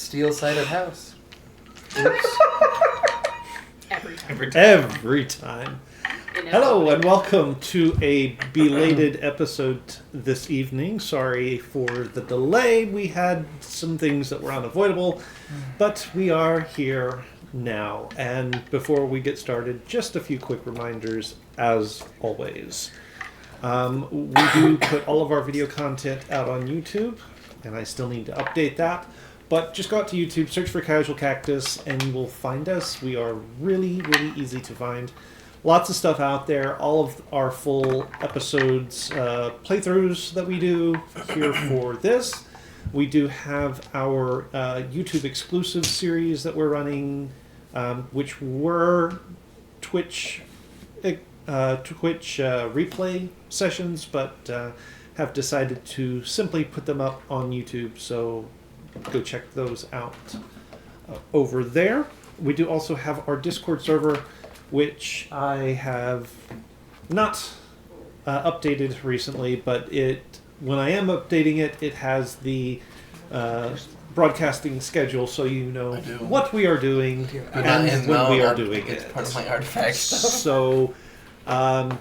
Steel-sided house. Oops. Every time. Hello and welcome to a belated episode this evening. Sorry for the delay. We had some things that were unavoidable, but we are here now. And before we get started, just a few quick reminders as always. We do put all of our video content out on YouTube, and I still need to update that. But just go out to YouTube, search for Casual Cactus, and you will find us. We are really, really easy to find. Lots of stuff out there. All of our full episodes, playthroughs that we do here for this. We do have our YouTube exclusive series that we're running, which were Twitch replay sessions, but have decided to simply put them up on YouTube. So go check those out over there. We do also have our Discord server, which I have not updated recently, but when I am updating it, it has the broadcasting schedule, so you know what we are doing and when we are doing it. It's part of my artifact stuff. So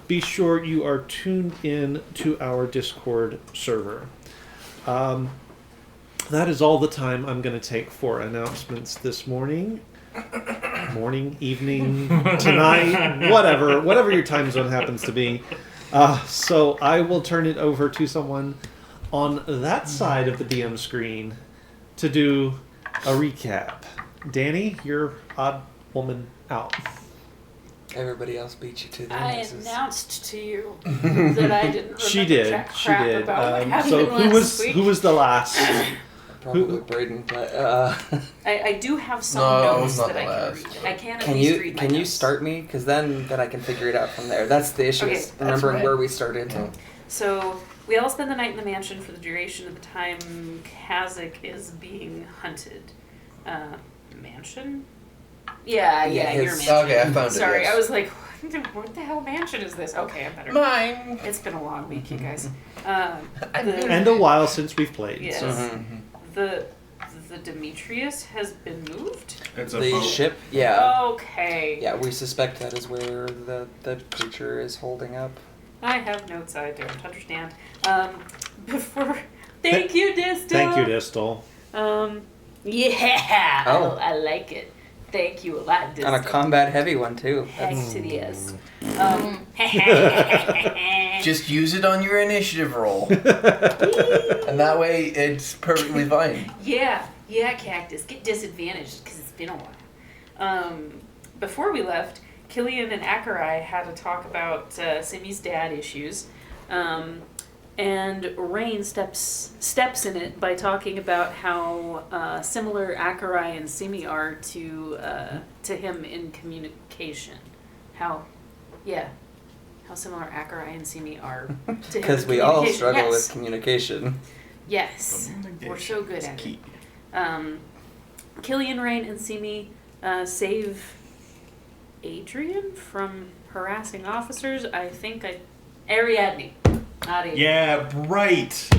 be sure you are tuned in to our Discord server. That is all the time I'm going to take for announcements this morning. Morning, evening, tonight, whatever your time zone happens to be. So I will turn it over to someone on that side of the DM screen to do a recap. Danny, you're odd woman out. Everybody else beat you to the I answers. announced to you that I didn't remember She did. About what happened So last week. who was the last? Probably Braden, but I do have some notes that I can read. I can at least read my Can you notes. start me? Because then I can figure it out from there. That's the issue. Okay, is remembering right. where we started. So we all spend the night in the mansion for the duration of the time Kazakh is being hunted. Mansion? Yeah, your mansion. Okay, I found it. Sorry, yes. I was like, what the hell mansion is this? Okay, I'm better. Mine. It's been a long week, you guys. And a while since we've played. Yes. So. Mm-hmm. The Demetrius has been moved? It's a The boat. ship, yeah. Okay. Yeah, we suspect that is where the creature is holding up. I have notes I don't understand. Thank you, Distal. Thank you, Distal. Yeah. Oh. I like it. Thank you a lot, Distal. On a combat heavy one, too. Heck to the yes. Just use it on your initiative roll. And that way it's perfectly fine. Yeah, Cactus. Get disadvantaged because it's been a while. Before we left, Killian and Akarai had to talk about Simi's dad issues. And Rain steps in it by talking about how similar Akarai and Simi are to him in communication. How similar Akarai and Simi are to him in communication. Because we all struggle Yes. with communication. Yes, we're so good at it. Killian, Rain, and Simi save Adrian from harassing officers. Ariadne. Not Adrian. Yeah, right.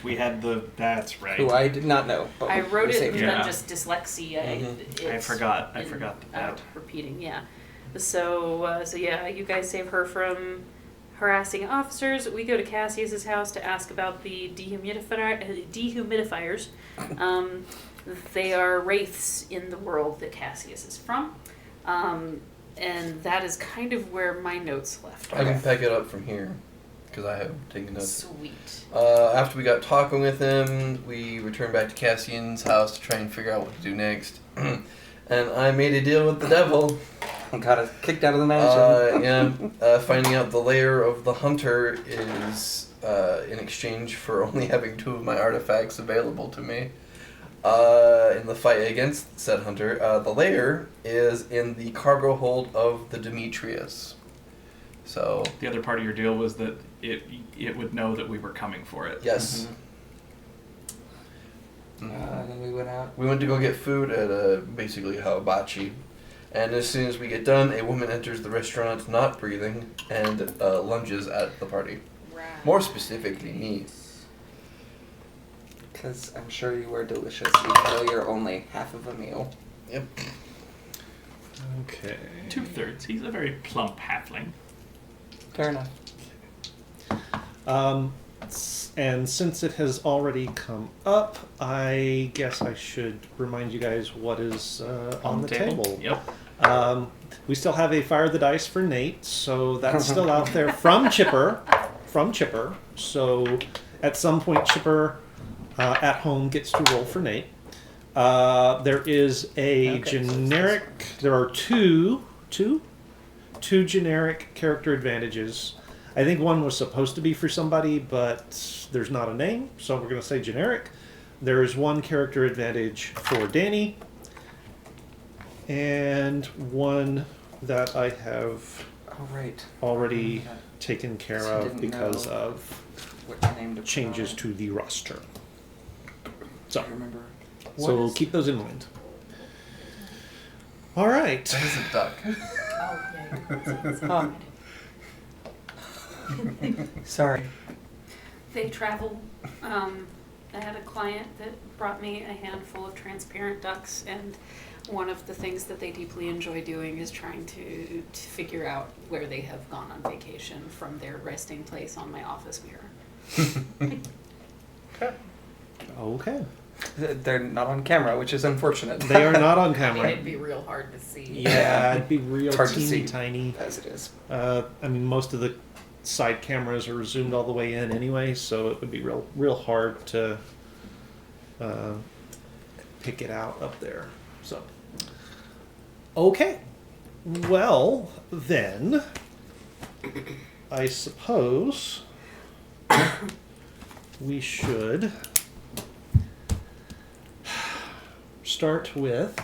We had that's right. Who I did not know. But I wrote we it saved and her. then just dyslexia. I forgot that. Repeating, yeah. So yeah, you guys save her from harassing officers. We go to Cassius's house to ask about the dehumidifiers. They are wraiths in the world that Cassius is from. And that is kind of where my notes left. I can pick it up from here, because I have taken notes. Sweet. After we got talking with him, we returned back to Cassian's house to try and figure out what to do next. And I made a deal with the devil. And got us kicked out of the mansion. Finding out the lair of the hunter is in exchange for only having 2 of my artifacts available to me. In the fight against said hunter, the lair is in the cargo hold of the Demetrius. So The other part of your deal was that it would know that we were coming for it. yes. Then we went out. We went to go get food at basically a hibachi. And as soon as we get done, a woman enters the restaurant not breathing and lunges at the party. Right. More specifically, me. Because I'm sure you are delicious, even though you're only half of a meal. Yep. Okay. 2/3. He's a very plump halfling. Fair enough. And since it has already come up, I guess I should remind you guys what is on the table. Yep. We still have a Fire the Dice for Nate, so that's still out there from Chipper. So at some point, Chipper at home gets to roll for Nate. There is a generic. There are two generic character advantages. I think one was supposed to be for somebody, but there's not a name, so we're going to say generic. There is one character advantage for Danny, and one that I have already taken care So of didn't because know of Which name to put changes on it. to the roster. So, I remember. so keep those in mind. All right. That is a duck. Huh. Sorry. They travel. I had a client that brought me a handful of transparent ducks, and one of the things that they deeply enjoy doing is trying to figure out where they have gone on vacation from their resting place on my office mirror. Okay. They're not on camera, which is unfortunate. They are not on I mean, camera. it'd be real hard to see. Yeah, it'd be real It's hard to teeny see. tiny. As it is. I mean, most of the side cameras are zoomed all the way in anyway, so it would be real hard to pick it out up there. So, okay. Well, then, I suppose we should start with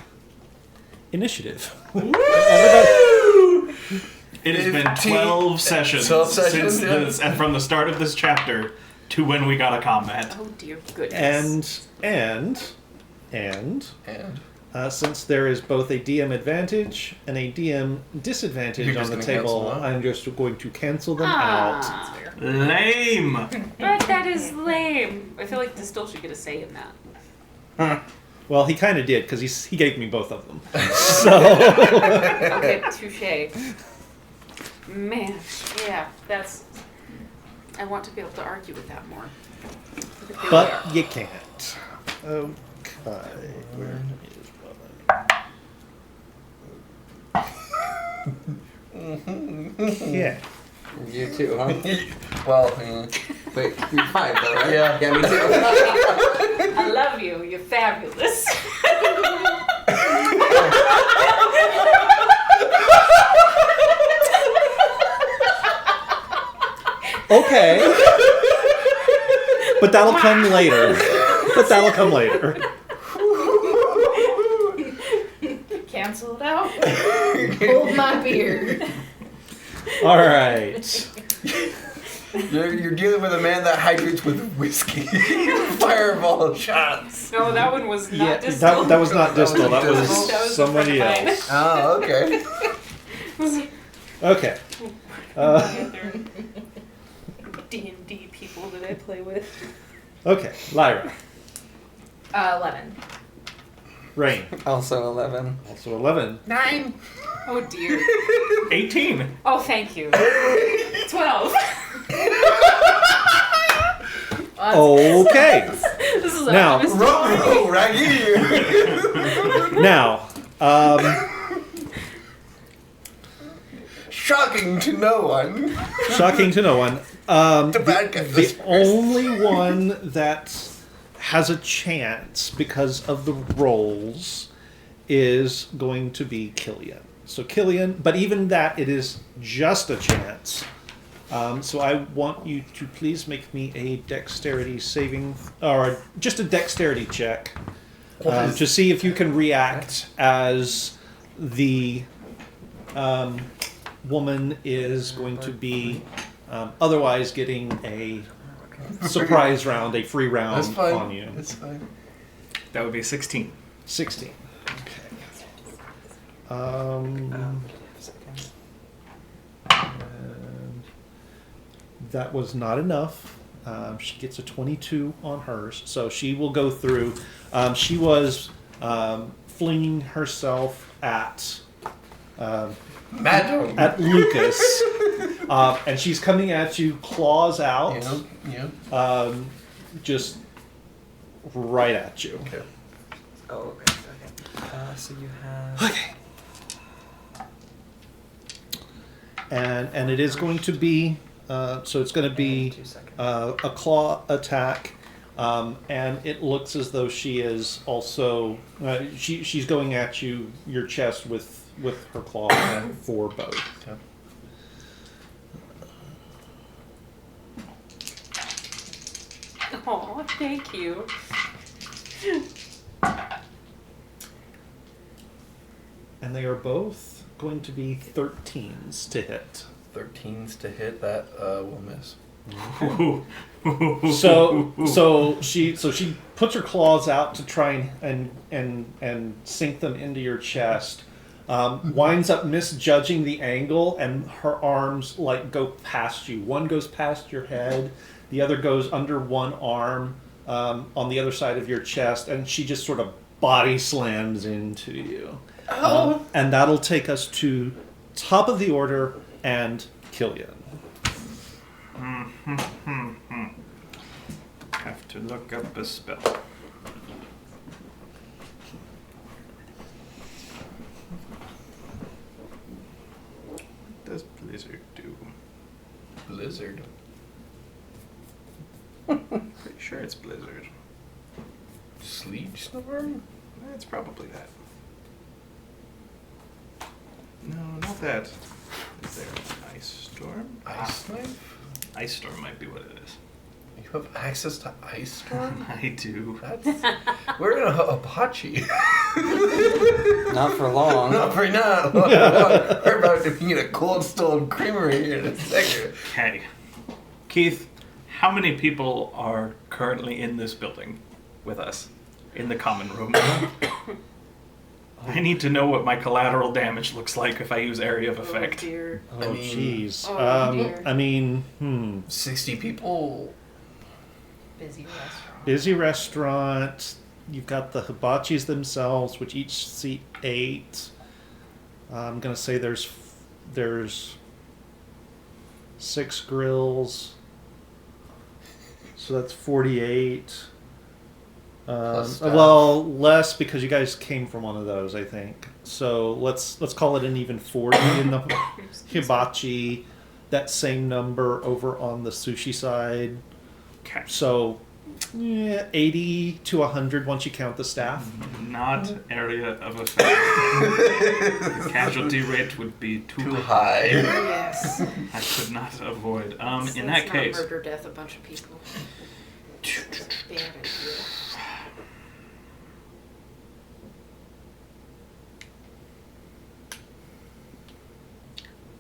initiative. It has been 12 sessions, 12 sessions, since from the start of this chapter to when we got a combat. Oh dear goodness. And since there is both a DM advantage and a DM disadvantage You're on just the gonna cancel table, them out? I'm just going to cancel them out. That's fair. Lame! But that is lame. I feel like Distill should get a say in that. Well, he kind of did, because he gave me both of them. So, Okay, touche. Man, yeah, that's... I want to be able to argue with that more. but you can't. Okay. Where is one? Yeah. You too, huh? Well, Wait, you're 5 though, right? Yeah. Yeah, me too. I love you. You're fabulous. Okay. But that'll come later. Cancel it out. Hold my beer. All right. you're dealing with a man that hydrates with whiskey. Fireball shots. No, that one was not Yeah, Distill. that was not Distal. That That was was a somebody friend of else. Oh, okay. Okay. Other D&D people that I play with. Okay. Lyra. 11. Rain. Also 11. Also 11. 9. Oh dear. 18! Oh, thank you. 12. Okay. This is Now- honest. Roll, Raggy. Now, Shocking to no one. shocking to no one. The bad guy. The only one that has a chance because of the rolls is going to be Killian. So Killian, but even that, it is just a chance. So I want you to please make me a dexterity saving, or just a dexterity check, to see if you can react as the woman is going to be otherwise getting a surprise round, a free round That's fine. on you. That's fine. That would be 16. 16. Okay. And that was not enough. She gets a 22 on hers, so she will go through. She was flinging herself at Madam. at Lucas, and she's coming at you, claws out, just right at you. Okay. Oh, okay. So you have. Okay. And it is going to be, so it's going to be 2 seconds. a claw attack, and it looks as though she is also, she's going at you, your chest with her claw for both. Okay. Oh, thank you. And they are both going to be 13s to hit. 13s to hit, that will miss. So she puts her claws out to try and sink them into your chest. Winds up misjudging the angle, and her arms like go past you. One goes past your head, the other goes under one arm on the other side of your chest, and she just sort of body slams into you. And that'll take us to top of the order and Killian. Have to look up a spell. What does Blizzard do? Blizzard. Pretty sure it's Blizzard. Sleep storm? It's probably that. No, not that. Is there an ice storm? Ice knife? Ice storm might be what it is. You have access to ice storm? I do. That's... We're in a hibachi. Not for long. Not for now. We're about to be in a Cold Stone Creamery here in a second. Okay. Keith, how many people are currently in this building with us? In the common room? I need to know what my collateral damage looks like if I use area of effect. Oh dear. Oh, jeez. Oh, dear. I mean, 60 people. Busy restaurant. busy restaurant. You've got the hibachis themselves, which each seat 8. I'm gonna say there's 6 grills, so that's 48. Plus staff. Well, less because you guys came from one of those, I think. So let's call it an even 40 in the hibachi. That same number over on the sushi side. Okay. So, 80 to 100 once you count the staff. Not area of effect. The casualty rate would be Too high. Yes. I could not avoid. In Let's that not case, murder death a bunch of people. That's a bad idea.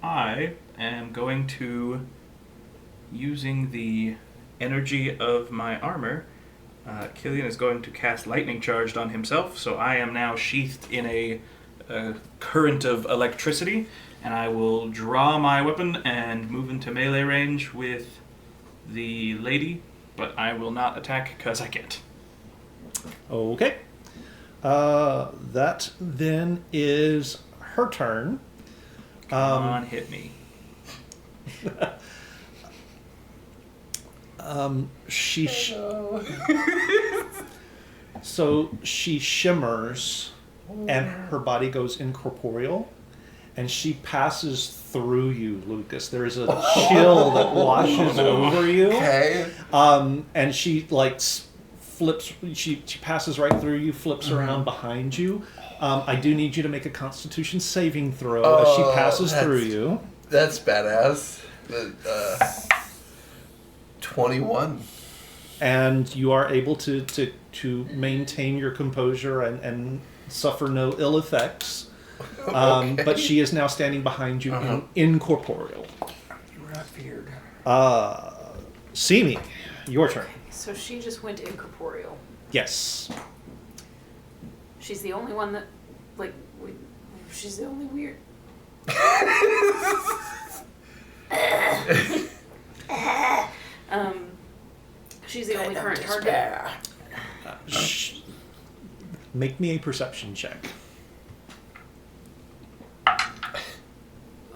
I am going to, using the energy of my armor, Killian is going to cast Lightning Charged on himself, so I am now sheathed in a current of electricity, and I will draw my weapon and move into melee range with the lady, but I will not attack because I can't. Okay. That then is her turn. Come on, hit me. So she shimmers, and her body goes incorporeal, and she passes through you, Lucas. There is a chill that washes over you, Okay. and she like flips. She passes right through you, flips around behind you. I do need you to make a Constitution saving throw as she passes through you. That's badass. 21. And you are able to maintain your composure and suffer no ill effects. Okay. But she is now standing behind you incorporeal. You were not feared. Simi, your turn. So she just went incorporeal. Yes. She's the only one that, like, she's the only weird. current target. Make me a perception check.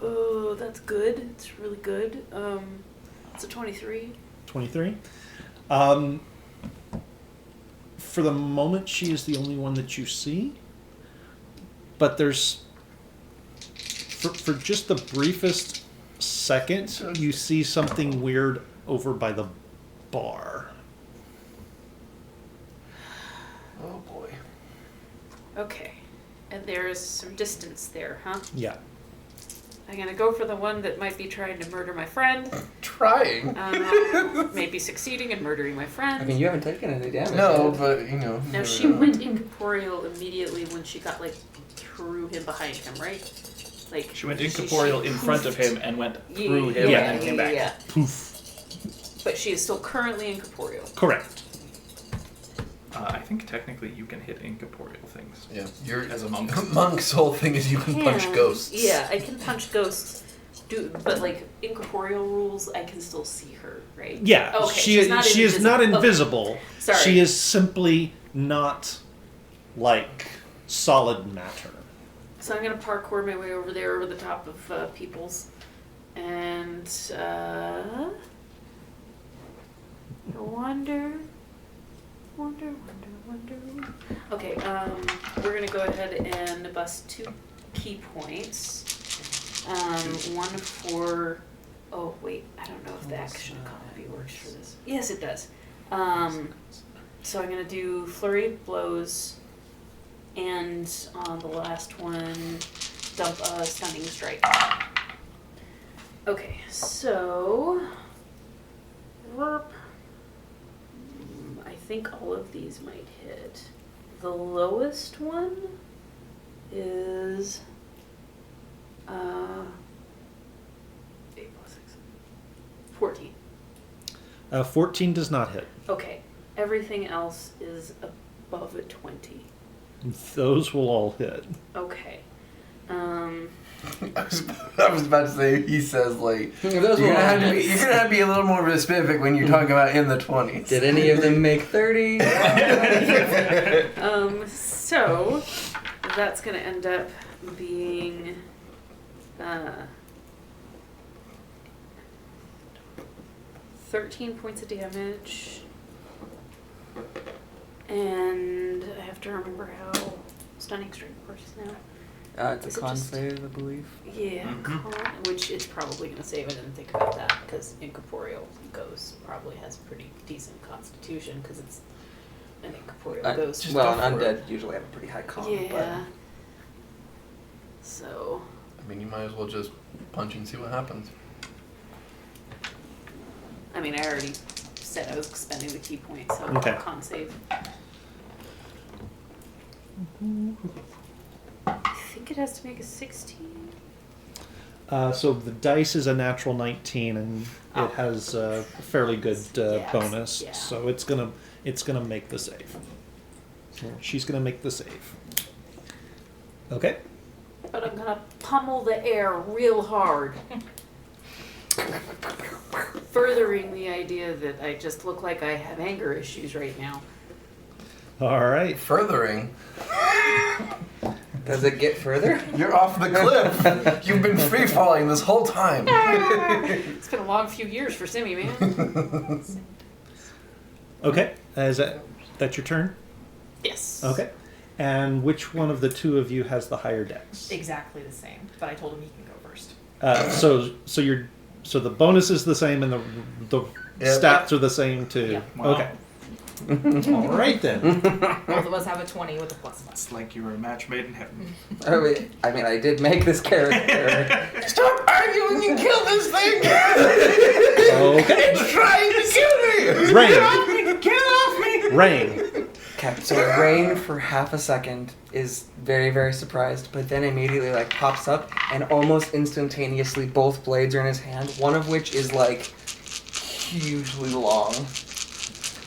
Oh, that's good. It's really good. It's a 23. 23. For the moment, she is the only one that you see. But there's... For just the briefest second, you see something weird over by the bar. Oh boy. Okay. And there's some distance there, huh? Yeah. I'm gonna go for the one that might be trying to murder my friend. Trying. Maybe succeeding in murdering my friend. I mean, you haven't taken any damage. No, yet. but you know. Now she went incorporeal immediately when she got like through him behind him, right? Like She went incorporeal in front of him and went through him Yeah. and then came back. Yeah. Poof. But she is still currently incorporeal. Correct. I think technically you can hit incorporeal things. Yeah, you're As a monk. Monk's whole thing is you can punch ghosts. Yeah, I can punch ghosts. But like incorporeal rules, I can still see her, right? Yeah, Okay, she she's not is not invisible. invisible. Sorry. She is simply not like solid matter. So I'm gonna parkour my way over there over the top of people's, and wonder. Okay, we're gonna go ahead and bust 2 key points. One for. Oh wait, I don't know if the action copy works for this. Yes, it does. So I'm gonna do flurry of blows, and on the last one, dump a stunning strike. Okay, so. I think all of these might hit. The lowest one is 8 plus 6. 14. 14 does not hit. Okay. Everything else is above a 20. Those will all hit. Okay. I was about to say, he says, like, Those you're were gonna have to all be, hits. you're gonna have to be a little more specific when you're talking about in the 20s. Did any of them make 30? So that's gonna end up being 13 points of damage, and I have to remember how stunning strike works now. It's Is a it con just- save, I believe. Yeah, Mhm. which it's probably gonna save. I didn't think about that because incorporeal ghost probably has a pretty decent constitution because it's an incorporeal ghost. just Well, go an for undead usually have a pretty high con. Yeah. So I mean, you might as well just punch and see what happens. I mean, I already said I was spending the key point, so Okay. con save. I think it has to make a 16. So the dice is a natural 19, and Oh. it has a fairly good Yes, bonus. yeah. So it's gonna make the save. So she's gonna make the save. Okay. But I'm gonna pummel the air real hard. Furthering the idea that I just look like I have anger issues right now. All right. Furthering, Does it get further? you're off the cliff. You've been free falling this whole time. It's been a long few years for Simmy, man. Okay. Is that your turn? Yes. Okay. And which one of the two of you has the higher dex? Exactly the same, but I told him he can go first. So the bonus is the same and the Yeah. stats are the same too. Yeah. Wow. Okay. All right then. Both of us have a 20 with a +1. It's like you were a match made in heaven. I mean, I did make this character. Stop arguing and kill this thing! Okay. It's trying to kill me! Rain. Get off me! Rain. Okay, so Rain for half a second is very, very surprised, but then immediately like pops up and almost instantaneously both blades are in his hand, one of which is like hugely long.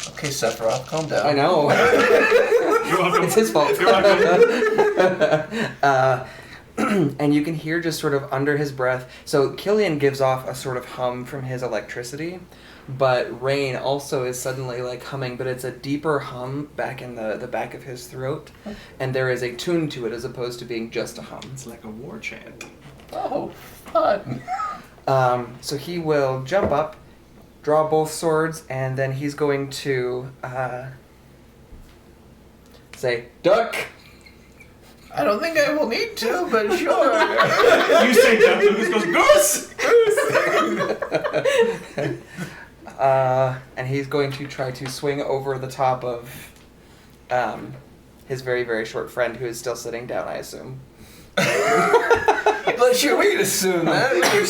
Okay, Sephiroth, calm down. I know. You're welcome. It's his fault. You're welcome. and you can hear just sort of under his breath. So Killian gives off a sort of hum from his electricity, but Rain also is suddenly like humming, but it's a deeper hum back in the back of his throat, and there is a tune to it as opposed to being just a hum. It's like a war chant. Oh, fun. So he will jump up, draw both swords, and then he's going to say, "Duck!" I don't think I will need to, but sure. You say duck, Lucas goes, goose! And he's going to try to swing over the top of his very, very short friend who is still sitting down, I assume. But sure, we can assume that. You're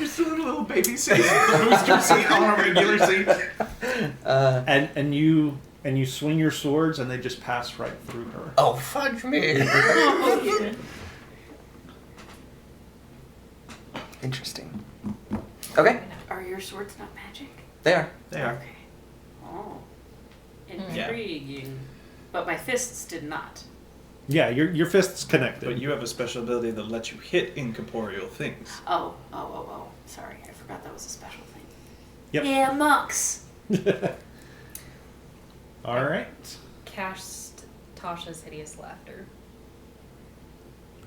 still in a little baby seat, the booster seat on a regular seat. And you swing your swords, and they just pass right through her. Oh, fudge me. Interesting. Okay, Are your swords not magic? they are. They are. Okay. Oh. Intriguing. But my fists did not. Yeah, your fist's connected. But you have a special ability that lets you hit incorporeal things. Oh. Sorry, I forgot that was a special thing. Yep. Yeah, monks. All right. Cast Tasha's Hideous Laughter.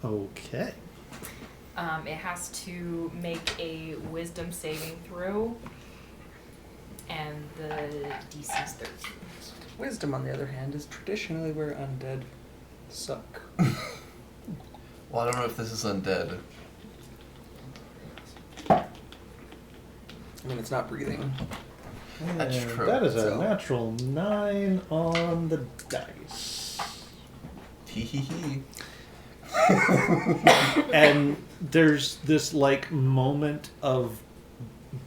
Okay. It has to make a wisdom saving throw, and the DC is 13. Wisdom, on the other hand, is traditionally where undead suck. Well, I don't know if this is undead. I mean, it's not breathing. That's And true. That is a So- natural 9 on the dice. Hee hee hee. And there's this like moment of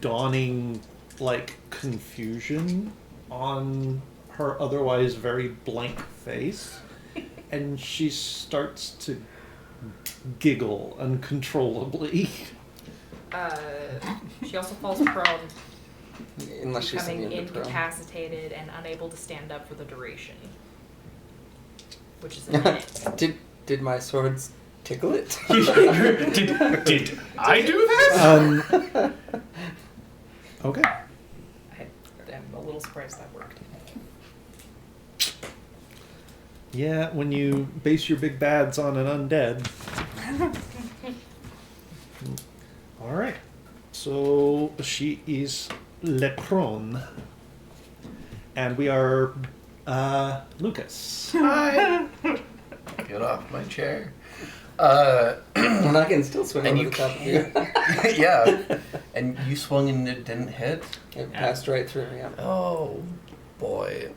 dawning like confusion on her otherwise very blank face, and she starts to giggle uncontrollably. She also falls prone, Unless she's becoming immune to prone. incapacitated and unable to stand up for the duration, which is a minute. Did my swords tickle it? Did I do that? Okay. I'm a little surprised that worked. Yeah, when you base your big bads on an undead. All right. So she is prone, and we are Lucas. Hi. Get off my chair. Well, I can still swing And over you the top of you. Yeah. And you swung and it didn't hit? It passed right through, yeah. Oh, boy.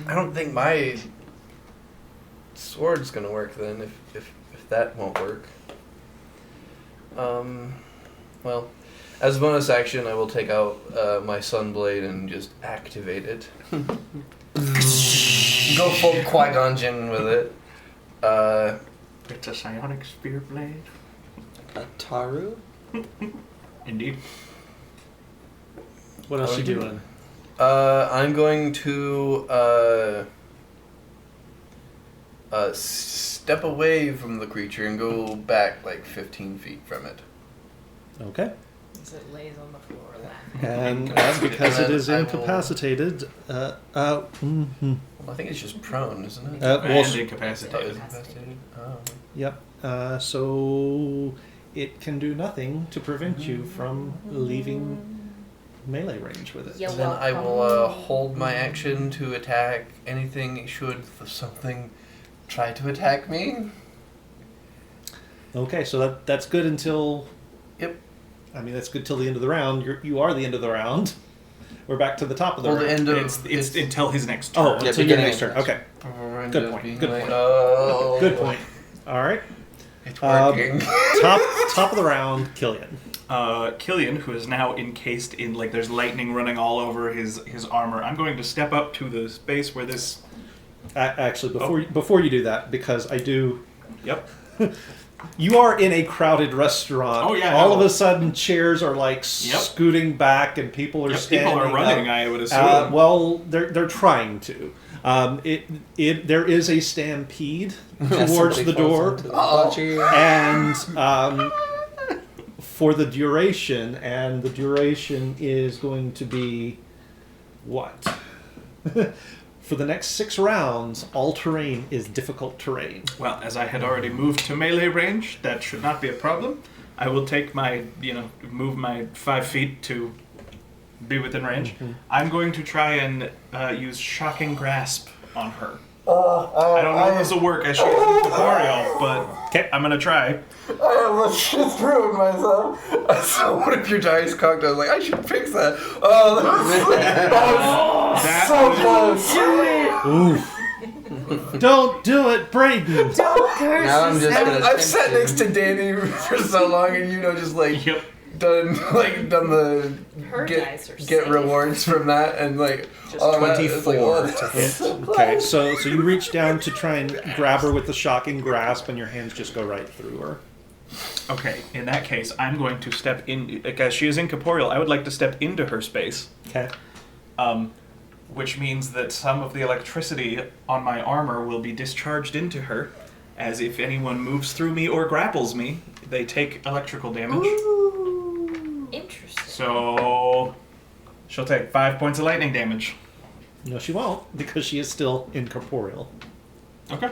I don't think my sword's gonna work then, if that won't work. Well, as a bonus action, I will take out my Sunblade and just activate it. Go full Qui-Gon Jinn with it. It's a psionic spear blade. A Taru? Indeed. What else Oh, you you- doing? I'm going to step away from the creature and go back like 15 feet from it. Okay. As it lays on the floor laughing. And because it is I will- incapacitated, Well, I think it's just prone, isn't it? well, And Oh, it's incapacitated. incapacitated? Oh. yep. So it can do nothing to prevent you from leaving melee range with it. You're Then I will welcome. hold my action to attack anything should something try to attack me. Okay, so that's good until. Yep. I mean, that's good till the end of the round. You are the end of the round. We're back to the top of the Well, the round. end of It's until his next turn. Oh, Yeah, until your beginning next of turn. next Okay, Or Good end up point, being good like, point. oh, good point. All right, It's working. top of the round, Killian. Killian, who is now encased in, like, there's lightning running all over his armor. I'm going to step up to the space where this... Actually, before you do that, because I do. Yep. You are in a crowded restaurant. Oh, yeah, All no. of a sudden, chairs are like scooting back, and people are Yep, standing. people are running, up. I would assume. Well, they're trying to. There is a stampede Yeah, towards somebody the falls door, into the debauchery. and for the duration, is going to be what? For the next 6 rounds, all terrain is difficult terrain. Well, as I had already moved to melee range, that should not be a problem. I will take move my 5 feet to be within range. Mm-hmm. I'm going to try and use Shocking Grasp on her. I I don't know if this will work as she is incorporeal, but I'm going to try. I almost just ruined myself. I saw one of your dice cocked. I was like, I should fix that. Oh, that was so close. Oof. Don't do it, Braden! Don't curse. Now I'm just gonna I've sat next to Danny for so long, and just like Yep. done the Her dice are get safe. rewards from that, and like Just all that. It's like, 24 oh, to that's so close. Okay, so you reach down to try and grab her with the shocking grasp, and your hands just go right through her. Okay, in that case, I'm going to step in. As she is incorporeal, I would like to step into her space. Okay. Which means that some of the electricity on my armor will be discharged into her, as if anyone moves through me or grapples me, they take electrical damage. Interesting. So she'll take 5 points of lightning damage. No, she won't, because she is still incorporeal. Okay.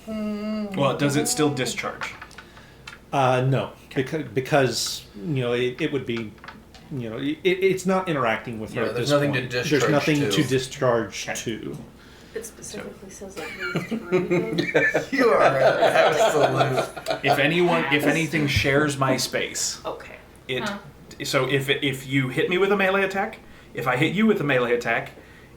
Well, does it still discharge? No, because it would be, it's not interacting with her Yeah, at there's this nothing to point. discharge There's nothing to. to discharge Okay. to. It specifically says like move through. You are absolute. If anything shares my space, Okay. So if you hit me with a melee attack, if I hit you with a melee attack,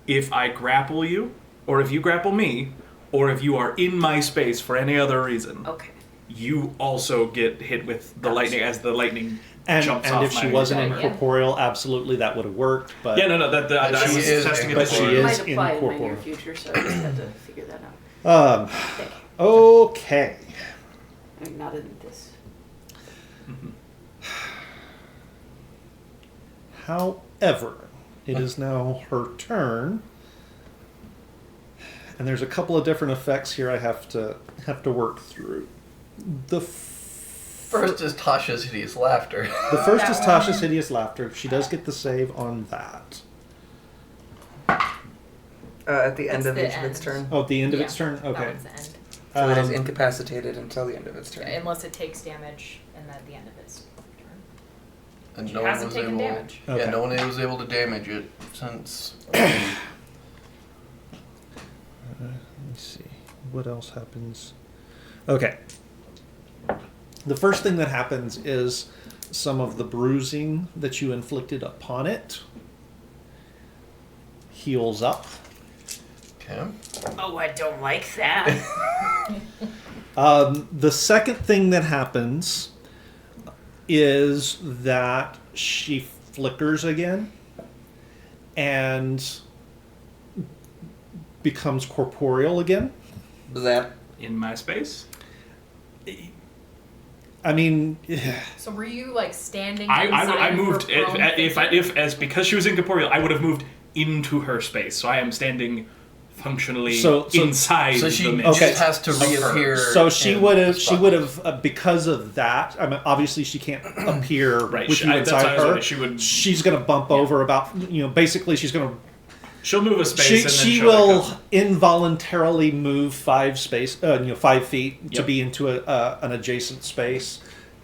if I grapple you, or if you grapple me, or if you are in my space for any other reason, Okay. you also get hit with the lightning as the lightning And jumps off if she my wasn't armor. incorporeal, absolutely that would have worked. But Yeah, no, that I She was is testing it but she before. It is might apply in my near incorporeal. future, so I just had to figure that out. Okay. I mean, not in this. However, it is now her turn, and there's a couple of different effects here I have to work through. The First is Tasha's hideous laughter. The first is Tasha's hideous laughter. She does get the save on that. At the end That's of the each of its end. turn. Oh, at the end of Yeah, its turn? That Okay. one's the end. So it is Um, incapacitated until the end of its turn. Unless it takes damage and at the end of its turn. And She no one hasn't was taken able. damage. Okay. Yeah, no one was able to damage it since. Let me see. What else happens? Okay. The first thing that happens is some of the bruising that you inflicted upon it heals up. Okay. Oh, I don't like that. The second thing that happens is that she flickers again and becomes corporeal again. Zap. In my space, I mean, So were you like standing I inside moved her prone if because she was incorporeal, I would have moved into her space. So I am standing functionally So- inside So the she midst. Okay. just has to of her. reappear. so she in would the have, spot. because of that. I mean, obviously she can't appear Right, with you that's inside why I was her. wondering, she would- She's going to bump over about, basically she's going to. She'll move a space She, and then she she'll will back up. involuntarily move 5 feet to Yep. be into an adjacent space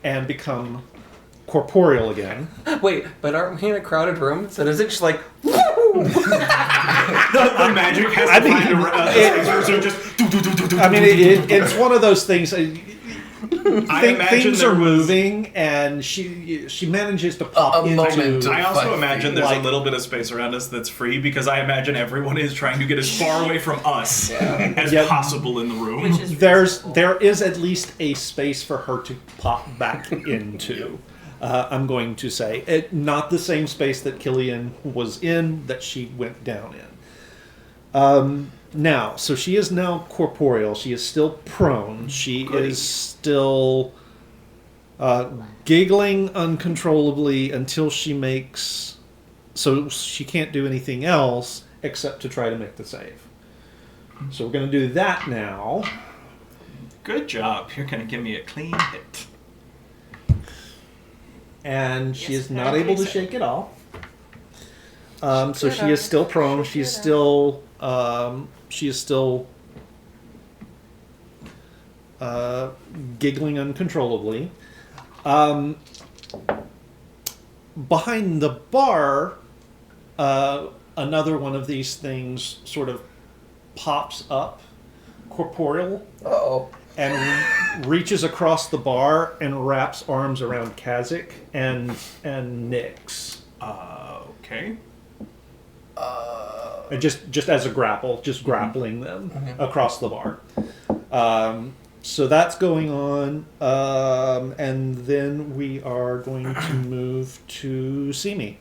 and become corporeal again. Wait, but aren't we in a crowded room? So does it just like... The magic has to I mean, find a space where so just. I mean, it's one of those things. I imagine Things there are was- moving, and she manages to pop A moment into. of- I also 5 imagine feet. there's Like- a little bit of space around us that's free because I imagine everyone is trying to get as far away from us as Yeah. possible in the room. Which is There is at least a space for her to pop back into. I'm going to say not the same space that Killian was in, that she went down in. Now, so she is now corporeal. She is still prone. She is still giggling uncontrollably until she makes. So she can't do anything else, except to try to make the save. So we're going to do that now. Good job. You're going to give me a clean hit. And she Yes, is not very able to so. shake it off. So she is still prone. She is still giggling uncontrollably. Behind the bar, another one of these things sort of pops up, corporeal, Uh-oh. and reaches across the bar and wraps arms around Kazik and Nyx. Okay. Just as a grapple, just grappling them Mhm. across the bar. So that's going on, and then we are going to move to Simi.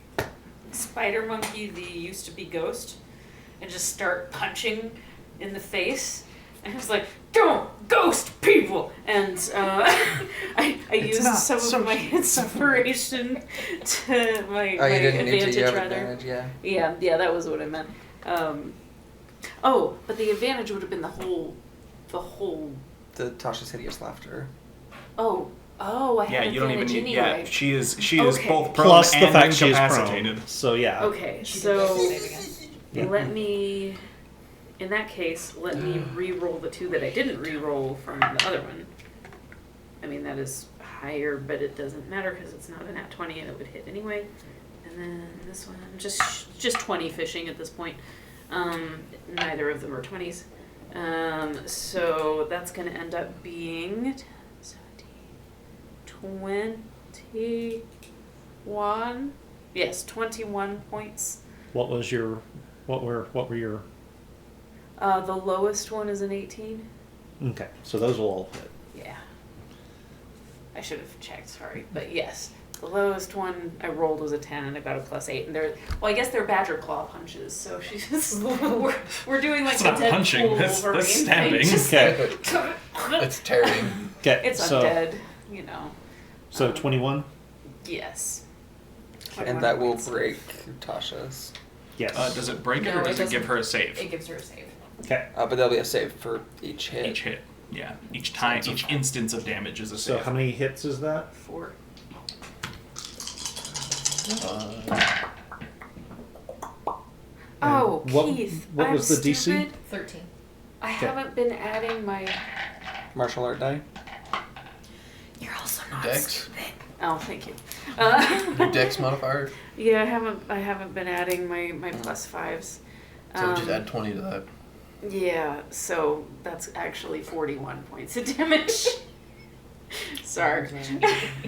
Spider Monkey, the used to be ghost, and just start punching in the face. And it's like, don't ghost people! And I used some of my inspiration to my Oh, you didn't need to. advantage You have rather. advantage, yeah. Yeah, that was what I meant. But the advantage would have been the whole. The Tasha's hideous laughter. I Yeah, have you don't even advantage need. anyway. Yeah, she is Okay. both prone Plus the and fact she is incapacitated. prone. So yeah. Okay, She did so save again. Yeah. let me. In that case, let me re-roll the 2 that I didn't re-roll from the other one. I mean, that is higher, but it doesn't matter because it's not a nat 20 and it would hit anyway. And then this one, just 20 fishing at this point. Neither of them are 20s. So that's going to end up being 21. Yes, 21 points. What were your? The lowest one is an 18. Okay, so those will all hit. Yeah. I should have checked, sorry. But yes, the lowest one I rolled was a 10 and I got a +8. And I guess they're badger claw punches. So she's just, we're doing like That's the not punching, Deadpool that's Wolverine stabbing. thing. Just Okay. It's tearing. Okay, it's so undead, you know. so 21. Yes. And 21 that will points. break Tasha's. Yes. Does it break it No, or it does it give doesn't. her a save? It gives her a save. Okay. But there'll be a save for each hit. Each hit. Yeah. Each time, each instance of damage is a So save. how many hits is that? 4. Oh, what- Keith. what I'm was the DC? stupid. 13. I Okay. haven't been adding my. Martial art die. You're also not Dex? stupid. Oh, thank you. Your dex modifier? Yeah, I haven't been adding my +5s. So just add 20 to that. Yeah, so that's actually 41 points of damage. Sorry.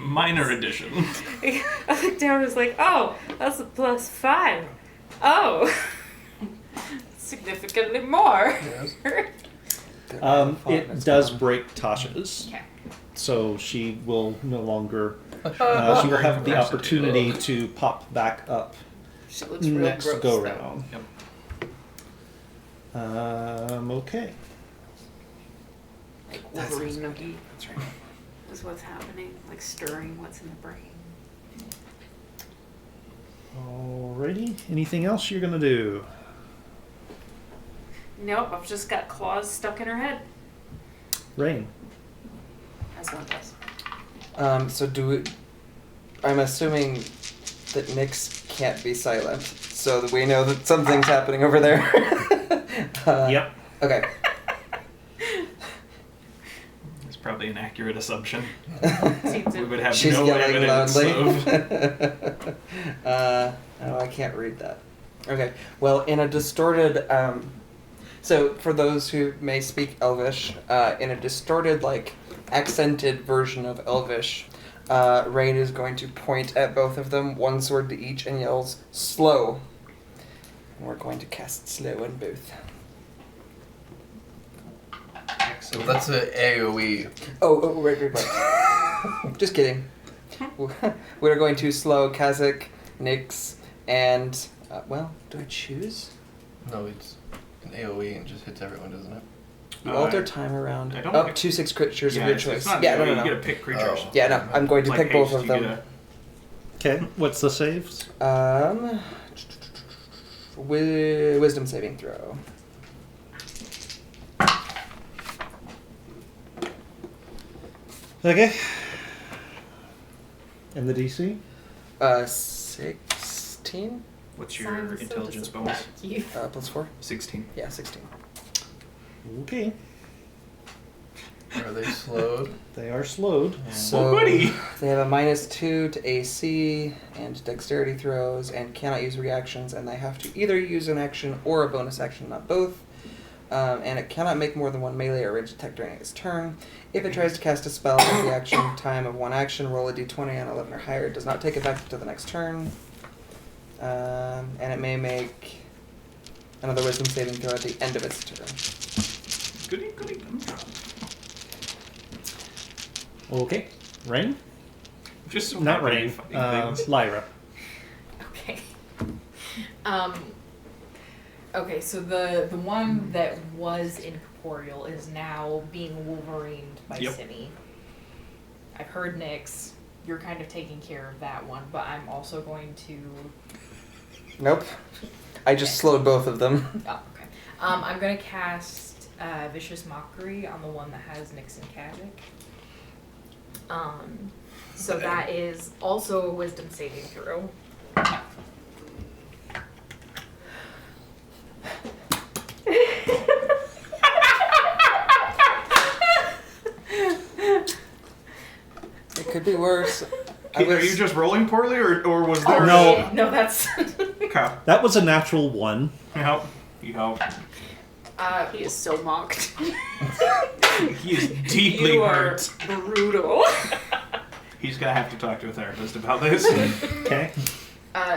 Minor addition. I looked down and was like, oh, that's a +5. Oh, significantly more. Yes. It does break Tasha's, Okay. so she will no longer. Oh, She will have the opportunity to pop back up She looks real next gross, go though. round. Yep. Okay. Like Wolverine noogie That's right. is what's happening, like stirring what's in the brain. Alrighty. Anything else you're gonna do? Nope, I've just got claws stuck in her head. Rain. As one does. So I'm assuming that Nyx can't be silent, so that we know that something's happening over there. Yep. Okay. It's probably an accurate assumption. Seems We would have She's no yelling evidence loudly. of. Oh, I can't read that. Okay. Well, in a distorted. So for those who may speak Elvish, in a distorted, like accented version of Elvish, Rain is going to point at both of them, one sword to each, and yells, "Slow!" And we're going to cast slow on both. So that's an AoE. Oh, right. Just kidding. We're going to slow Kazakh, Nyx, and, do I choose? No, it's an AoE and just hits everyone, doesn't it? You alter time around I don't up like- to 6 creatures Yeah, of your it's choice. not Yeah, no. You get to pick creatures. Oh. Yeah, no, I'm going to It's pick like both haste, of you them. Okay. What's the saves? Wisdom saving throw. Okay. And the DC? 16? What's your Simon's so intelligence bonus? You. Plus 4? 16. Yeah, 16. Okay. Are they slowed? They are slowed. So goody. they have a -2 to AC and dexterity throws and cannot use reactions, and they have to either use an action or a bonus action, not both. And it cannot make more than one melee or ranged attack during its turn. If it tries to cast a spell with the action time of one action, roll a d20 on 11 or higher. It does not take effect until the next turn. And it may make another wisdom saving throw at the end of its turn. Goody, goody, gumdrop. Okay. Rain? Just so Not happy to be Rain. fighting things. Lyra. Okay. Okay, so the one that was incorporeal is now being Wolverined by Yep. Simi. I've heard Nyx. You're kind of taking care of that one, but I'm also going to... Nope. I just slowed both of them. Oh, okay. I'm going to cast Vicious Mockery on the one that has Nyx and Kajic. So that is also a Wisdom saving throw. It could be worse. Are you just rolling poorly, or was there... No. No, that's... Okay. That was a natural 1. Help. You help. He is so mocked. He is deeply You are hurt. brutal. He's gonna have to talk to a therapist about this. Okay.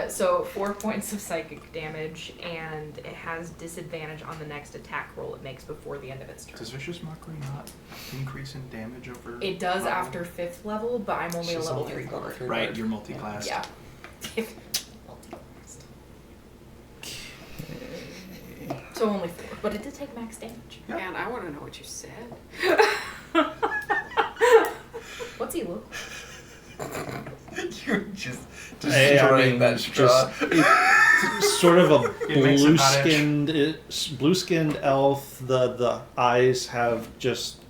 So 4 points of psychic damage, and it has disadvantage on the next attack roll it makes before the end of its turn. Does Vicious Mockery not increase in damage over... It does level? after 5th level, but I'm only She's a level only 3 level bard. 3. Right, you're multi-classed. Yeah. So only 4, but it did take max damage. Yep. Man, I want to know what you said. What's he look? You're just Hey, destroying that straw. It's sort of a It makes him not blue-skinned elf. The eyes have just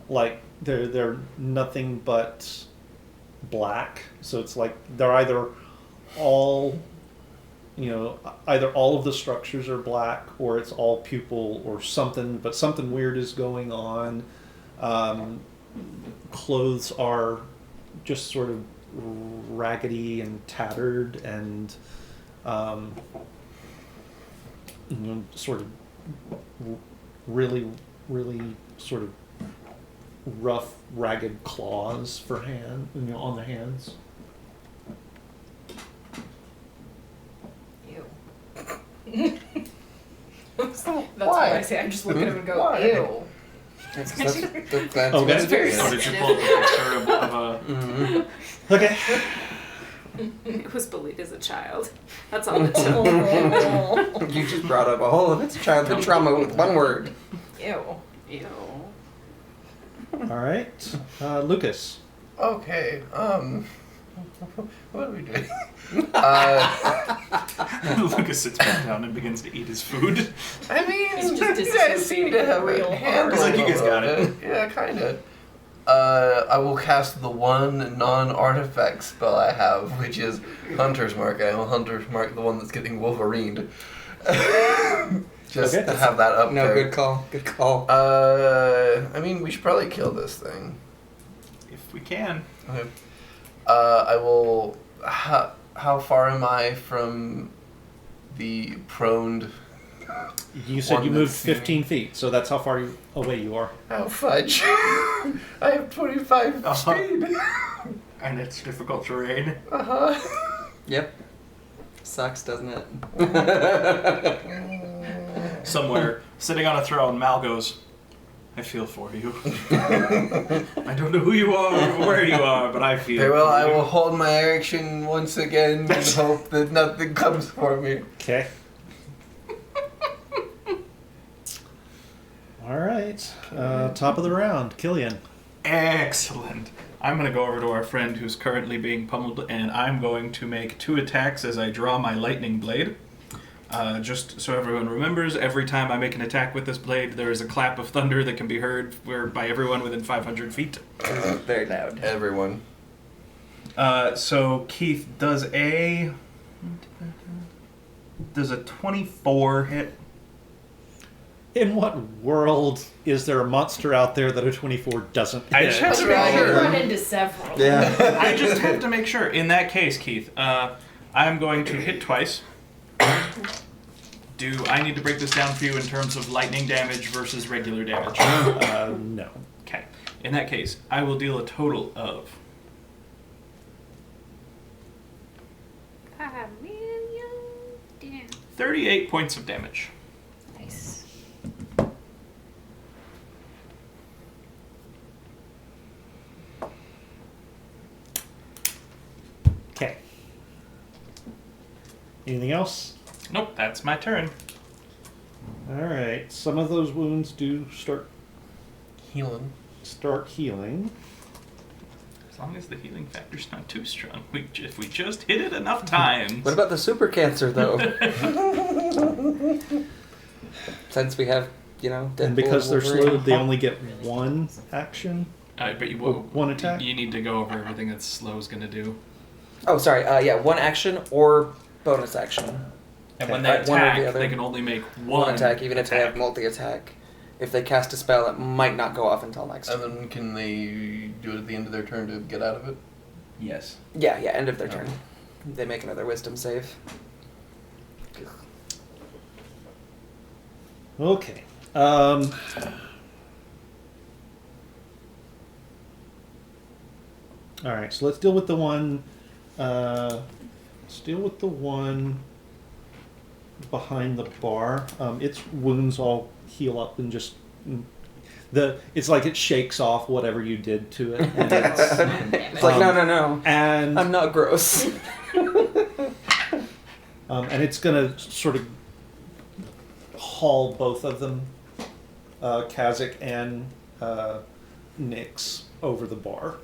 like they're nothing but black. So it's like they're either all either all of the structures are black or it's all pupil or something, but something weird is going on. Clothes are just sort of raggedy and tattered and sort of really sort of rough, ragged claws for on the hands. Ew. That's what Why? I say. I just look at him and go, Why? ew. That's Okay. what it very is. Oh, did you pull up a picture of a... Mhm. Okay. It was bullied as a child. That's all it took. You just brought up a whole of its childhood trauma with one word. Ew. Ew. All right. Lucas. Okay, what are we doing? Lucas sits back down and begins to eat his food. I mean, He's just you guys seem to have real a handle He's like, you guys got of it. Yeah, kinda. I will cast the one non-artifact spell I have, which is Hunter's Mark. I will Hunter's Mark the one that's getting Wolverined. Just Okay. to have that up No, there. good call. Good call. I mean, we should probably kill this thing. If we can. Okay. I will... How far am I from the proned... You said One you moved that's 15 feet, so that's how far away you are. Oh, fudge. I have 25 speed. And it's difficult terrain. Uh-huh. Yep. Sucks, doesn't it? Somewhere, sitting on a throne, Mal goes, I feel for you. I don't know who you are or where you are, but I feel Very well, for I you. will hold my action once again and hope that nothing comes for me. Okay. All right. Top of the round, Killian. Excellent. I'm going to go over to our friend who's currently being pummeled, and I'm going to make 2 attacks as I draw my lightning blade. Just so everyone remembers, every time I make an attack with this blade, there is a clap of thunder that can be heard by everyone within 500 feet. Very loud. Everyone. So Keith, does a 24 hit? In what world is there a monster out there that a 24 doesn't hit? I just have to That's make right. sure. Run into several. Yeah. I just have to make sure. In that case, Keith, I'm going to hit twice. Do I need to break this down for you in terms of lightning damage versus regular damage? No. Okay. In that case, I will deal a total of 5 million. Damn. 38 points of damage. Nice. Okay. Anything else? Nope, that's my turn. Alright, some of those wounds do Healing. start healing. As long as the healing factor's not too strong. If we just hit it enough times. What about the super cancer, though? Since we have, Deadpool And because they're Wolverine. slowed, they only get one action. But One attack? You need to go over everything that slow's going to do. Oh, sorry. Yeah, one action or bonus action. And when Okay. they One or the attack, other. they can only make One attack, even if they have attack. multi-attack. If they cast a spell, it might not go off until next And turn. then can they do it at the end of their turn to get out of it? Yes. Yeah, end of their turn. They make another wisdom save. Okay. Alright, so let's deal with the one. Let's deal with the one behind the bar. Its wounds all heal up and just it's like it shakes off whatever you did to it. And It's like, no. and I'm not gross. and it's gonna sort of haul both of them, Kazakh and Nyx, over the bar.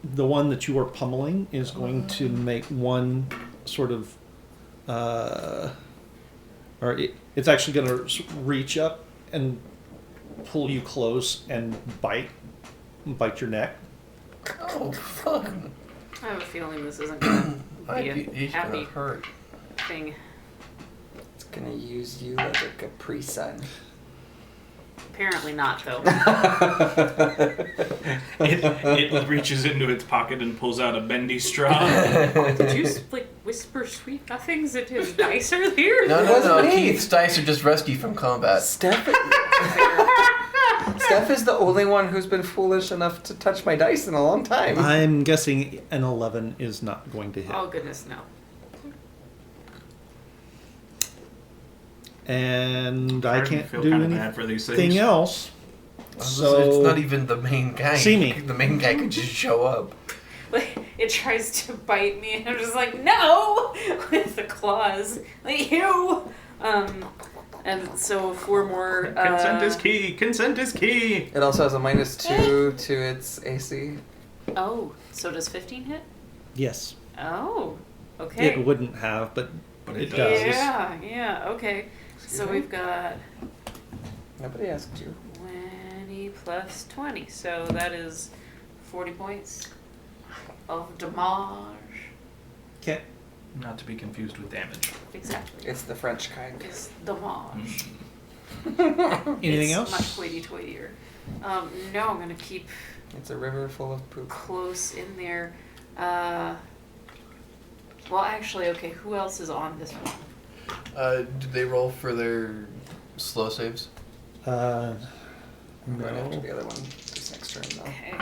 The one that you are pummeling is going to make one sort of, it's actually going to reach up and pull you close and bite your neck. Oh, fuck. I have a feeling this isn't gonna be a He's happy gonna hurt. thing. It's gonna use you like a Capri Sun. Apparently not, though. It reaches into its pocket and pulls out a bendy straw. Did you whisper sweet nothings into his dice earlier? No, wasn't me. Keith's dice are just rusty from combat. Steph is the only one who's been foolish enough to touch my dice in a long time. I'm guessing an 11 is not going to hit. Oh goodness, no. And I Starting to can't feel do kinda bad for these things. anything else. So it's So not even the main guy. See me. The main guy could just show up. Like it tries to bite me, and I'm just like, no, with the claws, like you. And so 4 more. Consent is key. Consent is key. It also has a -2 to its AC. Oh, so does 15 hit? yes, Oh, okay. it wouldn't have, but But it it does. Yeah, okay. So me? we've got Nobody asked you. 20 plus 20, so that is 40 points of damage. Okay. Not to be confused with damage. Exactly. It's the French kind. It's damage. Anything It's else? much hoity-toitier. No, I'm gonna keep It's a river full of poop. close in there. Well, actually, okay. Who else is on this one? Did they roll for their slow saves? I'm right after No. the other one this next turn, though. Okay.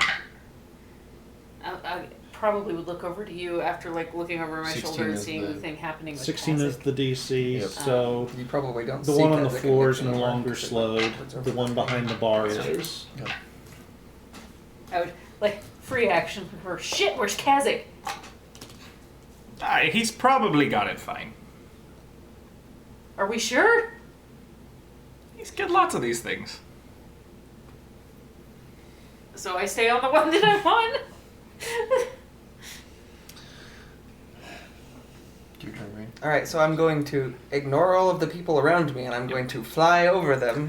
I probably would look over to you after looking over my 16 shoulder and is seeing the- the thing happening with 16 is Kazakh. the DC, Yep. so You probably don't the see one on the Kazakh floor is anymore, no longer 'cause it slowed. puts over The one behind the bar is. I would free action for shit. Where's Kazakh? He's probably got it fine. Are we sure? He's got lots of these things. So I stay on the one that I won. Your turn, right? Alright, so I'm going to ignore all of the people around me and I'm going to fly over them.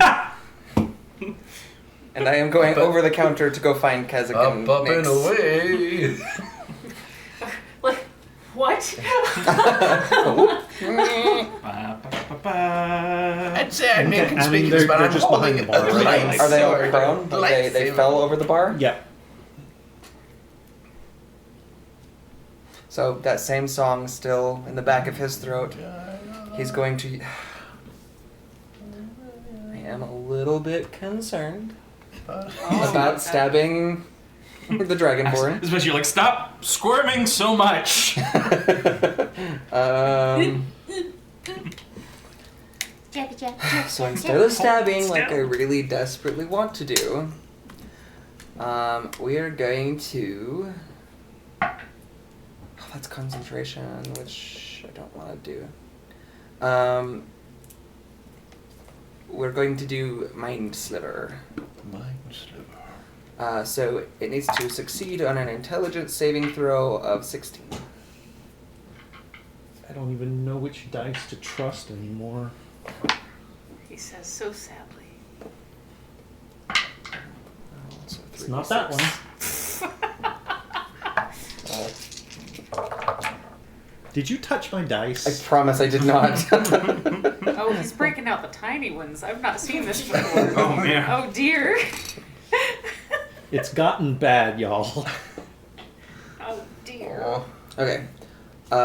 And I am going over the counter to go find Kazakh and Up and Nix. away. Like, what? I'd say I'm Okay, I mean, inconspicuous, they're but I'm just behind holding the bar, a right? light Are they all sword. prone? Like they Lightsaber. fell over the bar? Yeah. So that same song still in the back of his throat. He's going to... I am a little bit concerned about stabbing the Dragonborn. Especially, you're like, stop squirming so much. So instead of stabbing like I really desperately want to do, we are going to... Oh, that's concentration, which I don't want to do. We're going to do Mind Sliver. Mind sliver. So it needs to succeed on an intelligence saving throw of 16. I don't even know which dice to trust anymore. He says so sadly. So It's not that one. Did you touch my I dice? promise I did not. Oh, he's breaking out the tiny ones. I've not seen this before. Oh, man. Oh, dear. It's gotten bad, y'all. Oh, dear. Oh, Okay.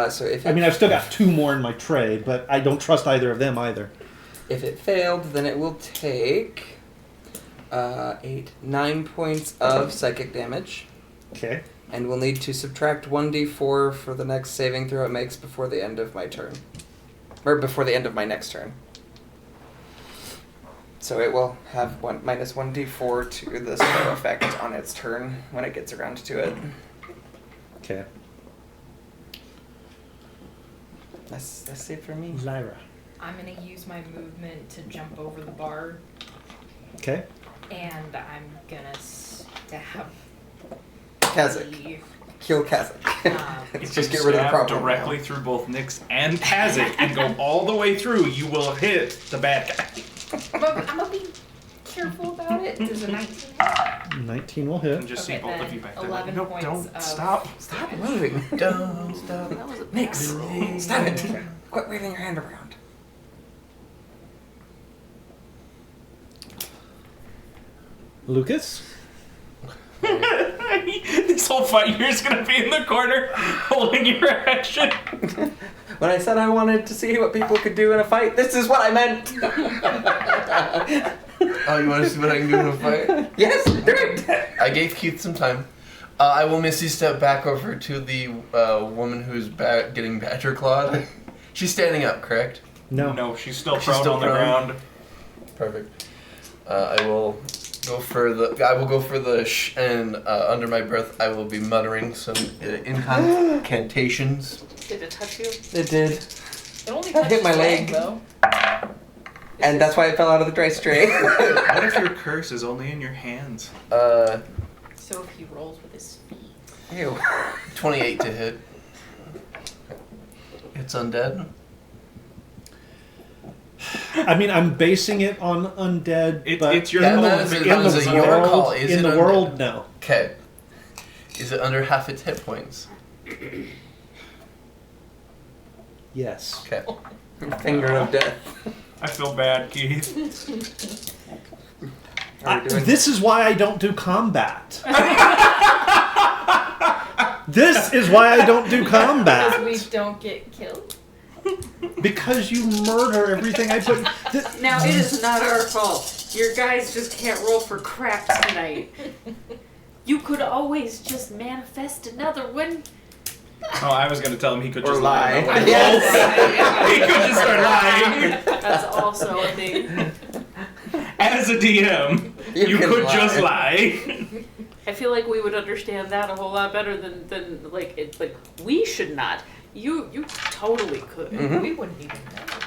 So if I mean, I've still got 2 more in my tray, but I don't trust either of them either. if it failed, then it will take 9 points of psychic damage, Okay. and we'll need to subtract 1d4 for the next saving throw it makes before the end of my turn, or before the end of my next turn. So it will have minus 1d4 to the spell effect on its turn when it gets around to it. Okay. That's it for me. Lyra. I'm gonna use my movement to jump over the bar, Okay. and I'm gonna stab Kazakh. the- Kill Kazakh. If Just you get rid of the stab problem. directly through both Nyx and Kazakh and go all the way through, you will hit the bad guy. I'm gonna be careful about it. Does a 19 hit? 19 will And hit. just see Okay, both of then you back there. 11 no, points don't of- stop. Stop moving. don't stop. That was a bad Nix. roll. Stop it. Quit waving your hand around. Lucas? This whole fight, you're just gonna be in the corner holding your action. When I said I wanted to see what people could do in a fight, this is what I meant. Oh, you want to see what I can do in a fight? Yes, do it. I gave Keith some time. I will Misty step back over to the woman who's getting badger clawed. She's standing up, correct? No. No, she's still She's prone still on the prone. ground. Perfect. I will go for the and under my breath I will be muttering some incantations. Did it touch you? It did. It only I hit touched my his leg. though. And that's why it fell out of the dice tray. What if your curse is only in your hands? So if he rolls with his feet. Ew. 28 to hit. It's undead. I mean, I'm basing it on undead, but it's your in call. the, That in was the your world, call. Is in it the undead? world, no. Okay. Is it under half its hit points? Yes. Okay. Finger of death. I feel bad, Keith. Are we doing This is why I don't do combat. This is why I don't do Because combat. we don't get killed. Because you murder everything I put. Now, it is not our fault. Your guys just can't roll for crap tonight. You could always just manifest another one. Oh, I was gonna tell him he could Or just lie. lie. Yes. He could just start lying. That's also a thing. As a DM, you can could lie. just lie. I feel like we would understand that a whole lot better than like it's like we should not. You totally could. Mhm. We wouldn't even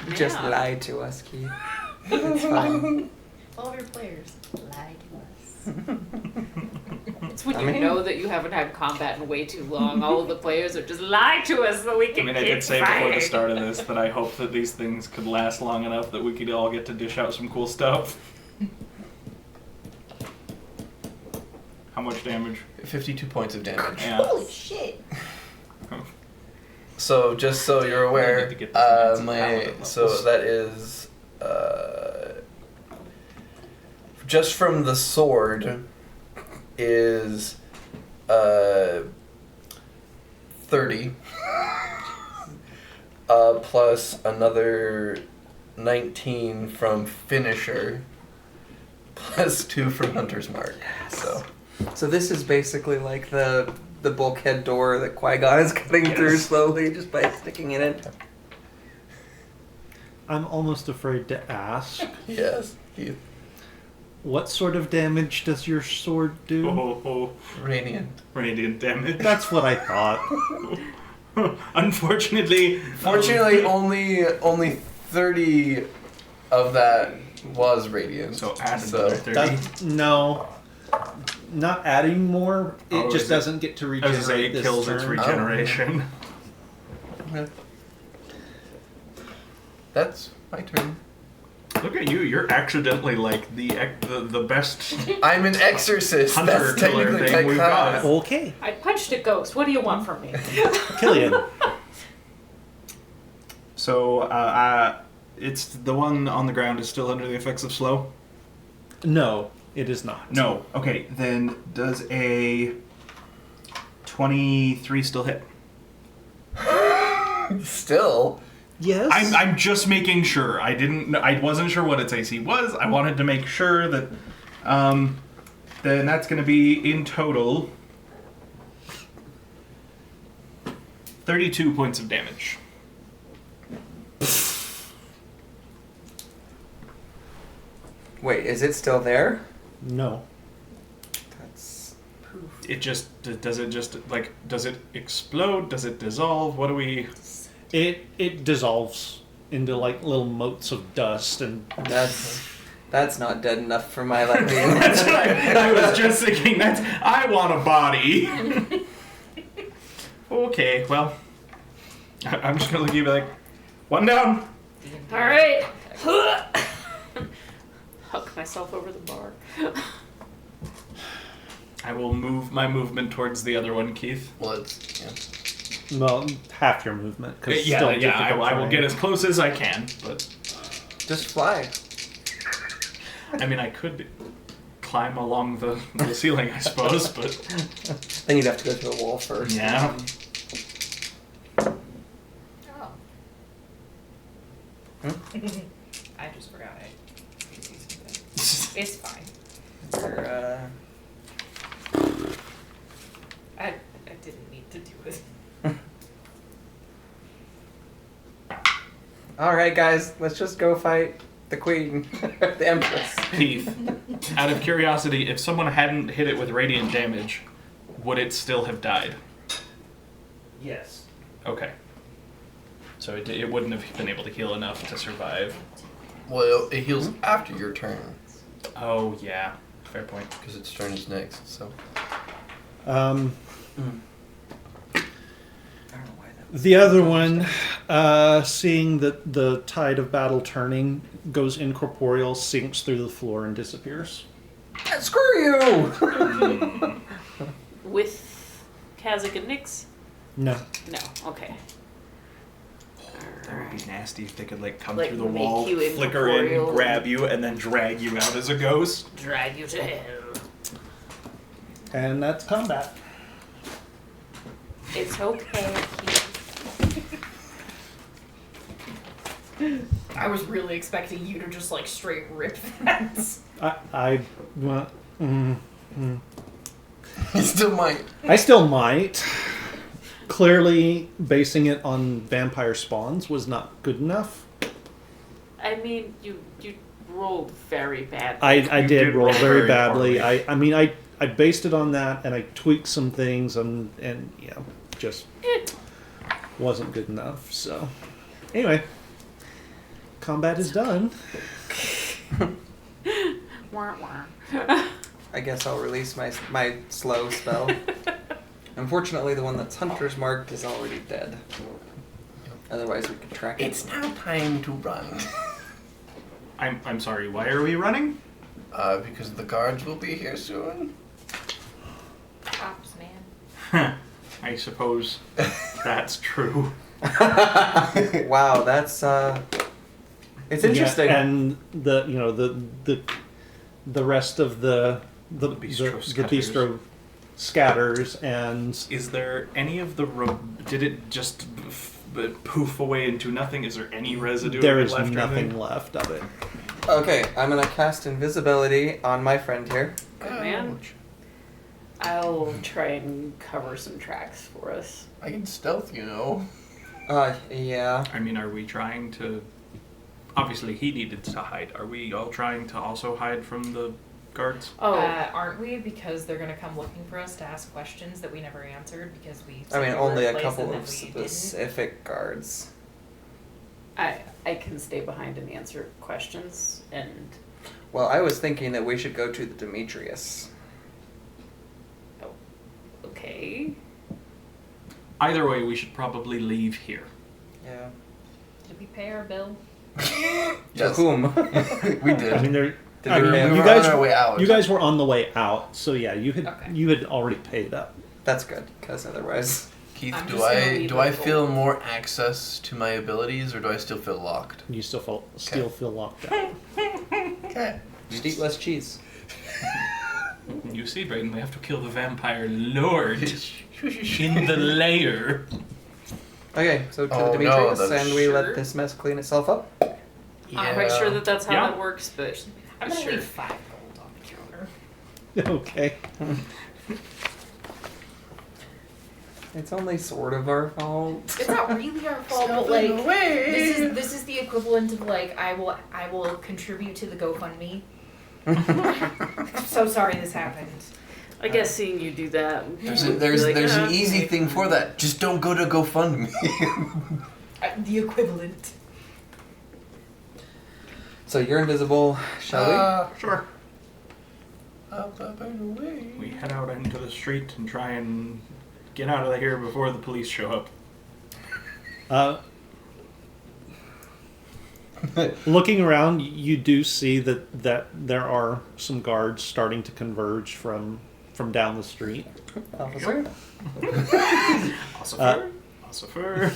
know. Just Yeah. lie to us, Keith. It's fine. All of your players lie to us. It's when I you mean- know that you haven't had combat in way too long. All of the players are just lie to us so we I can mean, I keep did say before the fighting. start of this that I hope that these things could last long enough that we could all get to dish out some cool stuff. How much damage? 52 points of damage. Yeah. Holy shit! So just so you're I aware, need to get this man's paladin so levels. that is just from the sword is 30 plus another 19 from finisher plus 2 from hunter's mark. So this is basically like the bulkhead door that Qui-Gon is cutting through slowly just by sticking it in. I'm almost afraid to ask. Yes, Keith. What sort of damage does your sword do? Oh, Radiant. radiant damage. That's what I thought. Unfortunately, Fortunately, only 30 of that was radiant. so add another 30. No. Not adding more. It Oh, just is it- doesn't get to I was regenerate gonna say it this kills its turn. regeneration. Okay. That's my turn. Look at you! You're accidentally like the best. I'm an exorcist. Hunter That's killer technically thing my we've class. got. Okay. I punched a ghost. What do you want from me? Killian. So, it's the one on the ground is still under the effects of slow. No, it is not. No. Okay, then does a 23 still hit? Still. Yes. I'm just making sure. I wasn't sure what its AC was. I wanted to make sure that then that's going to be in total 32 points of damage. Wait, is it still there? No. That's It just does it explode? Does it dissolve? What do we It dissolves into like little motes of dust and that's not dead enough for my liking. That's what I was just thinking. I want a body. Okay, well, I'm just gonna look at you and be like, one down. All right. Huck myself over the bar. I will move my movement towards the other one, Keith. Well, it's well, half your movement. 'Cause it's Yeah, still yeah. I difficult will terrain. get as close as I can, but Just fly. I mean, I could climb along the ceiling, I suppose, but Then you'd have to go through a wall first. yeah. Oh. I just forgot I could see something. It's fine. Or, I didn't need to do it. Alright guys, let's just go fight the queen. The empress. Keith, out of curiosity, if someone hadn't hit it with radiant damage, would it still have died? Yes. Okay. So it wouldn't have been able to heal enough to survive. well, it heals after your turn Oh, yeah. Fair point. because its turn is next. So Um, I don't know why that the other one, seeing that the tide of battle turning, goes incorporeal, sinks through the floor, and disappears. Screw you! With Kazakh and Nyx? No. No. Okay. That would be nasty if they could like come Like, through the make wall, you flicker in, incorporeal. grab you, and then drag you out as a ghost. Drag you to hell. And that's combat. It's okay. I was really expecting you to just like straight rip that. Well, you still might. I still might. Clearly, basing it on vampire spawns was not good enough. I mean, you rolled very badly. I You did did roll roll very very badly. poorly. I mean, I based it on that, and I tweaked some things, and yeah, just wasn't good enough. So, anyway, combat is done. Wah, wah. I guess I'll release my slow spell. Unfortunately, the one that's Hunter's marked is already dead. Otherwise, we could track it. It's now time to run. I'm sorry, why are we running? Because the guards will be here soon. Cops, man. I suppose that's true. Wow, that's it's interesting. Yeah, and the rest of the bistro scatters, and Is there any of the did it just poof away into nothing? Is there any residue there of it is left? nothing left of it. Okay, I'm gonna cast invisibility on my friend here. Good man. I'll try and cover some tracks for us. I can stealth, you know. Yeah. I mean, are we trying to... Obviously, he needed to hide. Are we all trying to also hide from the guards? Oh, Aren't we? Because they're gonna come looking for us to ask questions that we never answered because we. I mean, said we were only in a place couple and of then we didn't. specific guards. I can stay behind and answer questions, and Well, I was thinking that we should go to the Demetrius. okay. Either way, we should probably leave here. Yeah. Did we pay our bill? To Yes. whom? We did. I mean, there. Did I we mean, pay we you were guys on our way out. You guys were on the way out, so yeah, you had Okay. already paid up. That's good, because otherwise... Keith, I'm do just gonna I leave do it I full. feel more access to my abilities, or do I still feel locked? You still feel locked out. Okay. Just eat less cheese. You see, Brayden, we have to kill the vampire lord in the lair. Okay, so to Oh, the no, Demetrius, that's and we let sure. this mess clean itself up. Yeah. I'm quite sure that that's how Yeah. that works, but I'm gonna sure. leave 5 gold on the counter. Okay. It's only sort of our fault. It's not really our fault, but Stealthing like away. this is the equivalent of like I will contribute to the GoFundMe. I'm so sorry this happened. I guess seeing you do that. There's would be like, an "Ah, easy okay." thing for that. Just don't go to GoFundMe. The equivalent. So you're invisible, shall Sure. Up and away. We head out into the street and try and get out of here before the police show up. Looking around, you do see that there are some guards starting to converge from down the street. we? Officer? Ossifer.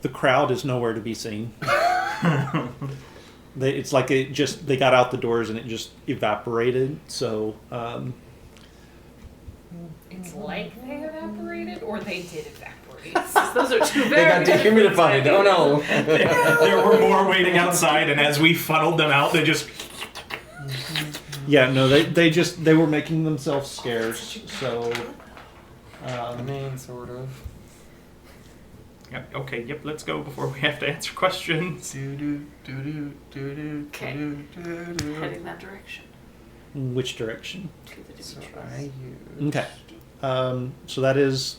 The crowd is nowhere to be seen. It's like they got out the doors and it just evaporated. So It's like they evaporated or they did evaporate. Those are two They very got dehumidified. Oh no. There were more waiting outside, and as we funneled them out, they just... yeah, no, they were making themselves scarce. So I mean, sort of. Yep, okay, yep, let's go before we have to answer questions. Okay. Heading that direction. which direction? To the So Demetrius. I use... Okay. So that is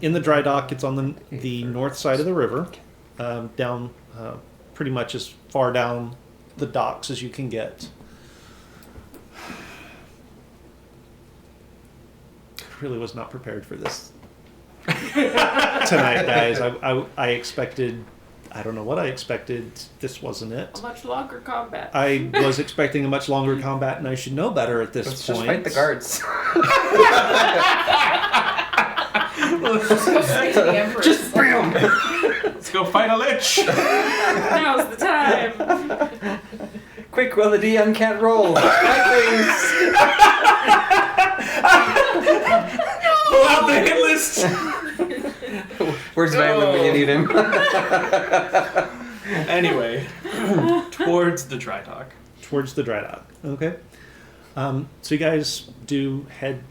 in the dry dock. It's on the north side of the river, down pretty much as far down the docks as you can get. Really was not prepared for this tonight, guys. I expected, I don't know what I expected. This wasn't it. A much longer combat. I was expecting a much longer combat, and I should know better at this Let's point. just fight the guards. Just go straight to the Empress. Just bam! Let's go fight a lich! Now's the time. Quick, well the DM can't roll. Fight Pull out the hit list! things. Where's Valen when you need him? Anyway, towards the dry dock. Towards the dry dock. Okay. So you guys do head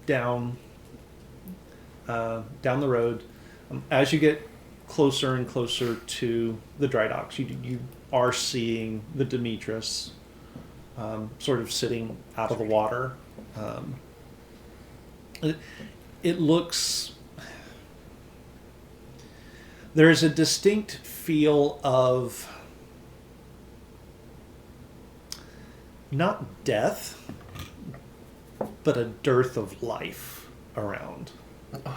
down down the road. As you get closer and closer to the dry docks, you are seeing the Demetrius sort of sitting out of the water. It looks... There is a distinct feel of not death, but a dearth of life around.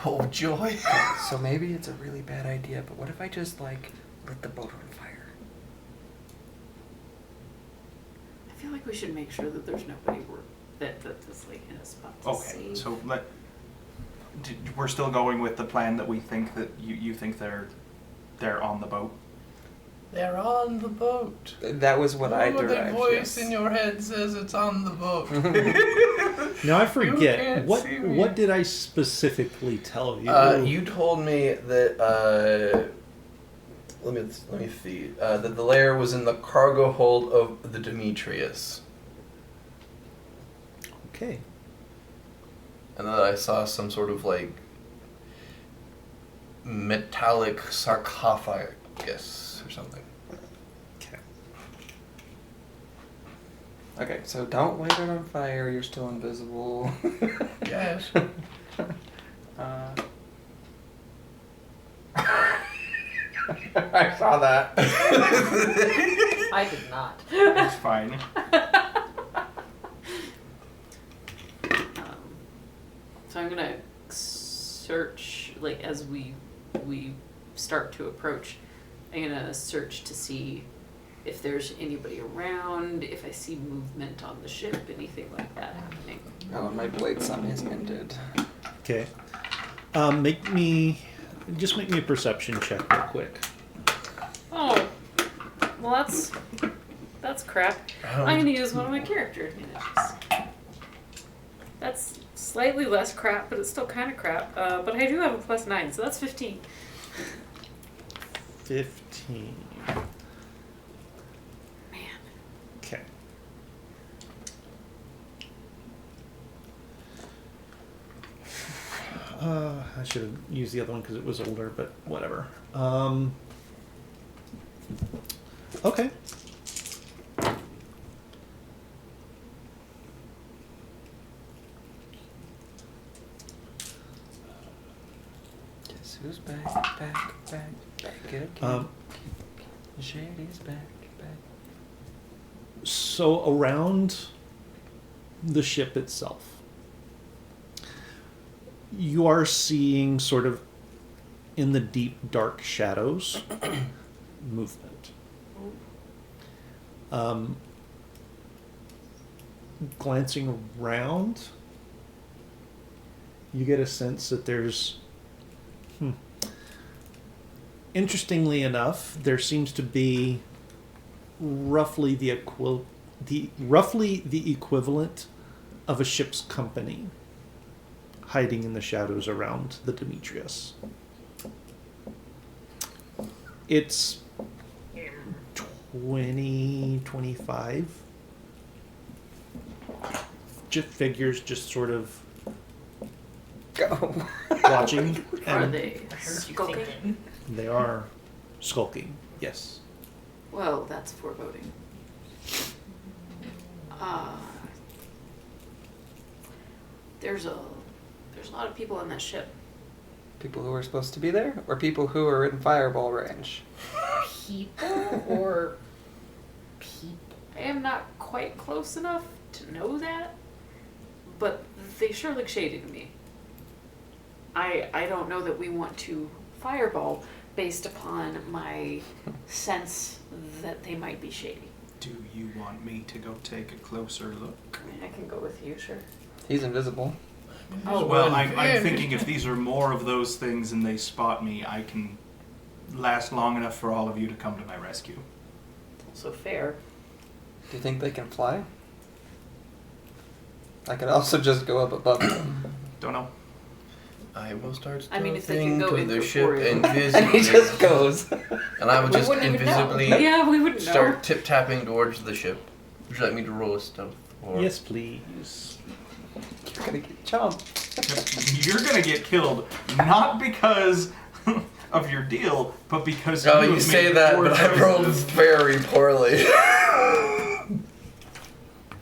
Oh, joy. So maybe it's a really bad idea, but what if I just, like, lit the boat on fire? I feel like we should make sure that there's nobody that's like in a spot to Okay, see. so we're still going with the plan that we think that you think they're on the boat. They're on the boat. That was what I The derived. voice Yes. in your head says it's on the boat. Now I You forget can't what see me. what did I specifically tell you? You told me that. Let me see. That the lair was in the cargo hold of the Demetrius, Okay. and that I saw some sort of like metallic sarcophagus or something. Okay. Okay, so don't light it on fire. You're still invisible. Yes. I saw that. I did not. It's fine. So I'm gonna search, like, as we start to approach, I'm gonna search to see if there's anybody around, if I see movement on the ship, anything like that happening. Oh, and my blade sum is ended. Okay. Make me a perception check real quick. Oh, well that's crap. I'm gonna use one of my character advantages. That's slightly less crap, but it's still kind of crap. But I do have a +9, so that's 15. 15. Man. Okay. I should have used the other one because it was older, but whatever. Okay. Guess who's back again? Shady's back. So around the ship itself, you are seeing sort of in the deep dark shadows movement. Glancing around, you get a sense that there's interestingly enough, there seems to be roughly the equivalent of a ship's company hiding in the shadows around the Demetrius. It's 25 just figures just sort of Go. watching, Are and they I heard you skulking? thinking. they are skulking. Yes. Well, that's foreboding. There's a lot of people on that ship. People who are supposed to be there, or people who are in fireball range? People or people? I am not quite close enough to know that, but they sure look shady to me. I don't know that we want to fireball based upon my sense that they might be shady. Do you want me to go take a closer look? I mean, I can go with you, sure. He's invisible. Oh, well, I'm thinking if these are more of those things and they spot me, I can last long enough for all of you to come to my rescue. Also fair. Do you think they can fly? I could also just go up above them. Don't know. I will start I mean, if they can stealthing go to the ship incorporeal. invisibly. And he just goes. And I will We just wouldn't even know. invisibly Yeah, we wouldn't know. start tip-tapping towards the ship. Would you like me to roll a stealth? Or... Yes, please. You're gonna get chomped. You're gonna get killed, not because of your deal, but because Oh, you you have say made that, poor but I rolled choices. very poorly.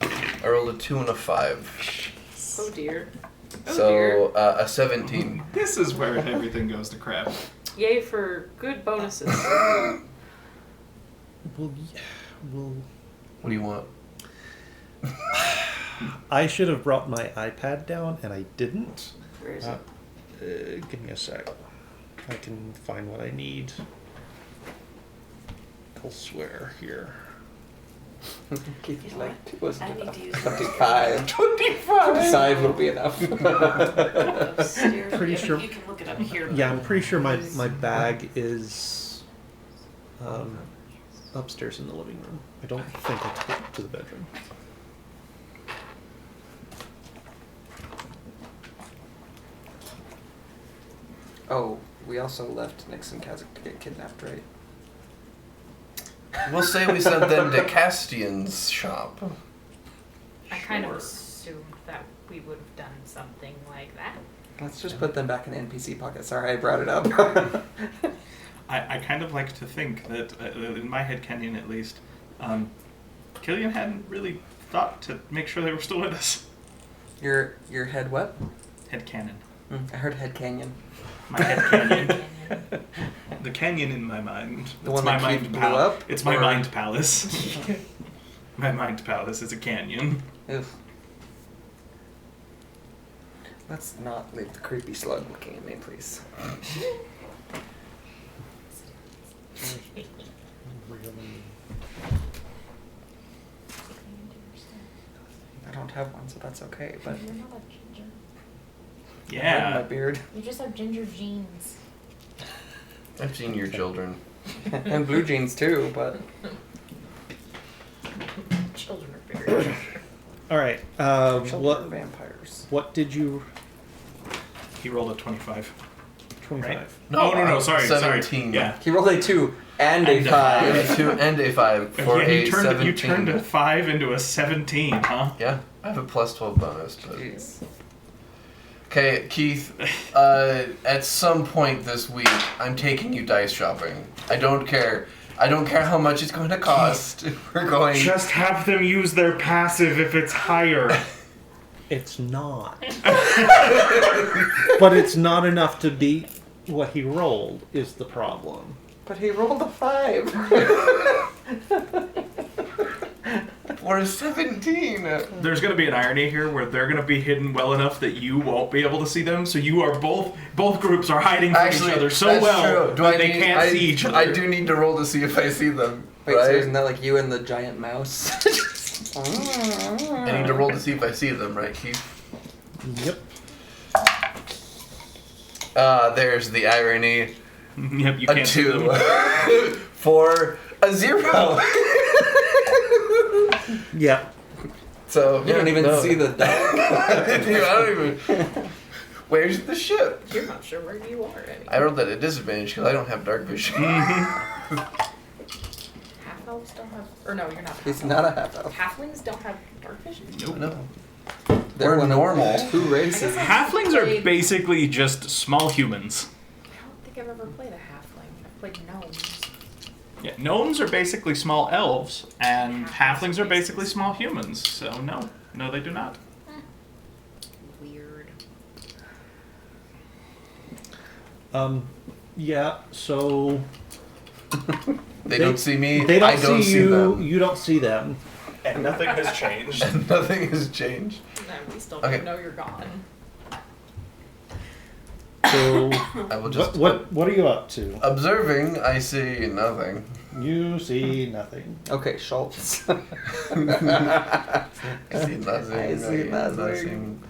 I rolled a 2 and a 5. Oh dear. Oh So, dear. a 17. This is where everything goes to crap. Yay for good bonuses. Well, yeah, well, What do you want? I should have brought my iPad down, and I didn't. Where is it? Give me a sec. I can find what I need elsewhere here. Keith, like, what? wasn't I need enough. to use 25. 25 will be enough. Upstairs. Pretty Yeah, sure- You can look it up here. Yeah, I'm pretty sure my bag is upstairs in the living room. I don't think I took it to the bedroom. Oh, we also left Nixon Kazakh to get kidnapped, right? We'll say we sent them to Castian's shop. I kind of assumed that we would have done something like that. Let's just put them back in the NPC pocket. Sorry, I brought it up. I kind of like to think that, in my head canon at least, Killian hadn't really thought to make sure they were still with us. Your head what? Head canon. I heard head canyon. My head canyon. The canyon in my mind. The one that Keith blew up? It's my Or- mind palace. My mind palace is a canyon. Ugh. Let's not leave the creepy slug looking at me, please. I don't have one, so that's okay, but You're not a ginger. I had my Yeah. beard. You just have ginger jeans. I've seen your children. And blue jeans too, but Children are very All right. children are What vampires. what did you? He rolled a 25. 25. Right? No, sorry. 17. Yeah. He rolled a 2 and a And a 5. A 2 and a 5 for Yeah, a you 17. turned a 5 into a 17, huh? Yeah, I have a plus 12 bonus to it. Jeez. Okay, Keith, at some point this week, I'm taking you dice shopping. I don't care. I don't care how much it's going to cost. We're going... Just have them use their passive if it's higher. It's not. But it's not enough to beat what he rolled is the problem. But he rolled a 5. For a 17! There's going to be an irony here where they're going to be hidden well enough that you won't be able to see them. So you are both groups are hiding from Actually, each other so that's well true. that they can't see each other. I do need to roll to see if I see them. Wait, right? so isn't that like you and the giant mouse? I need to roll to see if I see them, right, Keith? Yep. There's the irony. Yep, you A can't see 2 them. for a 0. Yep. So You don't even no. see the dog. I don't even. Where's the ship? You're not sure where you are anymore. I rolled at a disadvantage because I don't have dark vision. Half elves don't have. Or no, you're not. He's half not a elf. half elf. Halflings don't have dark vision. Nope. No. They're We're one of normal. 2 races. Halflings are basically just small humans. I don't think I've ever played a halfling. I've played gnomes. Yeah, gnomes are basically small elves, and halflings are basically small humans. So no, they do not. Weird. Yeah. So They don't see me. they don't I don't see see you. them. You don't see them. And nothing has changed. And nothing has changed. No, we still Okay. don't know you're gone. So I will just. what are you up to? Observing, I see nothing. You see nothing. Okay, Schultz. I see nothing. I see nothing.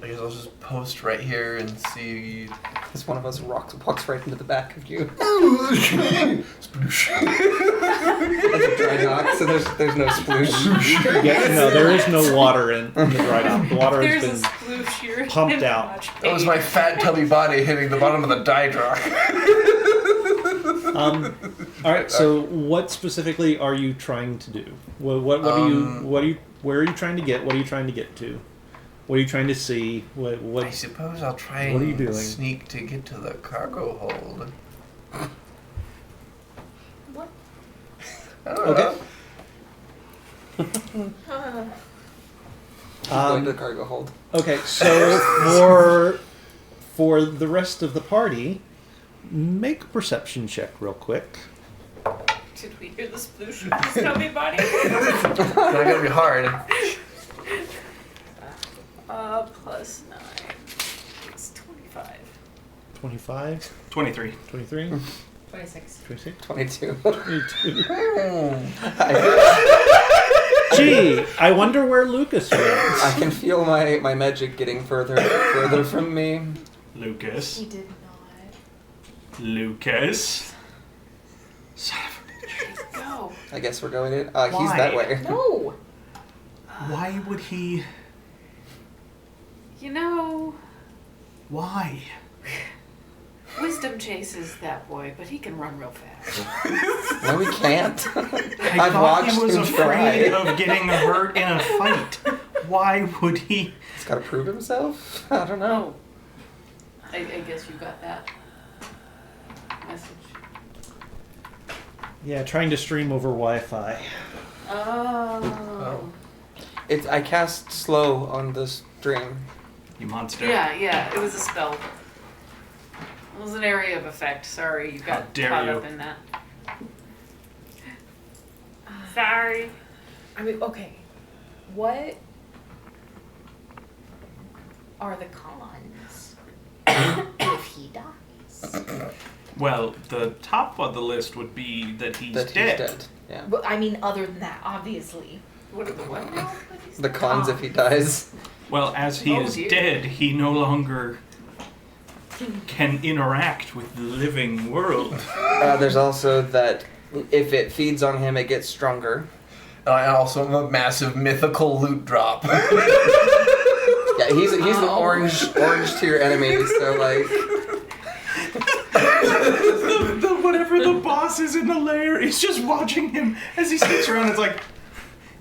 I guess I'll just post right here and see. This one of us walks right into the back of you. Sploosh. It's a dry dock, so there's no sploosh. Yeah, no, there is no water in the dry dock. The water There's a has been sploosh here. pumped out. That was my fat tubby body hitting the bottom of the drydock. all right. So, what specifically are you trying to do? What are you? Where are you trying to get? What are you trying to get to? What are you trying to see? I What? suppose I'll try What are you and doing? sneak to get to the cargo hold. What? I don't Okay. know. Going to the cargo hold. Okay. So for the rest of the party, Make a perception check real quick. Did we hear the sploosh of his tummy body? It's not gonna be hard. Plus 9. It's 25. 25, 23. 23, 26. 26, 22. 22. I Gee, I wonder where Lucas went. I can feel my magic getting further from me. Lucas. He did not. Lucas. Son of a- Go. I guess we're going in. He's Why? that way. No! Why would he... You know, Why? wisdom chases that boy, but he can run real fast. No, we can't. I I've thought watched he was him afraid try. of getting hurt in a fight. Why would he... He's got to prove himself. I don't know. Oh. I guess you got that message. Yeah, trying to stream over Wi-Fi. Oh. I cast slow on the stream. You monster. Yeah, it was a spell. It was an area of effect. Sorry, you How got dare caught you. up in that. Sorry. I mean, okay. What are the cons if he dies? Well, the top of the list would be that he's That dead. he's dead. Yeah. But I mean, other than that, obviously. What are the what now? The cons if he dies. Well, as he Oh, is dear. dead, he no longer can interact with the living world. There's also that if it feeds on him, it gets stronger. I also am a massive mythical loot drop. Yeah, he's an orange to your enemies. So like, Whatever the boss is in the lair is just watching him as he sneaks around. It's like,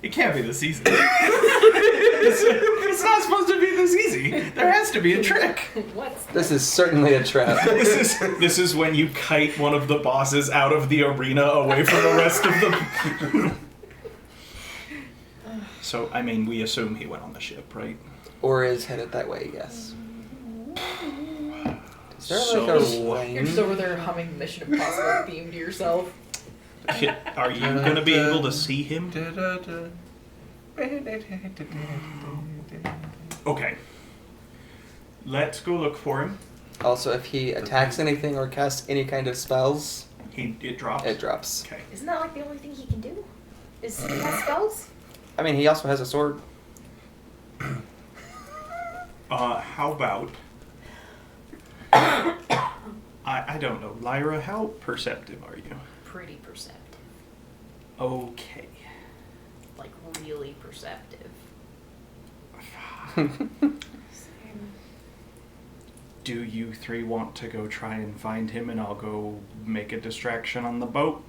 it can't be this easy. It's not supposed to be this easy. There has to be a trick. What's this is certainly a trap. This is when you kite one of the bosses out of the arena away from the rest of them. So, I mean, we assume he went on the ship, right? Or is headed that way. Yes. Is there So- like a You're just over there humming Mission Impossible theme to yourself. Are you going to be able to see him? Okay. Let's go look for him. Also, if he attacks anything or casts any kind of spells, It drops. it drops. Okay. Isn't that like the only thing he can do? Is he cast spells? I mean, he also has a sword. How about... I don't know. Lyra, how perceptive are you? Pretty perceptive. Okay. Like, really perceptive. Do you three want to go try and find him and I'll go make a distraction on the boat?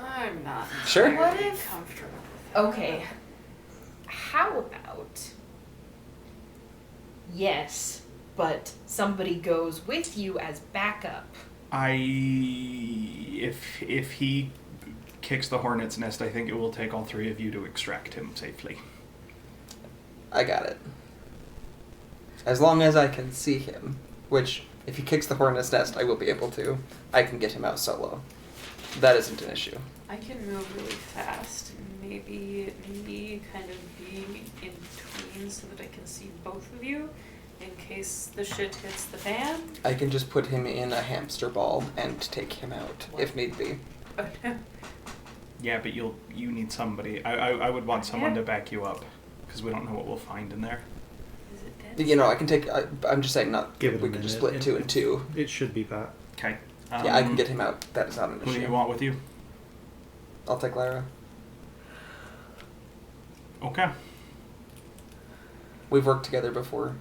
I'm not Sure. What entirely if- comfortable with that. Okay. How about... Yes, but somebody goes with you as backup. If he kicks the hornet's nest, I think it will take all three of you to extract him safely. I got it. As long as I can see him, which, if he kicks the hornet's nest, I will be able to. I can get him out solo. That isn't an issue. I can move really fast, and maybe me kind of being in between so that I can see both of you in case the shit hits the fan. I can just put him in a hamster ball and take him out, if need be. Yeah, but you need somebody. I would want someone Yeah. to back you up because we don't know what we'll find in there. Is it dead? You know, I can take... I'm just saying, not... Give it we a can just minute. split two and two. It should be Pat. Okay. Yeah, I can get him out. That is not an Who do issue. you want with you? I'll take Lyra. Okay. We've worked together before.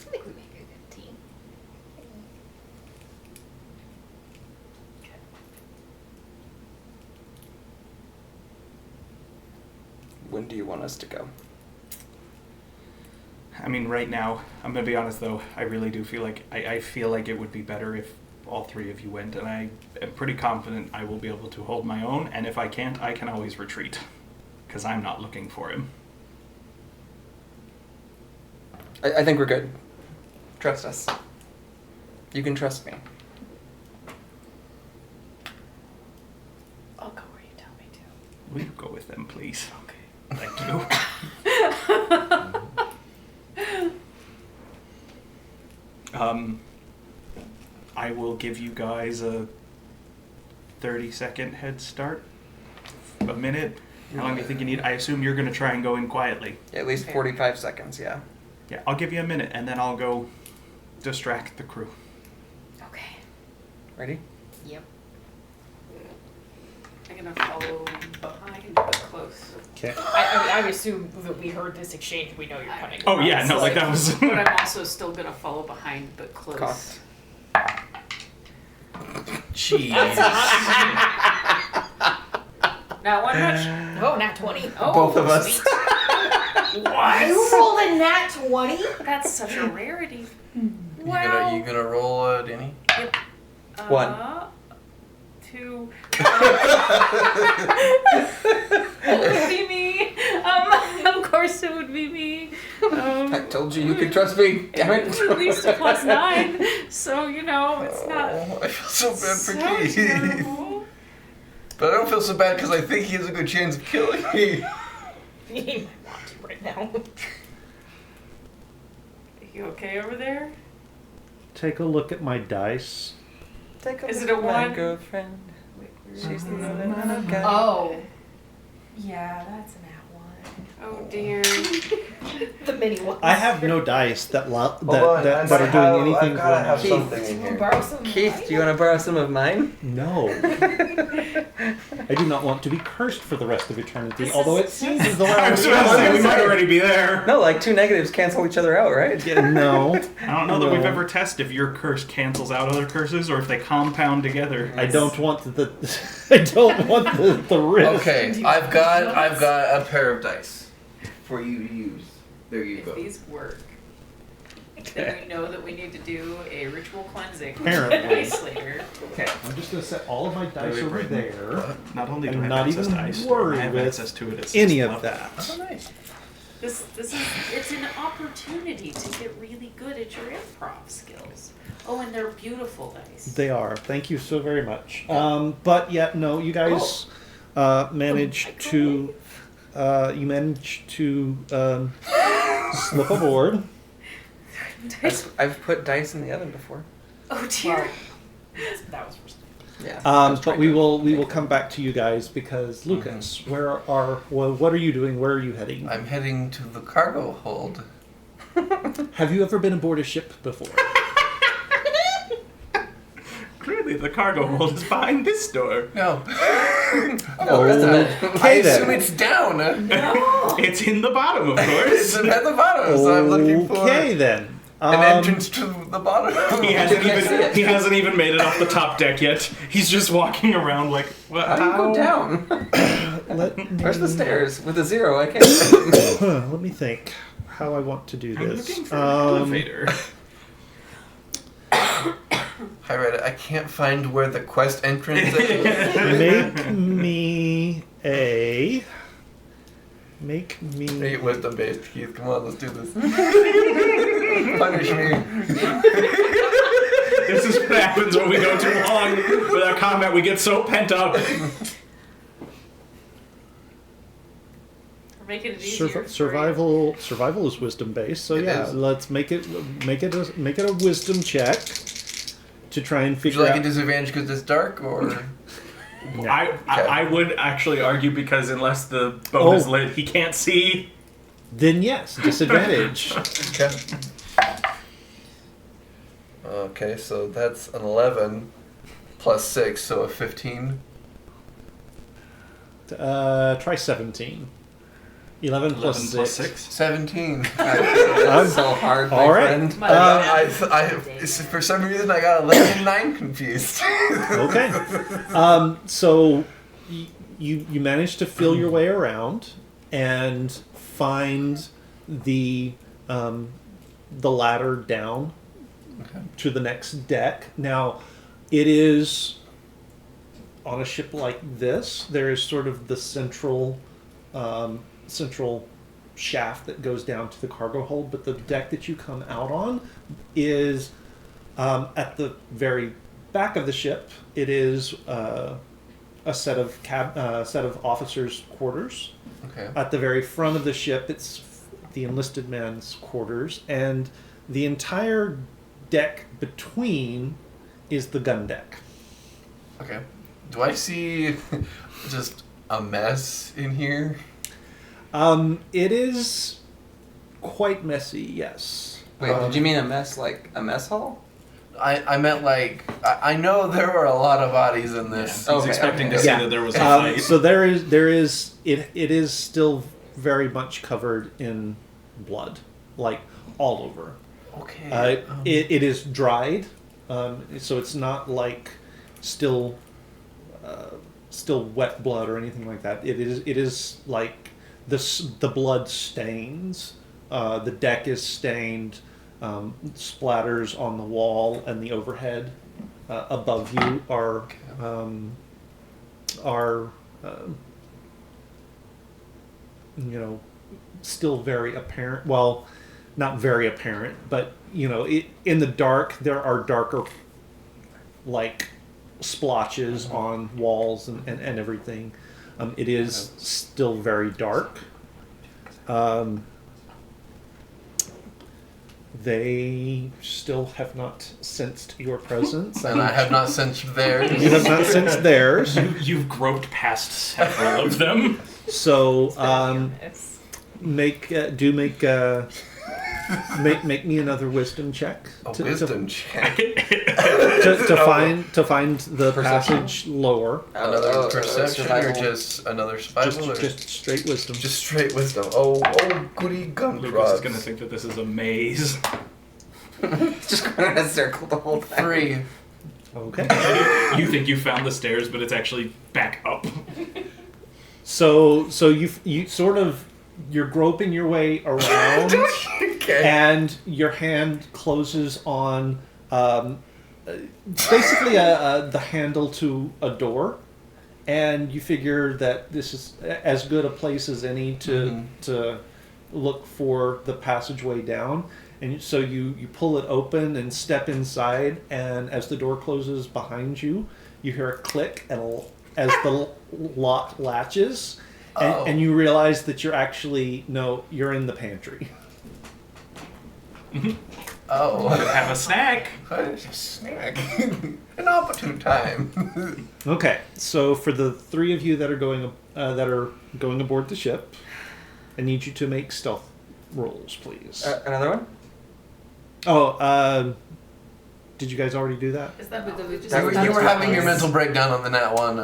I think we make a good team. When do you want us to go? I mean, right now, I'm gonna be honest though, I really do feel like I feel like it would be better if all three of you went, and I am pretty confident I will be able to hold my own, and if I can't, I can always retreat. Because I'm not looking for him. I think we're good. Trust us. You can trust me. I'll go where you tell me to. Will you go with them, please? Okay. Thank you. I will give you guys a 30-second head start. A minute. How long do you think you need? I assume you're going to try and go in quietly. At least 45 seconds, yeah. Yeah, I'll give you a minute, and then I'll go distract the crew. Okay. Ready? Yep. I'm gonna follow behind, but close. Okay. I assume that we heard this exchange. We know you're coming. Oh, yeah, no, like that was... But I'm also still gonna follow behind, but close. Cocked. Jeez. Not one much. No, not 20. Oh, Both of us. sweet. What? You rolled a nat 20? That's such a rarity. You gonna roll, Danny? Yep. 1. 2. It would be me. Of course it would be me. I told you could trust me. Damn it. It's at least a +9, so you know it's not Oh, I feel so bad for so Keith. terrible. But I don't feel so bad because I think he has a good chance of killing me. He might want to right now. You okay over there? Take a look at my dice. Take a Is look it a at my 1? girlfriend. She's the only one I've got. Oh. Yeah, that's a nat 1. Oh dear. The mini one. I have no dice that Hold on, that are doing anything I've gotta have for me. something in here. Borrow some. Keith, do you want to borrow some of mine? No. I do not want to be cursed for the rest of eternity, This although is- it seems as though I I was about to say, we might already be there. No, like 2 negatives cancel each other out, right? No. I don't know that we've No. ever tested if your curse cancels out other curses or if they compound together. I don't want the I don't want the risk. Okay, I've got a pair of dice for you to use. There you If go. these work, then we know that we need to do a ritual cleansing. Apparently. Ice later. Okay, I'm just gonna set all of my dice Wait, over wait, there. Not only do I'm I have not access even to ice, worried I have with access to it at Any 6th of level. that. Oh, nice. It's an opportunity to get really good at your improv skills. Oh, and they're beautiful dice. They are. Thank you so very much. But yeah, no, you guys managed to slip aboard. I've put dice in the oven before. Oh dear. That was first. Yeah. But we will come back to you guys because Lucas, what are you doing? Where are you heading? I'm heading to the cargo hold. Have you ever been aboard a ship before? Clearly, the cargo hold is behind this door. No. Okay I assume then. it's down. It's in the bottom, of It's course. at the bottom, so I'm looking for Okay then. an entrance to the bottom. He hasn't even made it off the top deck yet. He's just walking around like, what? How do you go down? Where's the stairs? With a 0, I can't. Let me think how I want to do I'm this. looking for an elevator. Hi, Reddit. I can't find where the quest entrance is. Make me Hey, wisdom based, Keith. Come on, let's do this. Punish me. This is what happens when we go too long without combat. We get so pent up. We're making it easier. for you. survival is wisdom based. So It yeah, is. let's make it a wisdom check to try and Would you figure like a out. disadvantage because it's dark, or I would actually argue because unless the boat is Oh. lit, he can't see. Then yes, disadvantage. okay? Okay, so that's an 11 plus 6, so a 15. Try 17. 11 plus 11 6. plus 6. 17. That's so hard, my All right. friend. For some reason, I got 11 and 9 confused. Okay. So you manage to feel your way around and find the ladder down to the next deck. Now, it is on a ship like this. There is sort of the central shaft that goes down to the cargo hold, but the deck that you come out on is at the very back of the ship. It is a set of officers' quarters. Okay. At the very front of the ship, it's the enlisted man's quarters, and the entire deck between is the gun deck. Okay. Do I see just a mess in here? It is quite messy, yes. Wait, did you mean a mess like a mess hall? I meant like I know there were a lot of bodies in this. He's expecting to okay. see Yeah. that there was a fight. So there is it is still very much covered in blood, like all over. Okay. It is dried, so it's not like still wet blood or anything like that. It is like the blood stains. The deck is stained. Splatters on the wall and the overhead above you are still very apparent. Well, not very apparent, but in the dark there are darker like splotches on walls and everything. It is still very dark. They still have not sensed your presence. And I have not sensed theirs. You have not sensed theirs. You've groped past several of them. So Yes. make me another wisdom check A wisdom check. to find the Perception? passage lower. Another perception or survival. just another survival? or Just straight wisdom. just straight wisdom. Oh, goody gum Lucas is drops. going to think that this is a maze. Just going in a circle the whole time. 3. Okay. You think you found the stairs, but it's actually back up. So you sort of you're groping your way around, Okay. and your hand closes on basically the handle to a door, and you figure that this is as good a place as any to look for the passageway down. And so you pull it open and step inside, and as the door closes behind you, you hear a click as the lock latches, and you realize that you're in the pantry. Oh. Have a snack. A snack. An opportune time. Okay, so for the three of you that are going aboard the ship, I need you to make stealth rolls, please. Another one? Did you guys already do that? Is that what the That You were having your nice. mental breakdown on the nat one.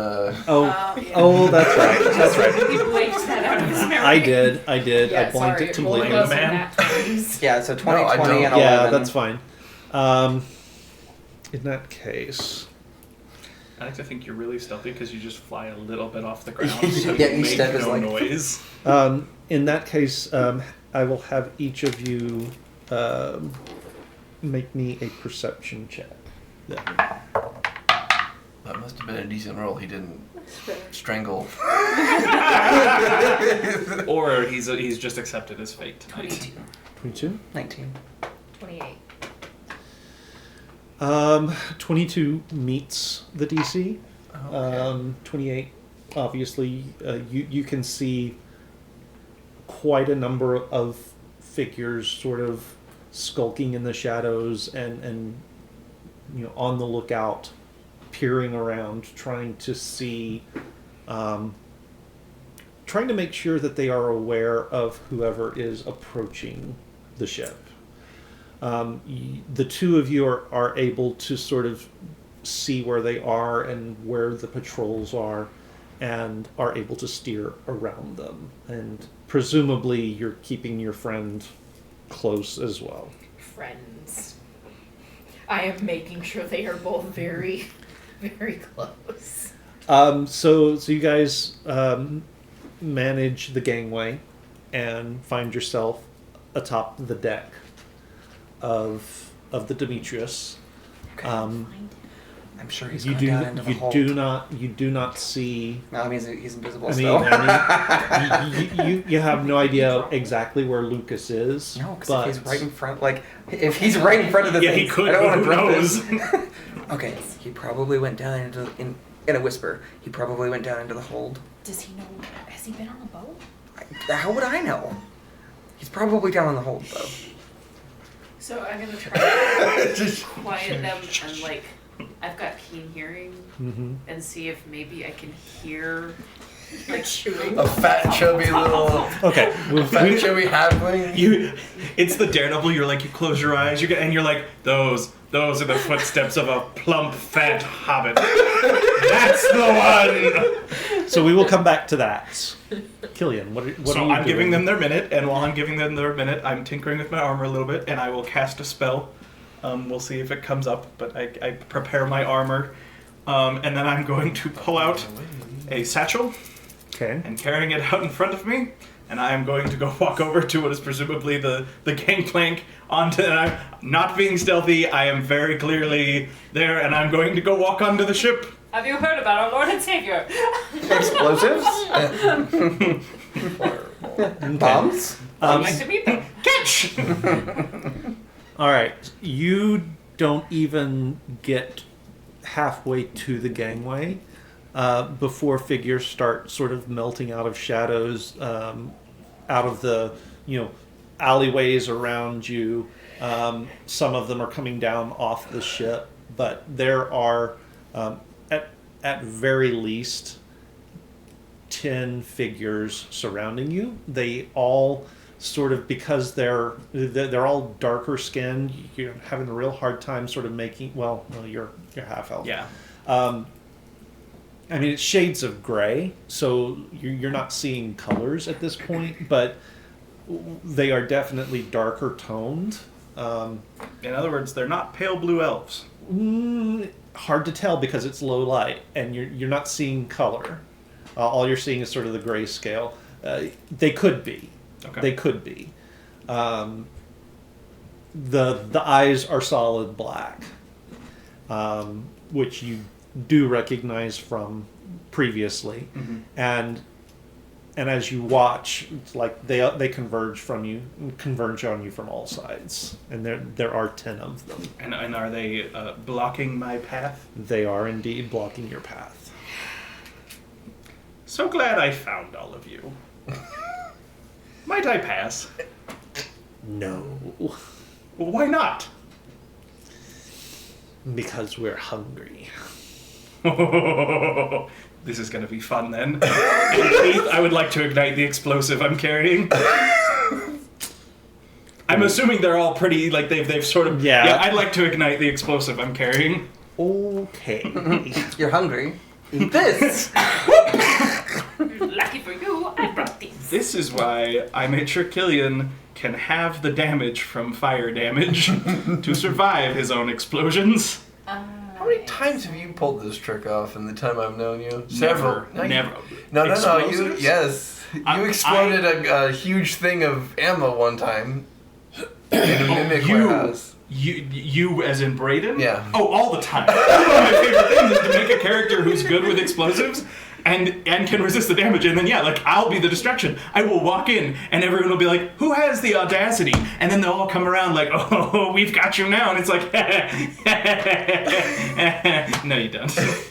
Oh, that's right. That's right. He blanked that out of his memory. I did. Yeah, I blanked sorry. it Both of completely. us Man. were nat 20s. Yeah, so 20, No, I 20, don't. and 11. Yeah, that's fine. In that case, I like to think you're really stealthy because you just fly a little bit off the ground, so Yeah, you each make step is no like- noise. in that case, I will have each of you make me a perception check. That must have been a decent roll. He didn't strangle. Or he's just accepted his fate tonight. 22. 19. 28. 22 meets the DC. 28, obviously, you can see quite a number of figures sort of skulking in the shadows and on the lookout, peering around, trying to see, trying to make sure that they are aware of whoever is approaching the ship. The two of you are able to sort of see where they are and where the patrols are, and are able to steer around them. And presumably you're keeping your friend close as well. Friends. I am making sure they are both very, very close. So you guys manage the gangway and find yourself atop the deck of the Demetrius. I'm sure he's You gone do down into the hold. you do not see. No, I mean he's invisible I still. mean, you have no idea exactly where Lucas is. No, because but if he's right in front, like if he's right in front of the Yeah, thing, he could, I don't but want to who drop knows? this. Okay, he probably went down in a whisper. He probably went down into the hold. Does he know? Has he been on the boat? How would I know? He's probably down in the hold though. So I'm gonna try to quiet them and like I've got keen hearing Mhm. and see if maybe I can hear like shooting. A fat, chubby little. Okay. Fat, chubby halfling. It's the Daredevil. You're like, you close your eyes, and you're like, those are the footsteps of a plump, fat hobbit. That's the one. So we will come back to that. Killian, what So are you I'm giving doing? them their minute, and while I'm giving them their minute, I'm tinkering with my armor a little bit, and I will cast a spell. We'll see if it comes up, but I prepare my armor, and then I'm going to pull out a satchel Okay. and carrying it out in front of me, and I am going to go walk over to what is presumably the gangplank onto. And I'm not being stealthy. I am very clearly there, and I'm going to go walk onto the ship. Have you heard about our Lord and Savior? Explosives? Bombs? I'd like to meet them. Catch! All right. You don't even get halfway to the gangway before figures start sort of melting out of shadows, out of the alleyways around you. Some of them are coming down off the ship, but there are at very least 10 figures surrounding you. They all sort of, because they're all darker skinned, you're having a real hard time sort of making. Well, no, you're half elf. Yeah. I mean, it's shades of gray, so you're not seeing colors at this point, but they are definitely darker toned. In other words, they're not pale blue elves. Hard to tell because it's low light, and you're not seeing color. All you're seeing is sort of the grayscale. They could be. Okay. They could be. The eyes are solid black, which you do recognize from previously, Mm-hmm. and as you watch, it's like they converge on you from all sides, and there are 10 of them. And are they blocking my path? They are indeed blocking your path. So glad I found all of you. Might I pass? No, Well, why not? because we're hungry. This is going to be fun then. And Keith, I would like to ignite the explosive I'm carrying. I'm assuming they're all pretty, like they've sort of... Yeah. I'd like to ignite the explosive I'm carrying. Okay. You're hungry. Eat this. Lucky for you, I brought these. This is why I made sure Killian can have the damage from fire damage to survive his own explosions. How many times have you pulled this trick off in the time I've known you? Never. No, Never. No. You, Explosives? yes. You exploded a huge thing of ammo one time in a mimic warehouse. You as in Brayden? Yeah. Oh, all the time. One of my favorite things is to make a character who's good with explosives and can resist the damage, and then I'll be the distraction. I will walk in and everyone will be like, who has the audacity? And then they'll all come around like, oh, we've got you now, and it's like no, you don't.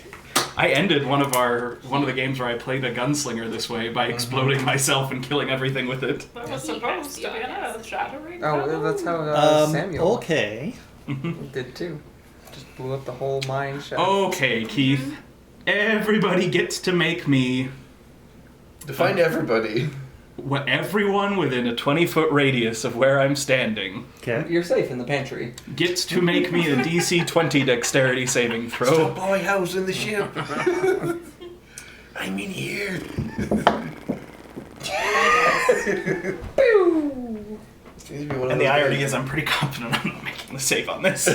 I ended one of the games where I played a gunslinger this way by exploding myself and killing everything with it. That was supposed to be a shattering. Oh, that's how Samuel Okay. did too. Just blew up the whole mine shaft. Okay, Keith. Everybody gets to make me... Define everybody. Everyone within a 20-foot radius of where I'm standing Okay. You're safe in the pantry. gets to make me a DC 20 dexterity saving Stop throw. boy house in the ship. I'm in here. And the irony is I'm pretty confident I'm not making the save on this.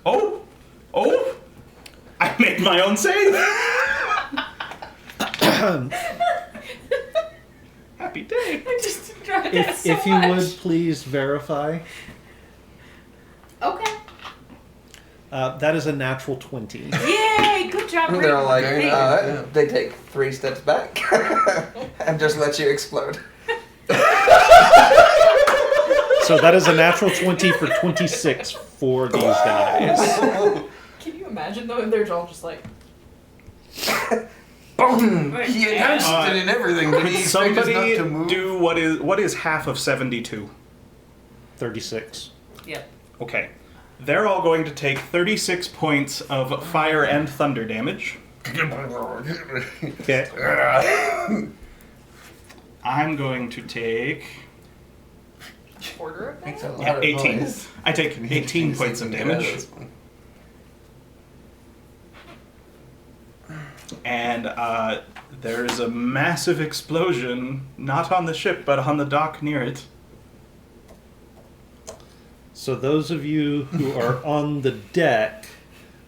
Oh! I made my own save! Happy day. I just tried that so If you much. would please verify. Okay. That is a natural 20. Yay! Good job, They're all like, Very nice, yeah. they take 3 steps back and just let you explode. So that is a natural 20 for 26 for these guys. Can you imagine though if they're all just like Boom! He announced it and everything. Did Could he expect us not somebody to move? do what is half of 72? 36. Yep. Okay. They're all going to take 36 points of fire and thunder damage. Okay. I'm going to take quarter of Makes that? a lot yeah, of 18. noise. I take 18 points of damage. And there is a massive explosion, not on the ship, but on the dock near it. So those of you who are on the deck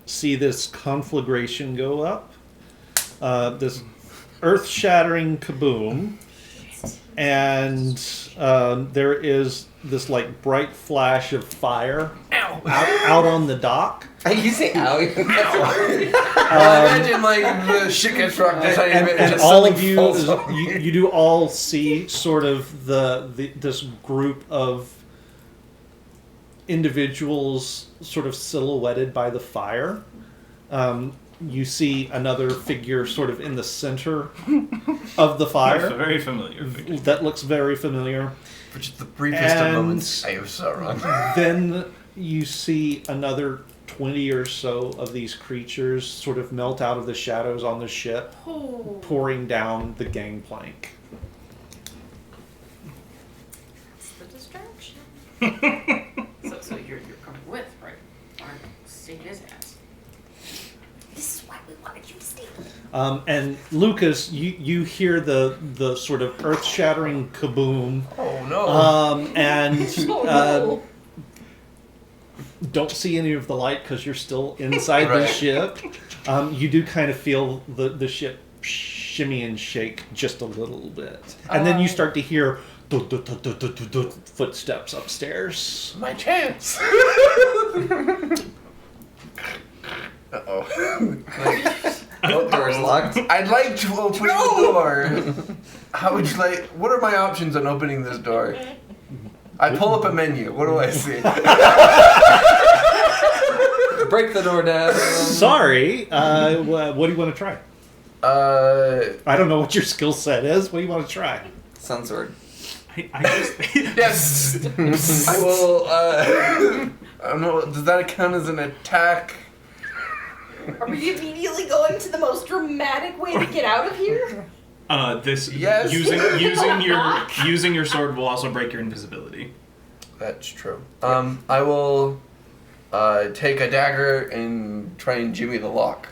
see this conflagration go up. This earth-shattering kaboom. And there is this like bright flash of fire out on the dock. You say ow? Imagine like the shit gets rocked a tiny bit And just all something of you, falls on you do all see sort of this group of individuals sort of silhouetted by the fire. You see another figure sort of in the center of the fire. Very familiar figure. That looks very familiar. For just the briefest of And- moments. I was so wrong. Then you see another 20 or so of these creatures sort of melt out of the shadows on the ship, Oh. pouring down the gangplank. That's the distraction. So you're coming with, right? Alright, see his ass. This is why we wanted you to stay. And Lucas, you hear the sort of earth-shattering kaboom, Oh no. and Oh, no. don't see any of the light because you're still inside the Right. ship. You do kind of feel the ship shimmy and shake just a little bit, and then you start to hear footsteps upstairs. My chance. Uh-oh. Door's locked. I'd like to open the door. How would you like? What are my options on opening this door? I pull up a menu. What do I see? Break the door down. Sorry, what do you want to try? I don't know what your skill set is. What do you want to try? Sunsword. I just Yes. I will. I don't know. Does that count as an attack? Are we immediately going to the most dramatic way to get out of here? this Yes. using your sword will also break your invisibility. That's true. I will take a dagger and try and jimmy the lock.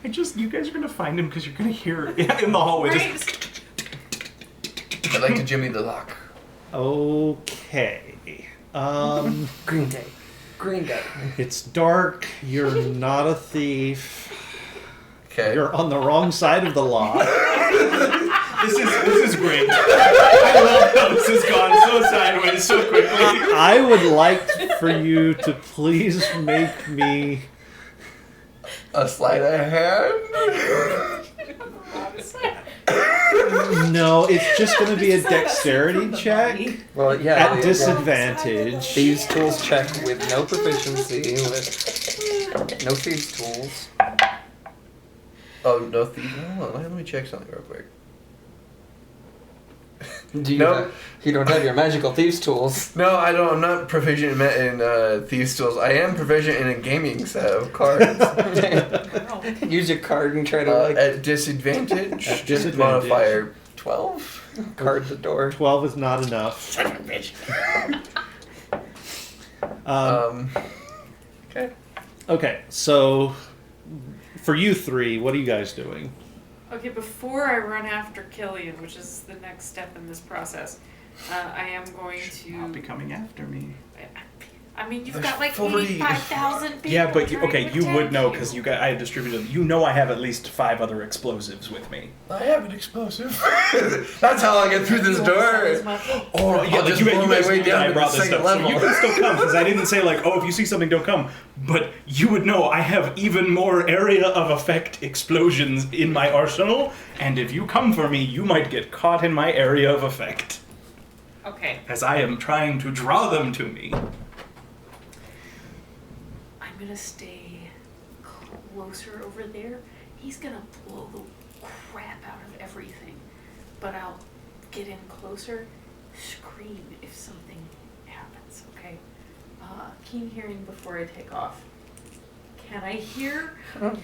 You guys are gonna find him because you're gonna hear in the hallway. Just, I'd like to jimmy the lock. Okay. Green Day. Green Day. It's dark. You're not a thief. Okay. You're on the wrong side of the law. this is great. I love how this has gone so sideways so quickly. I would like for you to please make me. A sleight of hand. No, it's just going to be a dexterity check Well, yeah. at disadvantage. Thieves' tools check with no proficiency. With no thieves' tools. Oh no, thief. Hold on, let me check something real quick. Do you No. have, you don't have your magical thieves' tools. No, I don't. I'm not proficient in thieves' tools. I am proficient in a gaming set of cards. Use your card and try to At disadvantage. At Just disadvantage. modifier 12. card the door. 12 is not enough. Okay. Okay, so for you three, what are you guys doing? Okay, before I run after Killian, which is the next step in this process, I am going Not be to. coming after me. I mean, you've There's got like 40. 85,000 people. Yeah, but trying okay, to you would attack know you. because I had distributed them. You know I have at least 5 other explosives with me. I have an explosive. That's how I get through this You won't sell door. as much. Oh, I'll just you blow my guys way knew that down I to brought the this second stuff, so level. you can still come because I didn't say like, oh, if you see something, don't come. But you would know I have even more area of effect explosions in my arsenal, and if you come for me, you might get caught in my area of effect, Okay. as I am trying to draw them to me. I'm gonna stay closer over there. He's gonna blow the crap out of everything. But I'll get in closer, scream if something happens, okay? Keen hearing before I take off. Can I hear? Well,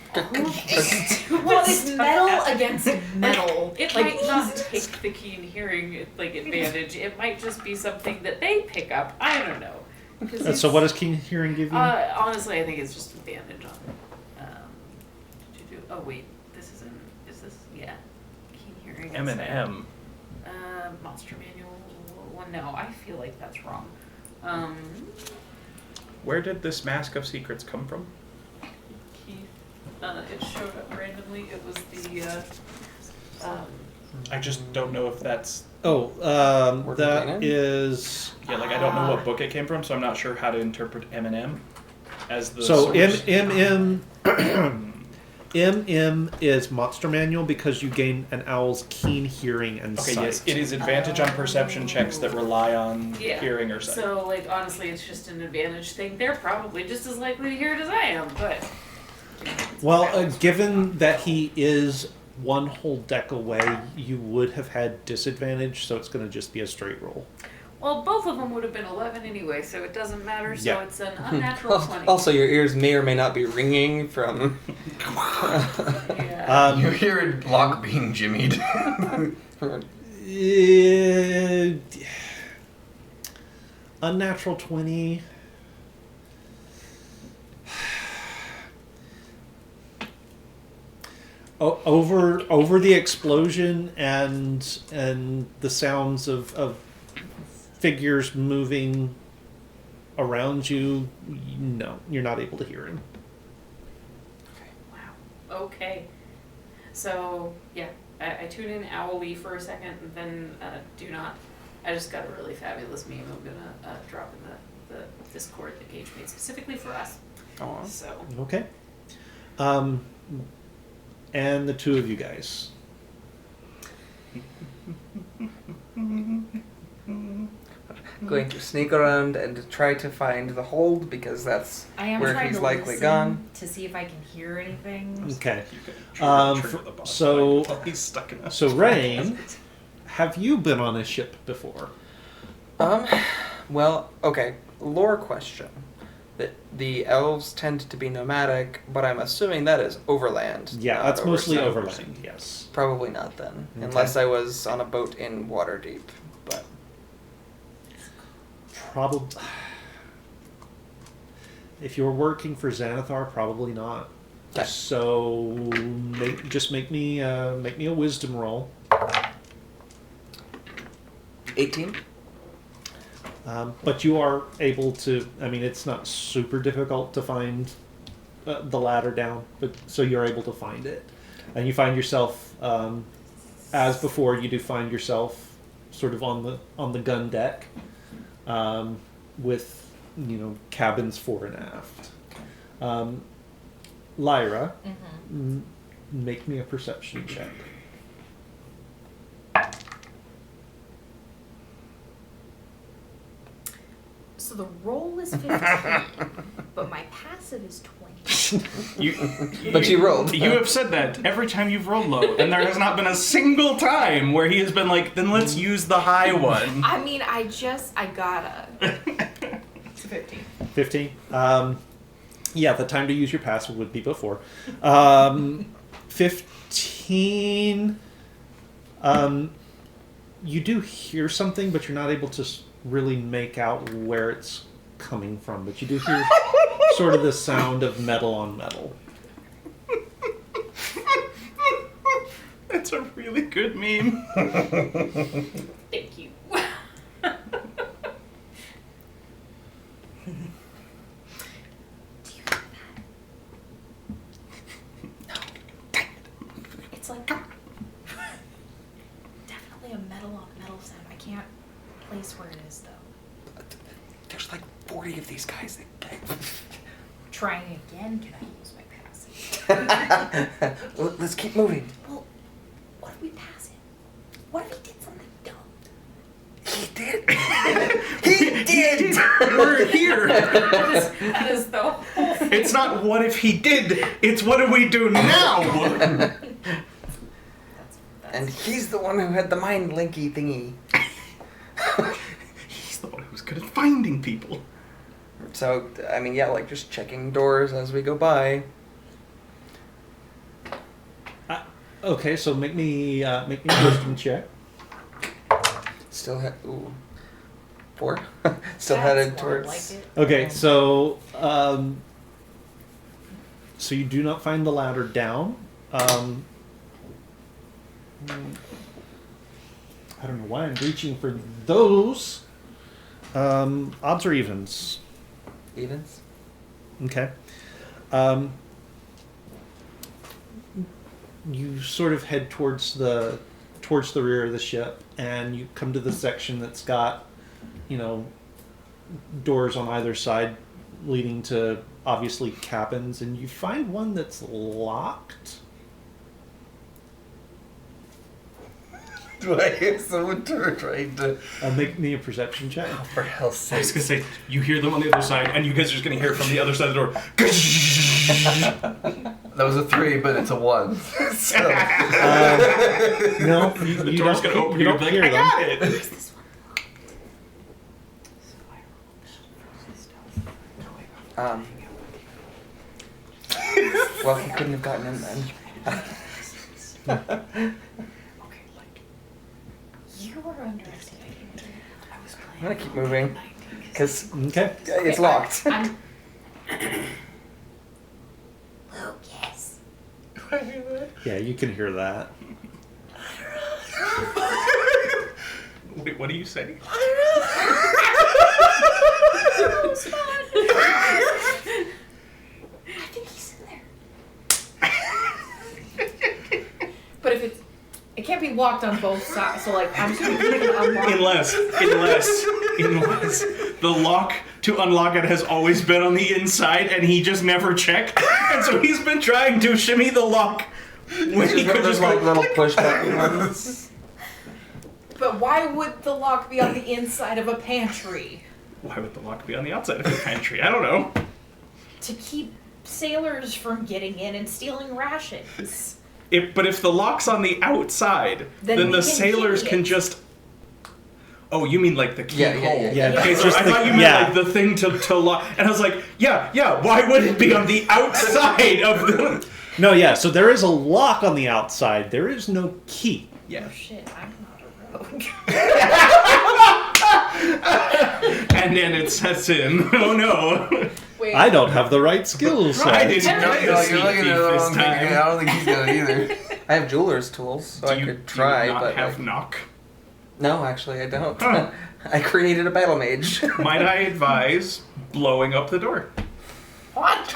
it's metal against metal. It Like, might not take the keen hearing like advantage. It might just be something that they pick up. I don't know. 'Cause So what does Keen Hearing give you? honestly, I think it's just advantage on. Oh wait, this isn't. Is this? Yeah. Keen hearing. M&M. Monster manual. Well, no, I feel like that's wrong. Where did this Mask of Secrets come from? It showed up randomly. It was the. I just don't know if that's... that container? is... Yeah, like I don't know what book it came from, so I'm not sure how to interpret M&M as the So source. MM is Monster Manual because you gain an owl's keen hearing and Okay, sight. yes, it is advantage on perception checks that rely on Yeah. hearing or sight. So, like, honestly, it's just an advantage thing. They're probably just as likely to hear it as I am, but. Well, given that he is one whole deck away, you would have had disadvantage, so it's going to just be a straight roll. Well, both of them would have been 11 anyway, so it doesn't matter. So Yeah. it's an unnatural 20. Also, your ears may or may not be ringing from. Yeah. You hear a block being jimmied. Unnatural 20. Over the explosion and the sounds of figures moving around you, no, you're not able to hear him. Wow. Okay. So, yeah, I tune in owly for a second and then do not. I just got a really fabulous meme I'm going to drop in the Discord that Gage made specifically for us. Aw. So, Okay. And the two of you guys. Going to sneak around and try to find the hold because that's I am where trying he's to likely listen gone. to see if I can hear anything. Okay. You can try to f- trigger the boss so- fight until he's stuck in a So, Rain, have you been on a ship before? Well, okay. Lore question. The elves tend to be nomadic, but I'm assuming that is overland. Yeah, not that's over mostly sea. overland, yes. Probably not then, Okay. unless I was on a boat in Waterdeep. But Probably. If you're working for Xanathar, probably not. Okay. So make me a wisdom roll. 18. But you are able to. I mean, it's not super difficult to find the ladder down, but so you're able to find it, and you find yourself, as before, you do find yourself sort of on the gun deck, with cabins fore and aft. Lyra, make me a perception check. So the roll is 15, but my passive is 20. But you rolled. You have said that every time you've rolled low, and there has not been a single time where he has been like, then let's use the high one. I mean, I gotta. It's a 15. 15. Yeah, the time to use your passive would be before. 15. You do hear something, but you're not able to really make out where it's coming from. But you do hear sort of the sound of metal on metal. That's a really good meme. thank you. place where it is, though. There's like 40 of these guys. Trying again, can I use my passing? Let's keep moving. Well, what if we pass it? What if he did something dumb? He did. He did. We're here. That is the whole thing. It's not what if he did. It's what do we do now? And he's the one who had the mind linky thingy. He's the one who's good at finding people. So, I mean, yeah, like just checking doors as we go by. Okay, so make me a wisdom check. Still ooh. 4? Still That's headed more towards. like it. Okay, so so you do not find the ladder down. I don't know why I'm reaching for those. Odds or evens? Evens? Okay. You sort of head towards the rear of the ship, and you come to the section that's got, doors on either side leading to obviously cabins, and you find one that's locked. Do I hear someone trying to... Make me a perception check. Oh, for hell's I was sake. gonna say, you hear them on the other side, and you guys are just gonna hear from the other side of the door. That was a 3, but it's a 1. So. No, The you door's don't, gonna open. you You're don't like, hear I them. got it. Where's this one? Well, he couldn't have gotten in then. You were underestimating me. I'm gonna keep moving, because Okay. it's locked. I'm Lucas. Yeah, you can hear that. Wait, what do you say? I think he's in there. But if it can't be locked on both sides, so like I'm just gonna keep it unlocked. Unless the lock to unlock it has always been on the inside, and he just never checked, and so he's been trying to shimmy the lock when he could There's just like go. little push button ones. But why would the lock be on the inside of a pantry? Why would the lock be on the outside of the pantry? I don't know. To keep sailors from getting in and stealing rations. But if the lock's on the outside, Then then we the can sailors key can it. just. Oh, you mean like the keyhole? Yeah. Yeah, Okay, it's so I thought you meant like the thing to lock, and I was like, yeah. Why would it be on the outside of the? No, yeah. So there is a lock on the outside. There is no key. Yeah. Oh shit, I'm not a rogue. And then it sets in. Oh no. Wait. I don't have the right skills. I set. didn't No, play no, a you're sneak looking thief at the this wrong thing. I time. don't think he's got it either. I have jeweler's tools, so I could try, do you not but have like, knock. no, actually, I don't. Huh. I created a battle mage. Might I advise blowing up the door? What?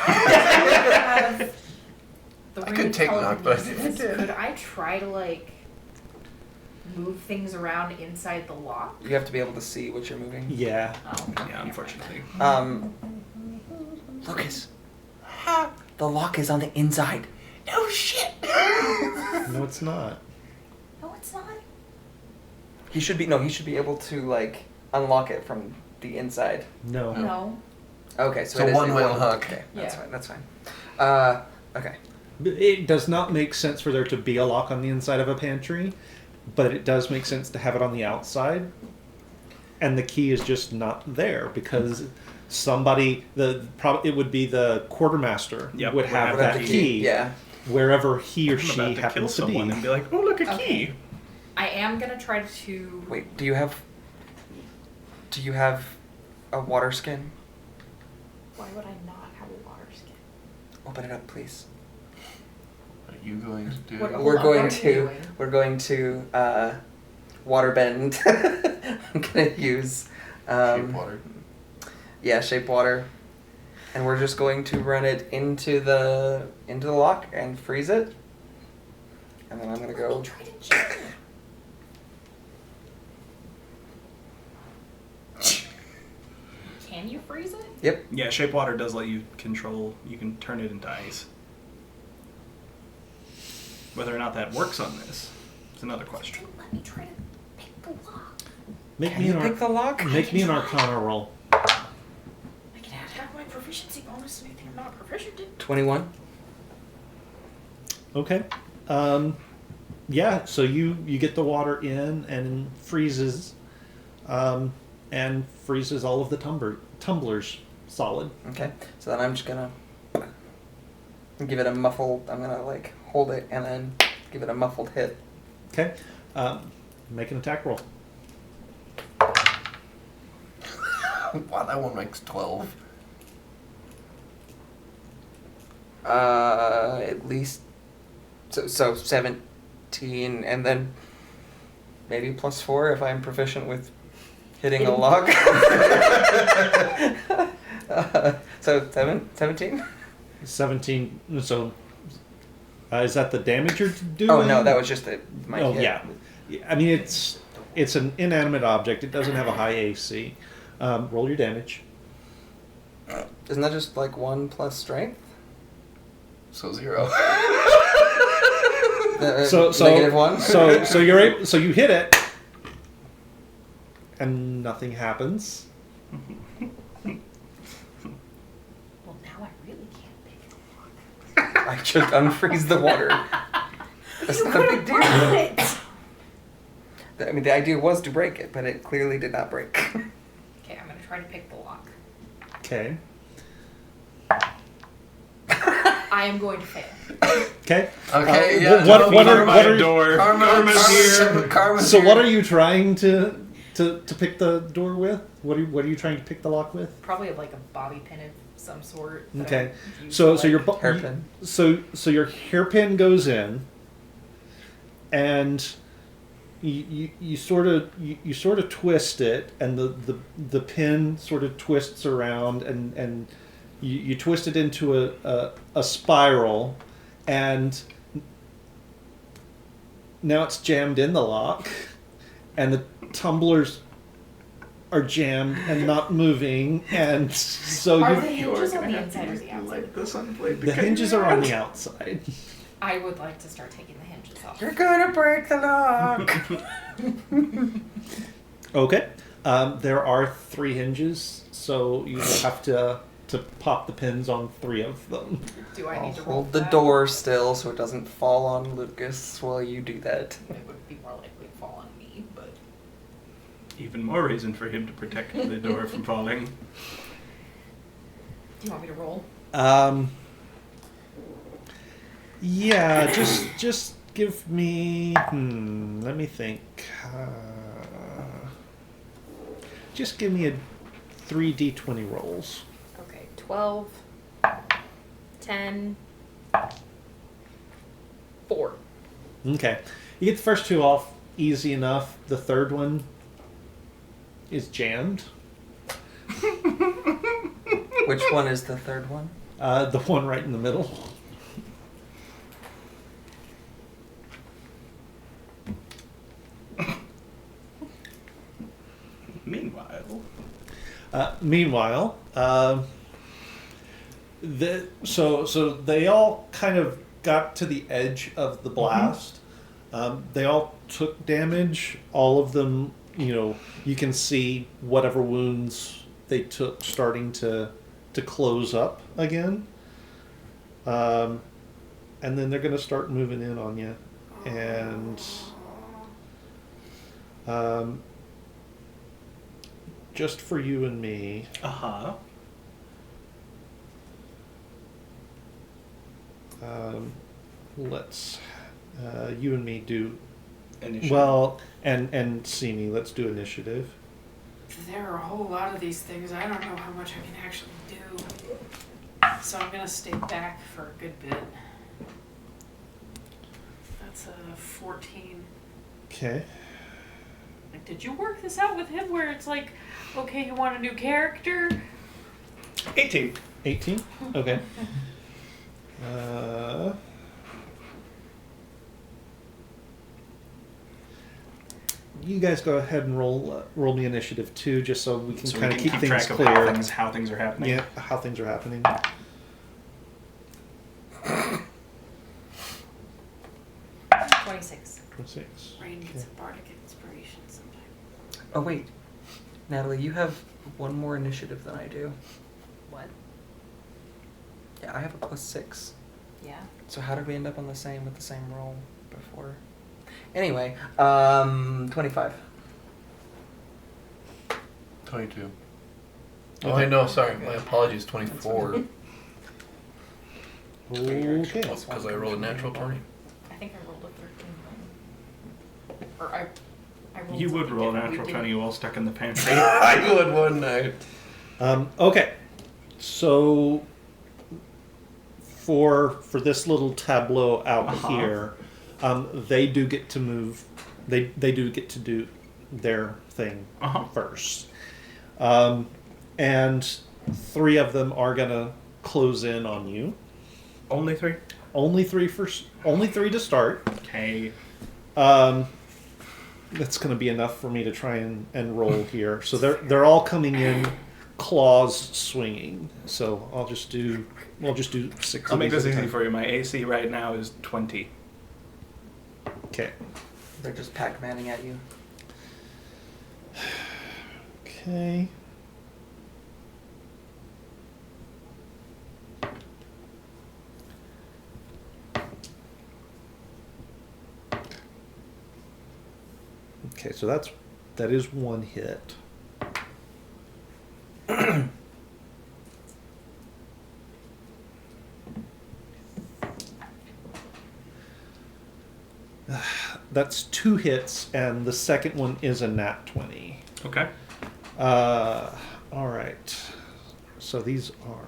I could take knock, but I didn't. Could I try to like move things around inside the lock? You have to be able to see what you're moving. Yeah. Oh, Yeah, unfortunately. Lucas, the lock is on the inside. No shit. No, it's not. No, it's not. He should be able to like unlock it from the inside. No. No. Okay, so So it is one a way one- hook. Okay, that's Yeah. fine. That's fine. Okay. It does not make sense for there to be a lock on the inside of a pantry, but it does make sense to have it on the outside. And the key is just not there because somebody, it would be the quartermaster Yep, would have Without that the key Yeah. wherever he or I'm she about to kill happens to someone be. and be like, oh look, a Okay. key. I am gonna try to. Wait, do you have a water skin? Why would I not have a water skin? Open it up, please. What are you going to do? What- Hold We're on, going what are you to doing? we're going to water bend. I'm gonna use Shape water. yeah, shape water. And we're just going to run it into the lock and freeze it. And then I'm gonna Let go me try to jump it. Can you freeze it? Yep. Yeah, shape water does let you control. You can turn it into ice. Whether or not that works on this is another question. Let me try to pick the lock. Make Can me you an pick the lock? Make me an Arcana roll. I can add half my proficiency bonus to anything I'm not proficient in. 21. Okay. Yeah. So you get the water in and freezes, and freezes all of the tumblers solid. Okay. So then I'm just gonna give it a muffled. I'm gonna like hold it and then give it a muffled hit. Okay. Make an attack roll. Wow, that one makes 12. At least. So 17, and then maybe +4 if I'm proficient with hitting a lock. So 17? 17. So is that the damage you're doing? Oh no, that was just my hit. Yeah. I mean, it's an inanimate object. It doesn't have a high AC. Roll your damage. Isn't that just like 1 plus strength? So 0. So -1. so you're able. So you hit it, and nothing happens. Well, now I really can't pick the lock. I just unfreeze the water. That's You not a could big have deal. brought it! I mean, the idea was to break it, but it clearly did not break. Okay, I'm gonna try to pick the lock. Okay. I am going to fail. Okay. Okay, what are door? Karma's here. so what are you trying to pick the door with? What are you trying to pick the lock with? Probably like a bobby pin of some sort. that Okay. I use So to, your like- Hairpin. so your hairpin goes in, and you sort of twist it, and the pin sort of twists around, and you twist it into a spiral, and now it's jammed in the lock, and the tumblers are jammed and not moving, and so Are you. the hinges You're on gonna the have inside to or the outside? like this on plate. The hinges are on the outside. I would like to start taking the hinges off. You're gonna break the lock. Okay. There are 3 hinges, so you have to pop the pins on 3 of them. Do I I'll need to roll hold the that? door still so it doesn't fall on Lucas while you do that. It would be more likely to fall on me, but Even more reason for him to protect the door from falling. do you want me to roll? Yeah, just give me. Let me think. Just give me a 3d20 rolls. Okay, 12, 10, 4. Okay, you get the first 2 off easy enough. The third one is jammed. Which one is the third one? The one right in the middle. Meanwhile, So they all kind of got to the edge of the blast. They all took damage. All of them, you can see whatever wounds they took starting to close up again. And then they're going to start moving in on you. And just for you and me, uh-huh. let's you and me do Initiative. well, and see me. Let's do initiative. There are a whole lot of these things. I don't know how much I can actually do. So I'm gonna stay back for a good bit. That's a 14. Okay. Like, did you work this out with him where it's like, okay, you want a new character? 18. 18? Okay. you guys go ahead and roll me initiative too, just so we can So kind we of can keep keep things track clear. of how things are happening. Yeah, how things are happening. 26. 26. Rain Okay. gets a bardic inspiration sometime. Oh wait, Natalie, you have one more initiative than I do. What? Yeah, I have a +6. Yeah. So how did we end up on the same with the same roll before? Anyway, 25. 22. Oh, I know. Sorry, my apologies. 24. Okay. That's because I rolled a natural 20. I think I rolled a 13. Or I rolled You would something roll a different. natural We 20 while stuck in the pantry. I would, wouldn't I? Okay. So for this little tableau out here, they do get to move. They do get to do their thing first. And 3 of them are gonna close in on you. Only 3? Only 3 to start. Okay. That's gonna be enough for me to try and roll here. So they're all coming in, claws swinging. So I'll just do 6. I'll make of this these at a easy time. for you. My AC right now is 20. Okay. They're just Pac-Manning at you. Okay. Okay, so that is 1 hit. That's 2 hits, and the second one is a nat 20. Okay. All right. So these are.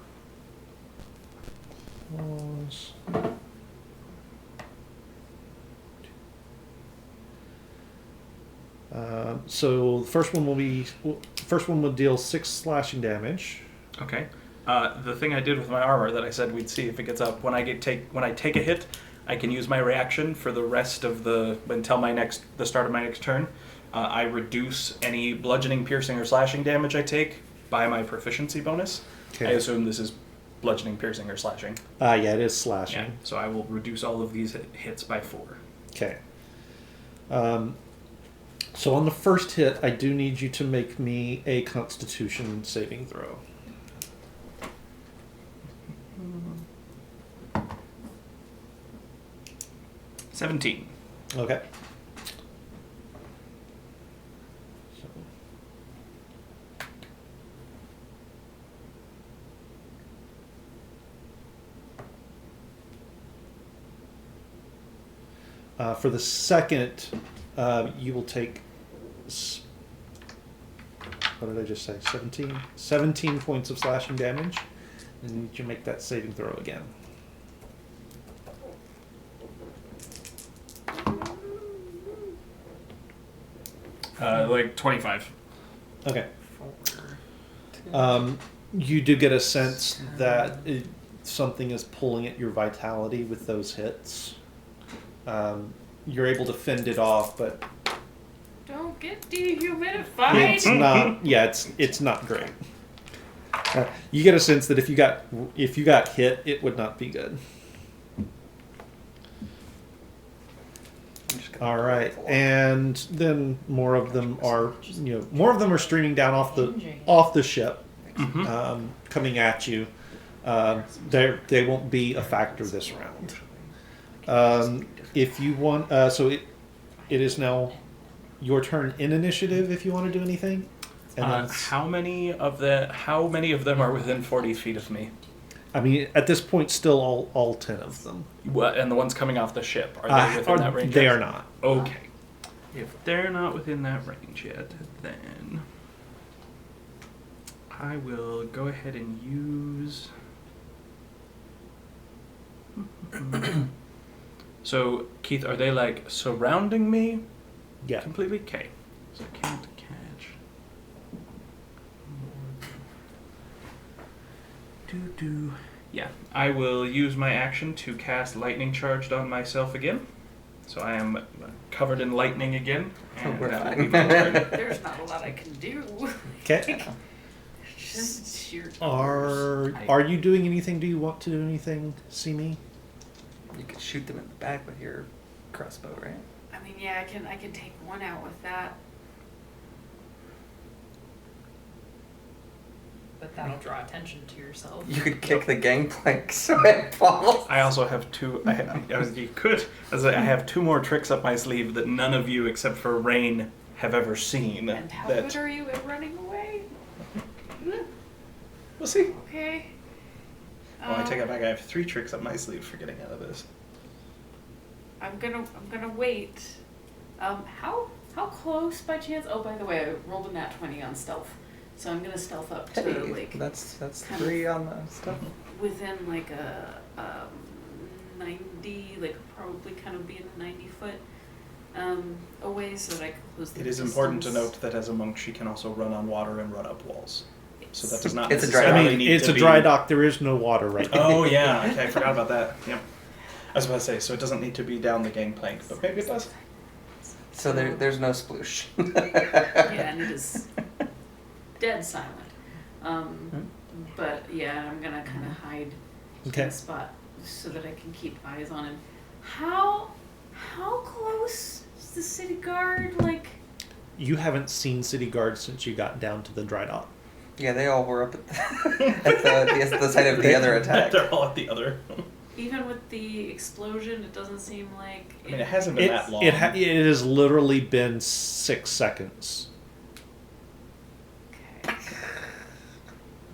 So the first one will deal 6 slashing damage. Okay. The thing I did with my armor that I said we'd see if it gets up, when I take a hit, I can use my reaction for the rest of until the start of my next turn. I reduce any bludgeoning, piercing, or slashing damage I take by my proficiency bonus. Okay. I assume this is bludgeoning, piercing, or slashing. Yeah, it is slashing. Yeah. So I will reduce all of these hits by 4. Okay. So on the first hit, I do need you to make me a Constitution saving throw. Mm-hmm. 17. Okay. For the second, you will take. What did I just say? 17? 17 points of slashing damage. And you need to make that saving throw again. Like 25. Okay. You do get a sense that something is pulling at your vitality with those hits. You're able to fend it off, but Don't get dehumidified. it's not. Yeah, it's not great. You get a sense that if you got hit, it would not be good. All right, and then more of them are streaming down off the ship, coming at you. They won't be a factor this round. If you want, so it is now your turn in initiative. If you want to do anything, and then how many of them are within 40 feet of me? I mean, at this point, still all 10 of them. What, and the ones coming off the ship, are they within that range? They yet? are not. Okay. If they're not within that range yet, then I will go ahead and use. So, Keith, are they like surrounding me? Yeah. Completely? Okay. So I can't catch. Yeah, I will use my action to cast Lightning Charged on myself again. So I am covered in lightning again. And We're that will fine. be my turn. There's not a lot I can do. Okay. Just sheer Are you doing anything? Do you want to do anything, Simi? You could shoot them in the back with your crossbow, right? I mean, yeah, I can take one out with that. But that'll draw attention to yourself. You could kick the gangplank so it falls. I also have two. I have two more tricks up my sleeve that none of you except for Rain have ever seen. And how that good are you at running away? we'll see. Okay. Oh, I take it back. I have 3 tricks up my sleeve for getting out of this. I'm gonna wait. How close by chance? Oh, by the way, I rolled a nat 20 on stealth, so I'm gonna stealth up to Hey, like that's kind 3 on the stuff. within like a 90, like probably kind of be in a 90-foot away, so that I can close the It is distance. important to note that as a monk, she can also run on water and run up walls. So that does not It's a dry necessarily dock. need It's to a be... dry dock. There is no water right now. Oh, yeah. Okay, I forgot about that. Yep. I was about to say, so it doesn't need to be down the gangplank, but maybe it does. So there's no sploosh. Yeah, and it is dead silent. But yeah, I'm gonna kind of hide in Okay. a spot so that I can keep eyes on him. How close is the city guard? Like, You haven't seen city guards since you got down to the dry dock. Yeah, they all were up at the site of the other attack. They're all at the other. even with the explosion, it doesn't seem like. I mean, it hasn't been that long. It has literally been 6 seconds. Okay.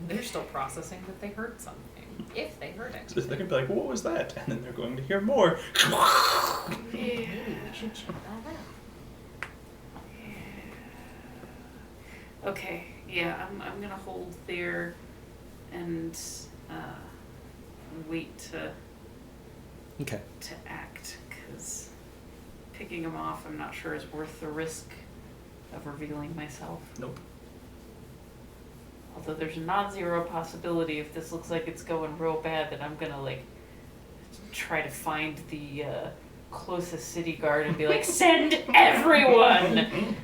They're still processing that they heard something. If they heard it. So they're going to be like, what was that? And then they're going to hear more. Yeah. Maybe we should check that out. Okay. Yeah, I'm gonna hold there and wait to Okay. act, because picking him off I'm not sure is worth the risk of revealing myself. Nope. Although there's a non-zero possibility if this looks like it's going real bad that I'm gonna like try to find the closest city guard and be like, send everyone!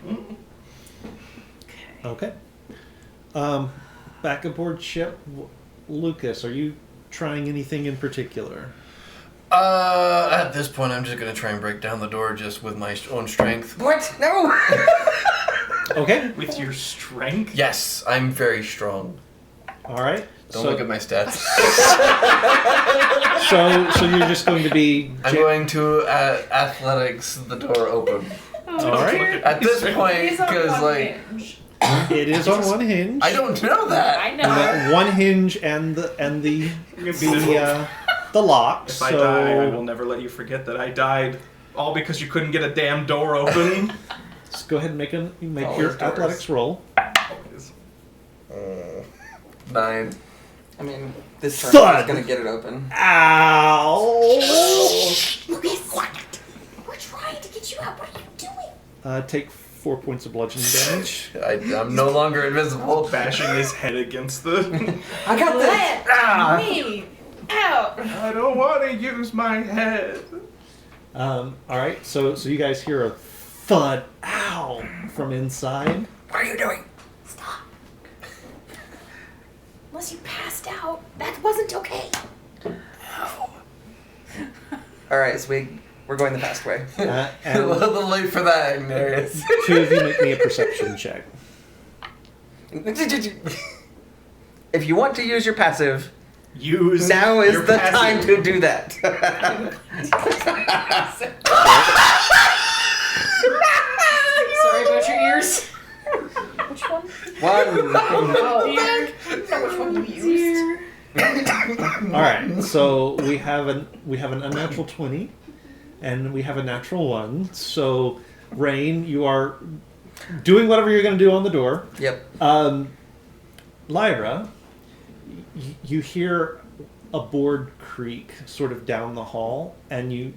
Okay. Okay. Back aboard ship. Lucas, are you trying anything in particular? At this point, I'm just gonna try and break down the door just with my own strength. What? No! Okay. With your strength? Yes, I'm very strong. All right. Don't look at my stats. So you're just going to be. I'm going to athletics the door open. All right. At this point, He's on because one like hinge. It is on one hinge. I don't know that. I And know. that one hinge and the lock. If I die, I will never let you forget that I died. All because you couldn't get a damn door open. Just go ahead and make Always your doors. athletics roll. Always. 9. I mean, this turn Thud! is gonna get it open. Ow! Lucas! We're trying to get you out. What are you doing? Take 4 points of bludgeoning damage. I'm no longer invisible. Bashing his head against the... I got this! Let me out. I don't want to use my head. All right. So you guys hear a thud. Ow! From inside. What are you doing? Stop. Unless you passed out. That wasn't okay. Alright, so we're going the fast way. A And little late for that, Ignarius. 2 of you make me a perception check. If you want to use your passive, Use now is your the passive. time to do that. Sorry about your ears. Which one? One. I know which one you used. All right. So we have an unnatural 20, and we have a natural 1. So Rain, you are doing whatever you're going to do on the door. Yep. Lyra, you hear a board creak sort of down the hall, and you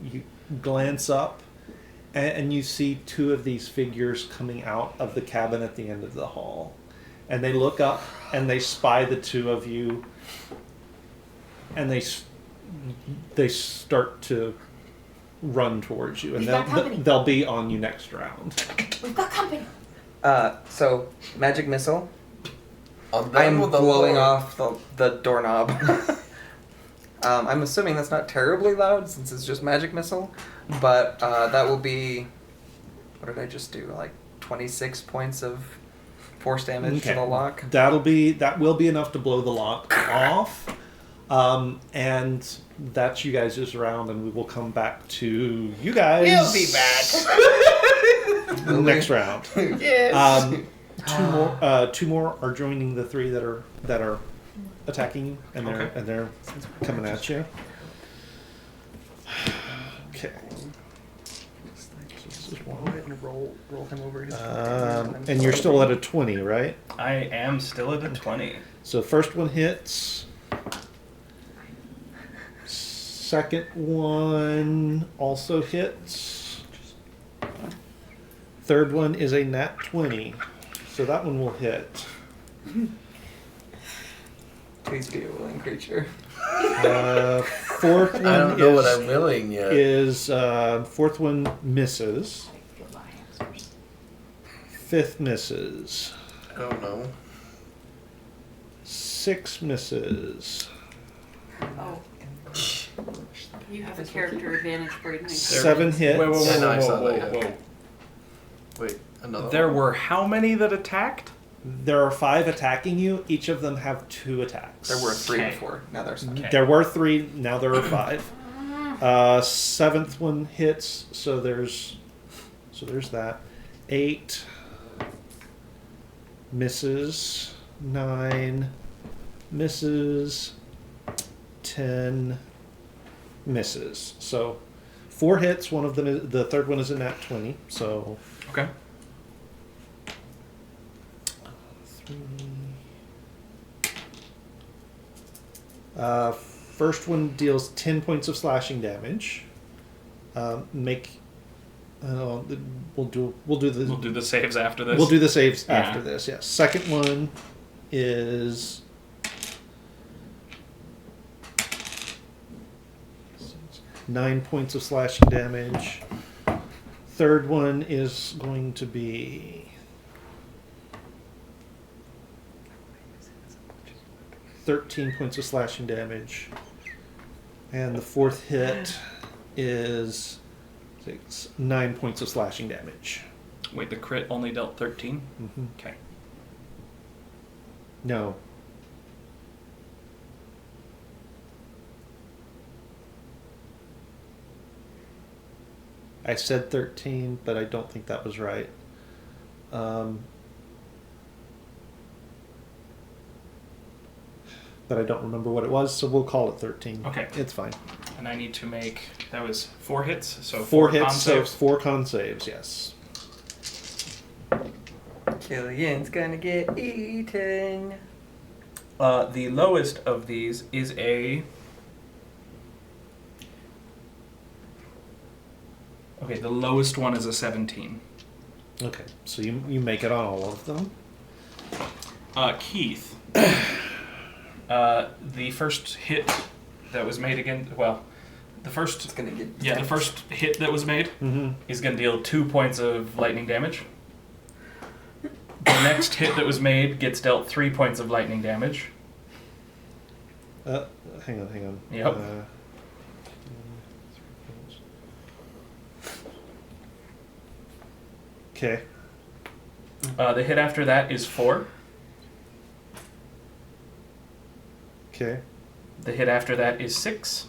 glance up, and you see 2 of these figures coming out of the cabin at the end of the hall. And they look up, and they spy the 2 of you, and they start to run towards you, and We've got company. they'll be on you next round. We've got company. So magic missile. I'm I'm with the blowing Lord. off the doorknob. I'm assuming that's not terribly loud since it's just magic missile, but that will be. What did I just do? Like 26 points of force damage to the lock. That will be enough to blow the lock off. And that's you guys' round, and we will come back to you guys. We'll be back. Next round. Yes. Two more are joining the three that are attacking you, and they're coming at you. Okay. Roll him over his And you're still at a 20, right? I am still at a 20. So first one hits. Second one also hits. Third one is a nat 20. So that one will hit. Please be a willing creature. Fourth one I don't know what I'm willing yet. fourth one misses. Fifth misses. I don't know. 6 misses. Oh. You have a character advantage, Braden. 7 hits. Wait, Yeah, no, I saw that, yeah. whoa. Wait, another There one? were how many that attacked? There are 5 attacking you. Each of them have 2 attacks. There were 3 Okay. before. Now there's none. Okay. There were 3. Now there are 5. Seventh one hits. So there's that. 8 misses. 9 misses. 10 misses. So 4 hits. One of them is, the third one is a nat 20. So Okay. 3. First one deals 10 points of slashing damage. We'll do the saves after this. We'll do the saves Yeah. after this. Yes. Second one is 9 points of slashing damage. Third one is going to be 13 points of slashing damage. And the fourth hit is 9 points of slashing damage. Wait, the crit only dealt 13? Mm-hmm. Okay. No. I said 13, but I don't think that was right. But I don't remember what it was, so we'll call it 13. Okay. It's fine. And I need to make, that was 4 hits, so 4 con hits, so saves. 4 con saves, yes. Killian's gonna get eaten. The lowest of these is a... Okay, the lowest one is a 17. Okay, so you make it on all of them. Keith. The first hit that was made again, well, the first... It's gonna get... Yeah, the first hit that was made Mm-hmm. is going to deal 2 points of lightning damage. The next hit that was made gets dealt 3 points of lightning damage. Hang on. Yep. Okay. The hit after that is 4. Okay. The hit after that is 6.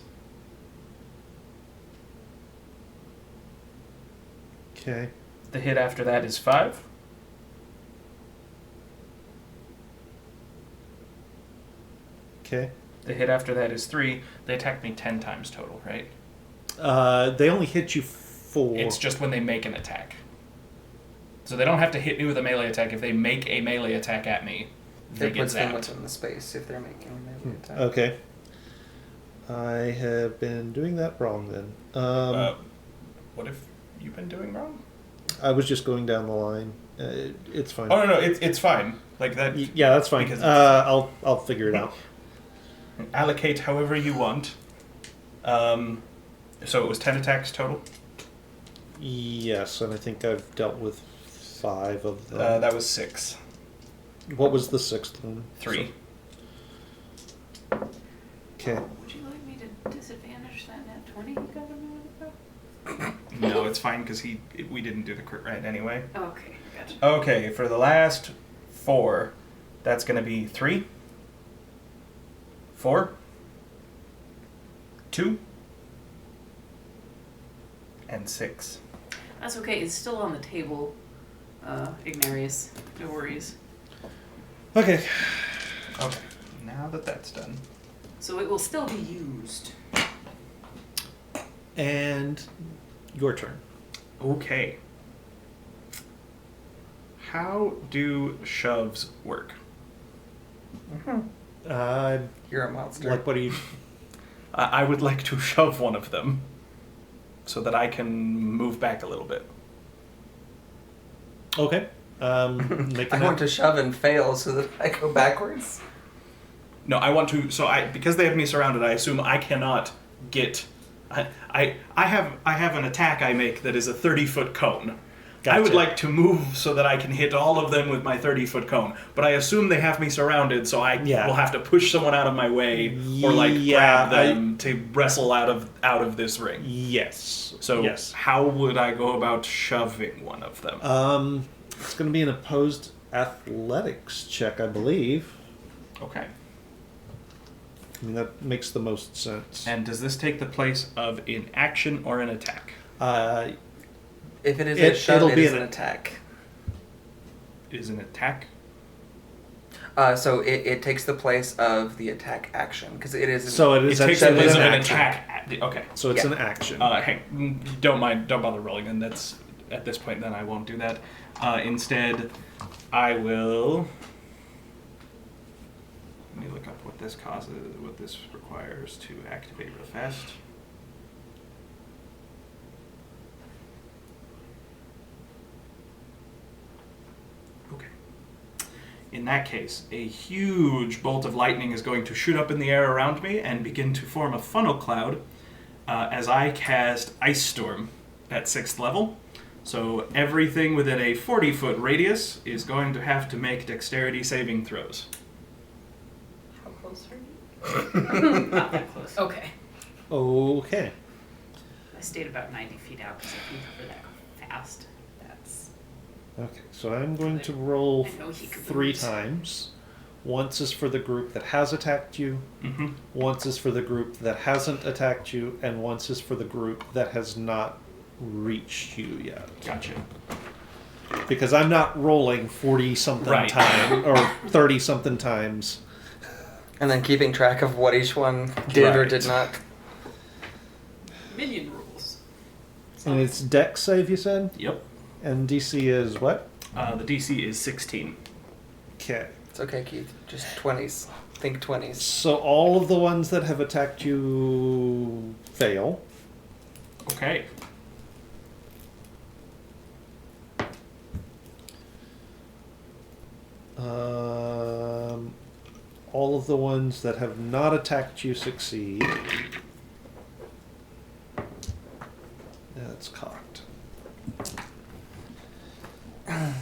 Okay. The hit after that is 5. Okay. The hit after that is 3. They attacked me 10 times total, right? They only hit you 4. It's just when they make an attack. So they don't have to hit me with a melee attack. If they make a melee attack at me, they It get puts them zapped. within the space if they're making a melee attack. Okay. I have been doing that wrong then. What have you been doing wrong? I was just going down the line. It's fine. Oh no, it's fine. Like that. Yeah, that's fine. Because I'll figure it out. allocate however you want. So it was 10 attacks total? Yes, and I think I've dealt with 5 of them. That was 6. What was the 6th one? 3. Okay. Would you like me to disadvantage that net 20 you got a minute ago? No, it's fine because we didn't do the crit right anyway. Okay, gotcha. Okay, for the last 4, that's going to be 3, 4, 2, and 6. That's okay. It's still on the table, Ignarius. No worries. Okay. Okay, now that that's done. So it will still be used. And your turn. Okay. How do shoves work? You're a monster. Like, what do you... I would like to shove one of them so that I can move back a little bit. Okay. Make I want to shove and fail so that I go backwards. No, I want to. So because they have me surrounded, I assume I cannot get. I have an attack I make that is a 30-foot cone. Gotcha. I would like to move so that I can hit all of them with my 30-foot cone, but I assume they have me surrounded, so I will have to push someone out of my way or grab them to wrestle out of this ring. Yes. So yes. How would I go about shoving one of them? It's going to be an opposed athletics check, I believe. Okay. I mean, that makes the most sense. And does this take the place of an action or an attack? If it is a shove, it'll it be is an an attack. Is an attack? So it takes the place of the attack action because it is. So it is It takes the actually place of an an action. attack. Okay. So it's Yeah. an action. Don't bother rolling, and that's at this point. Then I won't do that. Instead, I will. Let me look up what this causes, what this requires to activate real fast. Okay. In that case, a huge bolt of lightning is going to shoot up in the air around me and begin to form a funnel cloud as I cast Ice Storm at 6th level. So everything within a 40-foot radius is going to have to make dexterity saving throws. How close are you? Not that close. Okay. Okay. I stayed about 90 feet out because I can cover that fast. That's... Okay, so I'm going to roll I know he could 3 lose. times. Once is for the group that has attacked you, Mm-hmm. once is for the group that hasn't attacked you, and once is for the group that has not reached you yet. Gotcha. Because I'm not rolling 40-something Right. times or 30-something times. And then keeping track of what each one did or Right. did not. Minion rules. And it's Dex save, you said? Yep. And DC is what? The DC is 16. Okay. It's okay, Keith. Just 20s. Think 20s. So all of the ones that have attacked you fail. Okay. All of the ones that have not attacked you succeed. That's cocked. Have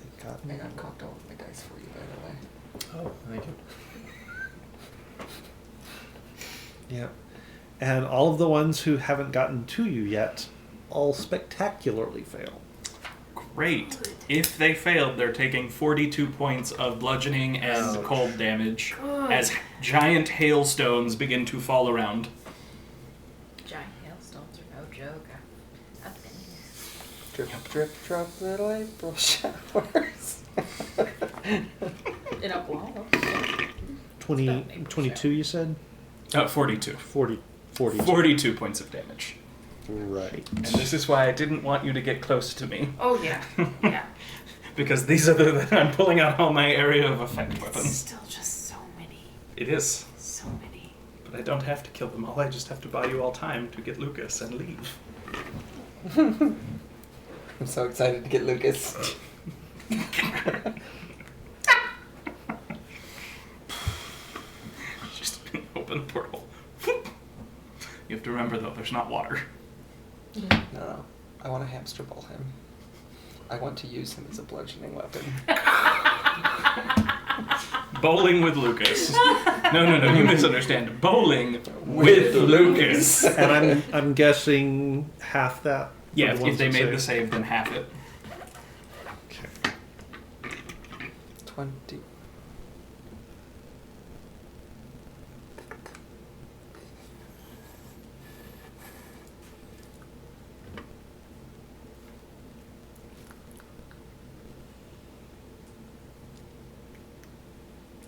they gotten I uncocked all of my dice for you, by the way. Oh, thank you. Yeah. And all of the ones who haven't gotten to you yet all spectacularly fail. Great. If they failed, they're taking 42 points of bludgeoning and cold damage Good. as giant hailstones begin to fall around. Giant hailstones are no joke. I've been here. Drip, drip, drop little April showers. In Oklahoma. 22 you said? 42. 40. 42 points of damage. Right. And this is why I didn't want you to get close to me. Oh, yeah. Yeah. Because these are I'm pulling out all my area of effect It's weapons. still just so many. It is. So many. But I don't have to kill them all. I just have to buy you all time to get Lucas and leave. I'm so excited to get Lucas. Just open the portal. You have to remember, though, there's not water. No. I want to hamster ball him. I want to use him as a bludgeoning weapon. Bowling with Lucas. No, you misunderstand. Bowling with Lucas. And I'm guessing half that? Yeah, for the if ones they that made save? the save, then half it. Okay. 20.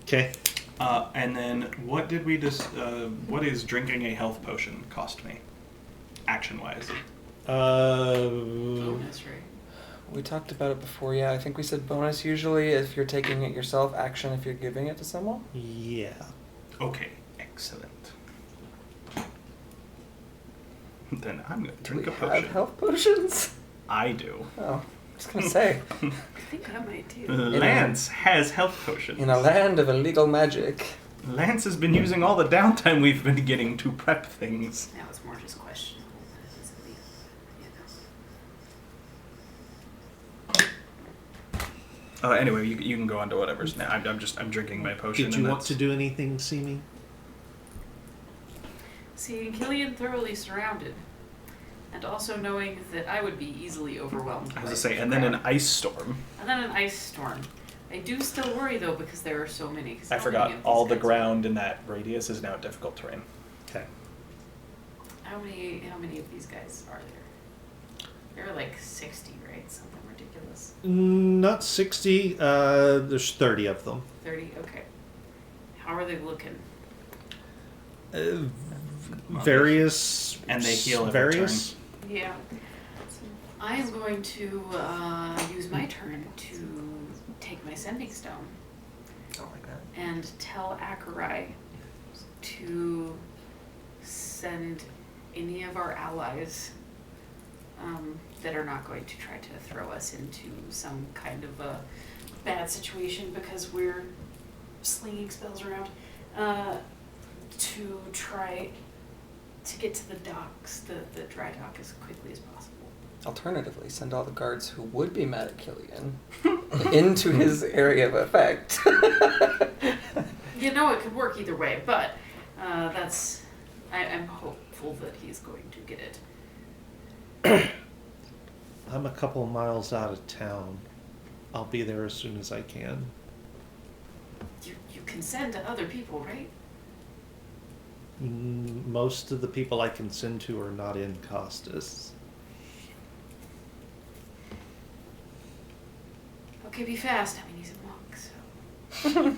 Okay. And then what did we what is drinking a health potion cost me? Action-wise. Bonus, right? We talked about it before, yeah. I think we said bonus usually if you're taking it yourself, action if you're giving it to someone. Yeah. Okay, excellent. Then I'm going to drink Do a we potion. have health potions? I do. Oh, I was going to say. I think I might too. Lance has health potions. In a land of illegal magic. Lance has been using all the downtime we've been getting to prep things. Now it's more just questionable. Anyway, you can go on to whatever's now. I'm drinking my potion. Did you want to do anything, Simi? Seeing Killian thoroughly surrounded, and also knowing that I would be easily overwhelmed. I was by to say, such a and then an crowd. ice storm. And then an ice storm. I do still worry though because there are so many. 'Cause I how forgot, many of all these the guys- ground in that radius is now difficult terrain. Okay. How many of these guys are there? There are like 60, right? Something ridiculous. Not 60. There's 30 of them. 30. Okay. How are they looking? Various. And they heal every various. Yeah. I am going to use my turn to take my sending stone Don't like that. and tell Akarai to send any of our allies that are not going to try to throw us into some kind of a bad situation because we're slinging spells around, to try to get to the docks, the dry dock, as quickly as possible. Alternatively, send all the guards who would be mad at Killian into his area of effect. You know, it could work either way, but I'm hopeful that he's going to get it. I'm a couple miles out of town. I'll be there as soon as I can. You can send to other people, right? Most of the people I can send to are not in Costas. Okay, be fast. I mean, he's a monk, so. A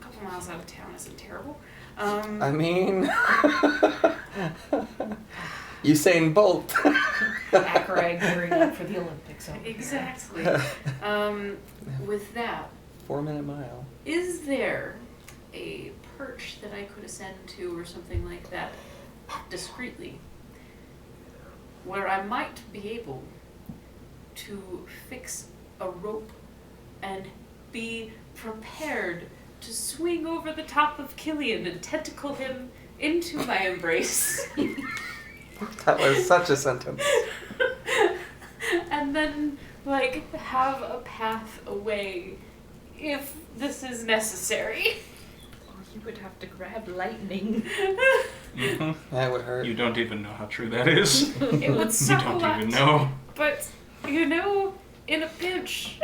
couple miles out of town isn't terrible. I mean, Usain Bolt. Akarai gearing up for the Olympics. over here. Exactly. With that, 4-minute mile. is there a perch that I could ascend to or something like that discreetly where I might be able to fix a rope and be prepared to swing over the top of Killian and tentacle him into my embrace? That was such a sentence. And then, like, have a path away if this is necessary. You would have to grab lightning. That would hurt. You don't even know how true that is. It would You suck a don't lot. even know. But, you know, in a pinch.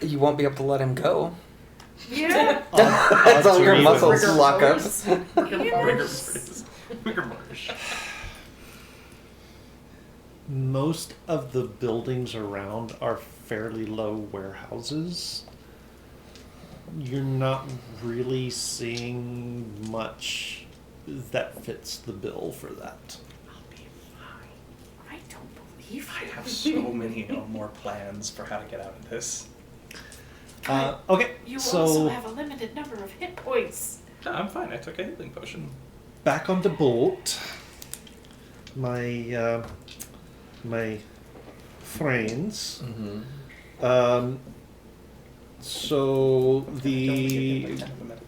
You won't be able to let him go. Yeah. That's all your Rigor muscles mortis. lock up. Rigor mortis. Most of the buildings around are fairly low warehouses. You're not really seeing much that fits the bill for that. I don't believe I you. have so many more plans for how to get out of this. Okay, You so also have a limited number of hit points. No, I'm fine. I took a healing potion. back on the boat. My my friends. Mm-hmm. So Don't the get like 10 of them at a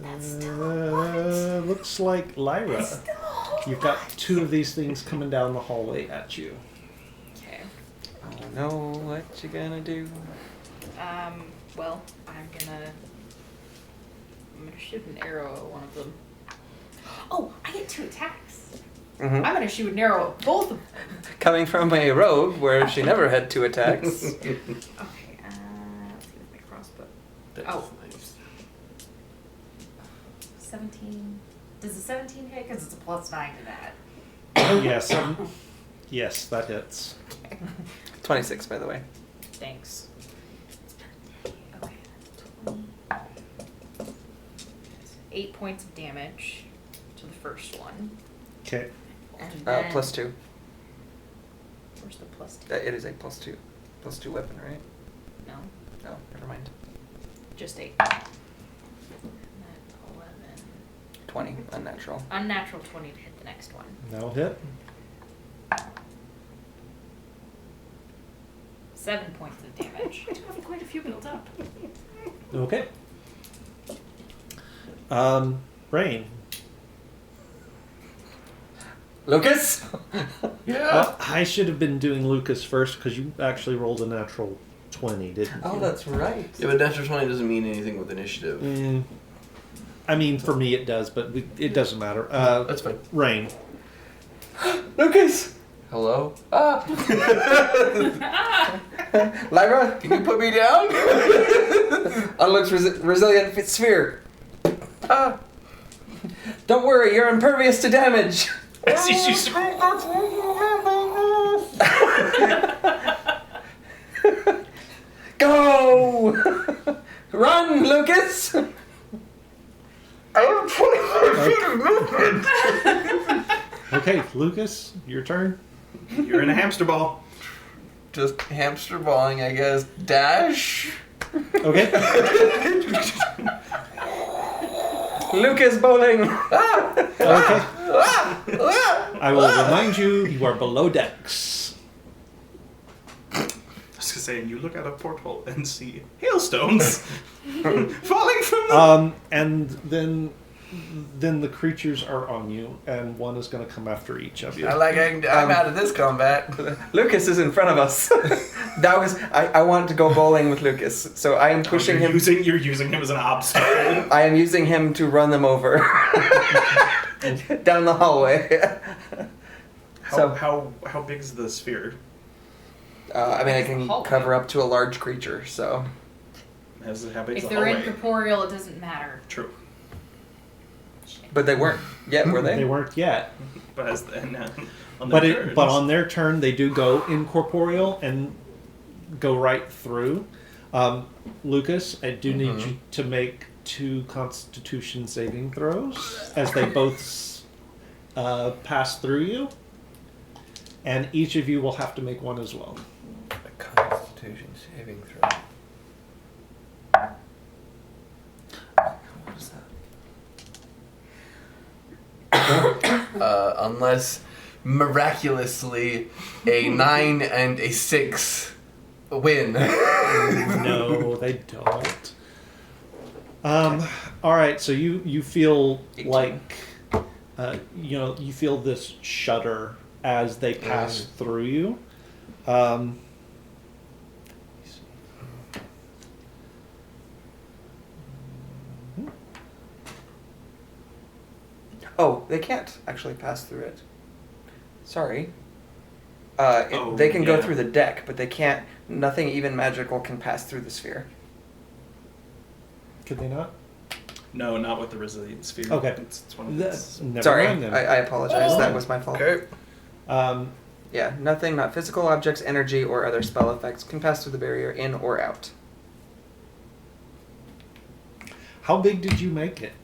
time. Looks like Lyra. You've got two of these things coming down the hallway at you. Okay. Oh no, what you gonna do? Well, I'm gonna shoot an arrow at one of them. Oh, I get 2 attacks. Mm-hmm. I'm gonna shoot an arrow at both of them. Coming from a rogue where she never had 2 attacks. Okay, let's see with my crossbow. That's 17. Does the 17 hit? Because it's a +9 to that. Yes. Yes, that hits. 26, by the way. Thanks. Okay, 20. 8 points of damage to the first one. Okay. And then, +2. Where's the +2? It is a +2 weapon, right? No, No, never mind. just 8. And then 11. 20, unnatural. Unnatural 20 to hit the next one. That'll hit. 7 points of damage. I do have quite a few built up. Okay. Rain. Lucas? I should have been doing Lucas first because you actually rolled a natural 20, didn't you? Oh, that's right. Yeah, but natural 20 doesn't mean anything with initiative. I mean, for me it does, but it doesn't matter. That's fine. Rain. Lucas! Hello? Lyra? Can you put me down? Unlooks resilient sphere. Don't worry, you're impervious to damage. Go! Run, Lucas! I have 25 feet of movement! Okay, Lucas, your turn. You're in a hamster ball. Just hamster balling, I guess. Dash? Okay. Lucas bowling! Okay. I will remind you, you are below decks. I was gonna say, and you look out a porthole and see hailstones falling from the... And then the creatures are on you, and one is going to come after each of you. I'm out of this combat. Lucas is in front of us. I want to go bowling with Lucas, so I am pushing him. You're using him as an obstacle. I am using him to run them over down the hallway. How big is the sphere? I mean, I can Hallway. cover up to a large creature, so. How big is If the they're hallway? incorporeal, it doesn't matter. True. But they weren't yet, were they? They weren't yet. But on their turns. But on their turn, they do go incorporeal and go right through. Lucas, I do need you to make 2 Constitution saving throws as they both pass through you, and each of you will have to make one as well. A Constitution saving throw. What is that? Unless miraculously a 9 and a 6 win. No, they don't. All right, so you feel 18. like you feel this shudder as they pass through you. Oh, they can't actually pass through it. Sorry. They can go through the deck, but they can't. Nothing even magical can pass through the sphere. Could they not? No, not with the resilient sphere. Okay. It's one of those. Never Sorry, mind then. I apologize. That was my fault. Okay. Yeah, nothing, not physical objects, energy, or other spell effects can pass through the barrier in or out. How big did you make it?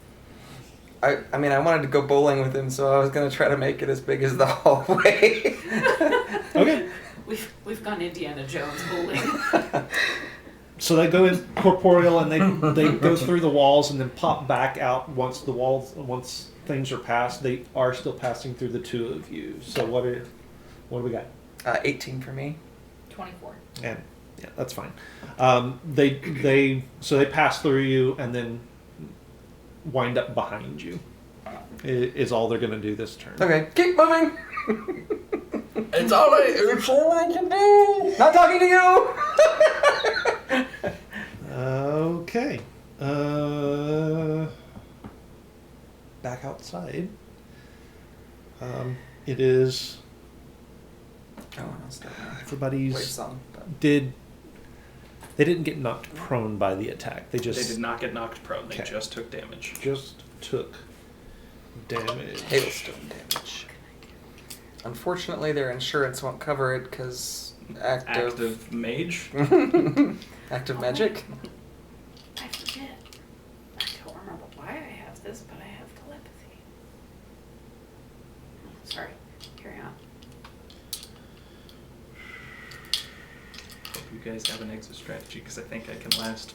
I mean, I wanted to go bowling with him, so I was going to try to make it as big as the hallway. Okay. We've gone Indiana Jones bowling. So they go in corporeal and they go through the walls and then pop back out once things are passed. They are still passing through the 2 of you. So what do we got? 18 for me. 24. And yeah, that's fine. They pass through you and then wind up behind you. Is all they're going to do this turn. Okay, keep moving. It's all I can do. Not talking to you. Okay. Back outside. It is Oh, I'll stop now. Wait, everybody's. song. But... They didn't get knocked prone by the attack. They They did not get knocked prone. They Okay. just took damage. just took damage. Hailstone damage. Unfortunately, their insurance won't cover it because Active mage. active magic. I forget. I don't remember why I have this, but I have telepathy. Sorry. Carry on. Hope you guys have an exit strategy because I think I can last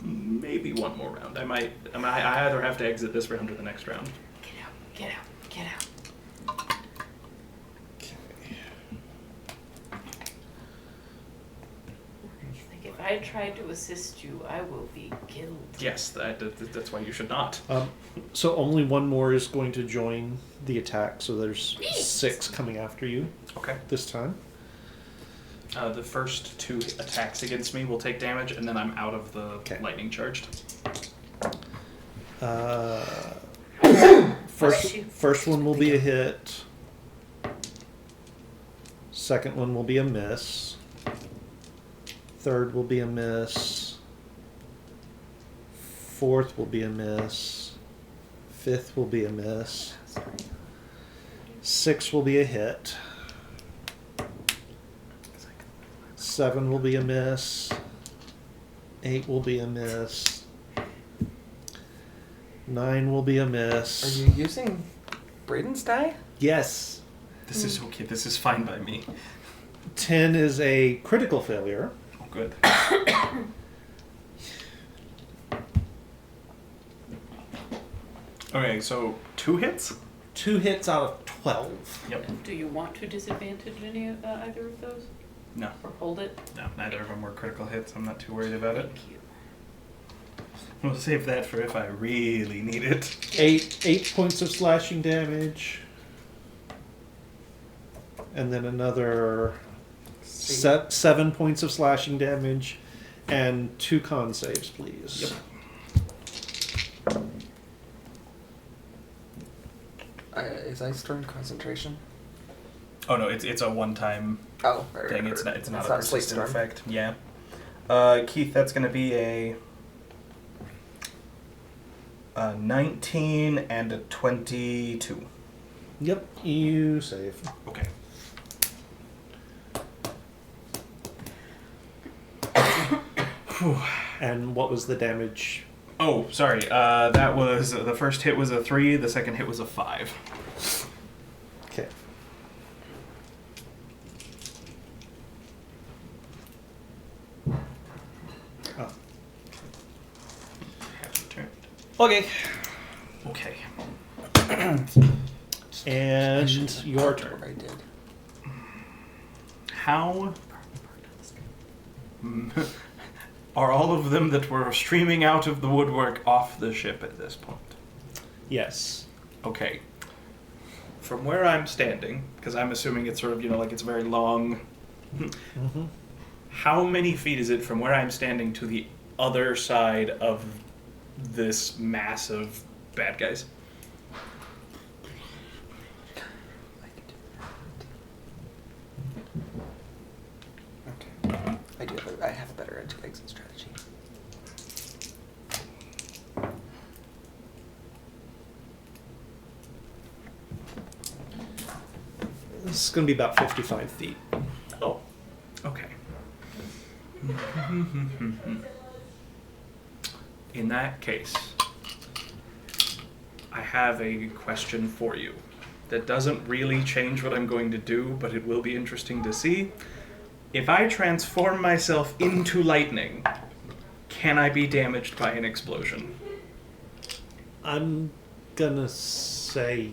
maybe one more round. I either have to exit this round or the next round. Get out. Get out. Get out. If I try to assist you, I will be killed. Yes, that's why you should not. So only one more is going to join the attack. So there's 6 coming after you Okay. this time. The first 2 attacks against me will take damage, and then I'm out of the Okay. lightning charged. First one will be a hit. Second one will be a miss. Third will be a miss. Fourth will be a miss. Fifth will be a miss. 6 will be a hit. 7 will be a miss. 8 will be a miss. 9 will be a Are miss. you using Braden's die? Yes. This is okay. This is fine by me. 10 is a critical failure. Oh, good. Okay, so 2 hits? 2 hits out of 12. Yep. Do you want to disadvantage any of either of those? No. Or hold it? No, neither of them were critical hits. I'm not too worried about it. Thank you. We'll save that for if I really need it. 8 points of slashing damage. And then another 7 points of slashing damage. And 2 con saves, please. Yep. Is Ice Storm concentration? Oh no, it's a one-time Oh, right, thing. right, It's right. not a Slate persistent Storm. effect. Yeah. Keith, that's going to be a 19 and a 22. Yep, you save. Okay. And what was the damage? Oh, sorry. That was the first hit was a 3. The second hit was a 5. Okay. Oh. Half the turn. Okay. Okay. And your turn. I did. How are all of them that were streaming out of the woodwork off the ship at this point? Yes. Okay. From where I'm standing, because I'm assuming it's sort of, like it's very long. Mm-hmm. How many feet is it from where I'm standing to the other side of this mass of bad guys? Okay. I have a better exit strategy. This is going to be about 55 feet. Oh. Okay. In that case, I have a question for you that doesn't really change what I'm going to do, but it will be interesting to see. If I transform myself into lightning, can I be damaged by an explosion? I'm going to say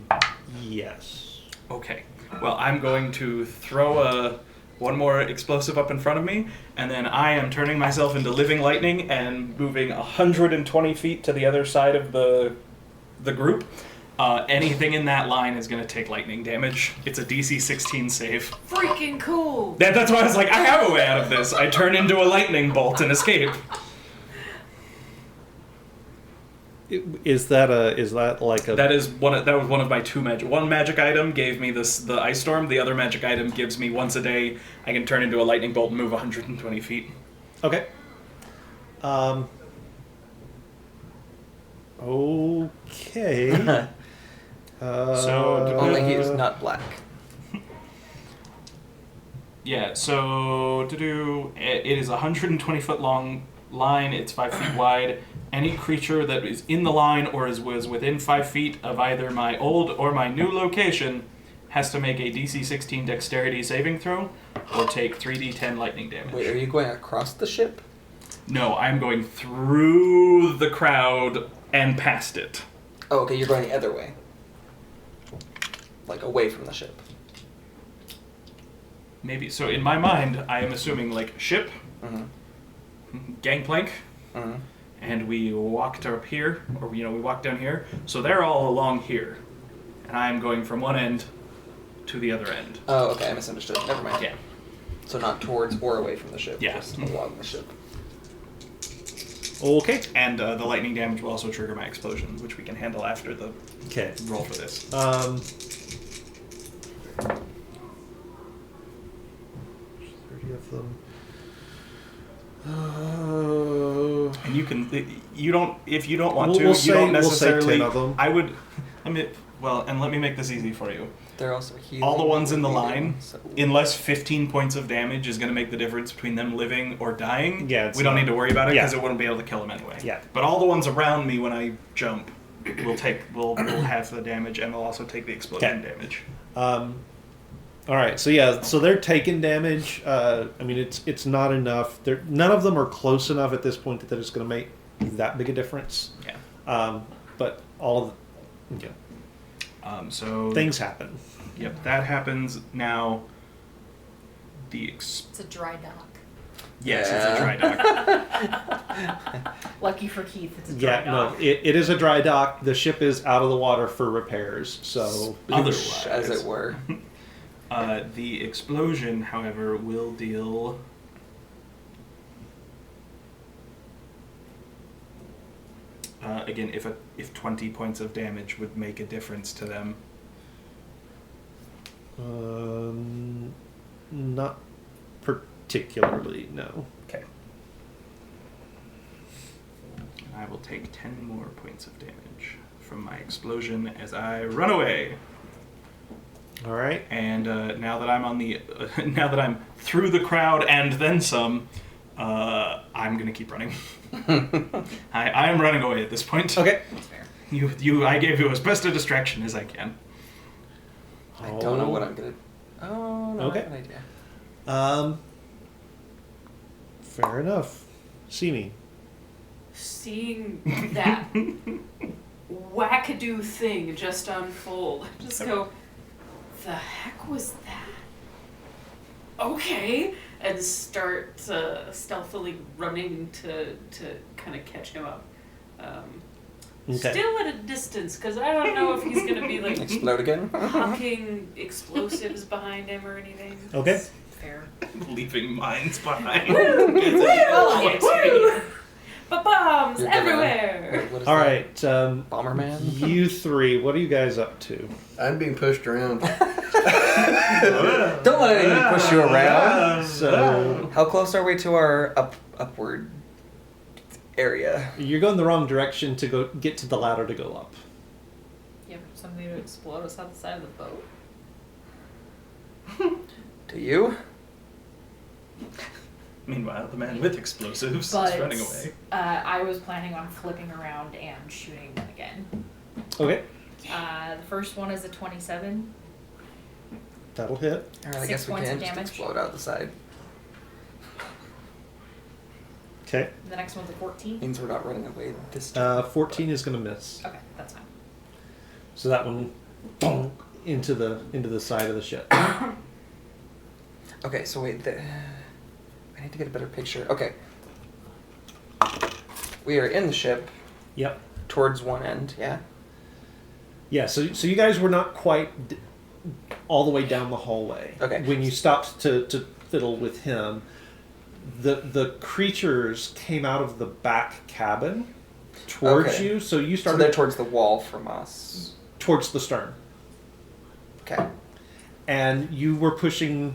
yes. Okay. Well, I'm going to throw one more explosive up in front of me, and then I am turning myself into living lightning and moving 120 feet to the other side of the group. Anything in that line is going to take lightning damage. It's a DC 16 save. Freaking cool! That's why I was like, I have a way out of this. I turn into a lightning bolt and escape. Is that like a... That was one of my two magic. One magic item gave me the ice storm. The other magic item gives me once a day I can turn into a lightning bolt and move 120 feet. Okay. Okay. Only he is not black. Yeah. So it is a 120 foot long line. It's 5 feet wide. Any creature that is in the line or was within 5 feet of either my old or my new location has to make a DC 16 dexterity saving throw or take 3d10 lightning damage. Wait, are you going across the ship? No, I'm going through the crowd and past it. Oh, okay, you're going the other way. Like away from the ship. Maybe. So in my mind, I am assuming like ship, gangplank, and we walked up here, or we walked down here. So they're all along here, and I'm going from one end to the other end. Oh, okay, I misunderstood. Never mind. Yeah. So not towards or away from the ship. Yeah. Just along the ship. Okay. And the lightning damage will also trigger my explosion, which we can handle after the roll for this. 30 of them. And if you don't want We'll to, say- you don't we'll say necessarily. 10 of them. I would. And let me make this easy for you. They're also healing. All the ones in the line, So- unless 15 points of damage is going to make the difference between them living or dying, Yeah, we don't need to worry about it because Yeah. it wouldn't be able to kill them anyway. Yeah. But all the ones around me when I jump will have the damage, and will also take the explosion damage. All right, so they're taking damage. I mean, it's not enough. None of them are close enough at this point that it's going to make that big a difference. Yeah. But all of So things happen. Yep, that happens now. It's a dry dock. Yes, it's a dry dock. Lucky for Keith, it's a dry Yeah, dock. no, it is a dry dock. The ship is out of the water for repairs. So Otherwise, as it were. The explosion, however, will deal. Again, if 20 points of damage would make a difference to them. Not particularly, no. Okay. And I will take 10 more points of damage from my explosion as I run away. All right. And now that I'm now that I'm through the crowd and then some, I'm gonna keep running. I am running away at this point. Okay. That's fair. I gave you as best a distraction as I can. I don't know what I'm gonna. Oh no, Okay. I have an idea. Fair enough. See me. Seeing that wackadoo thing just unfold, just go, the heck was that? Okay, and start stealthily running to kind of catch him up. Okay. Still at a distance, because I don't know if he's going to be like Explode again? hucking explosives behind him or anything. Okay. Fair. Leaving mines behind. But bombs You're gonna- everywhere! Wait, what is All that? right. Bomberman? You three, what are you guys up to? I'm being pushed around. Don't let anything push you around. So How close are we to our upward area? you're going the wrong direction to go get to the ladder to go up. You have something to explode us out the side of the boat? Do you? Meanwhile, the man with explosives But is running away. I was planning on flipping around and shooting them again. Okay. The first one is a 27. That'll hit. Alright, I 6 guess we points can of just damage. explode out the side. Okay. The next one's a 14. Means we're not running away this time. 14 is going to miss. Okay, that's fine. So that one, boom, into the side of the ship. Okay, so wait. I need to get a better picture. Okay. We are in the ship. Yep. Towards one end, yeah? Yeah, so you guys were not quite all the way down the hallway. Okay. When you stopped to fiddle with him, the creatures came out of the back cabin towards Okay. you, so you So started they're towards the wall from us. towards the stern. Okay. And you were pushing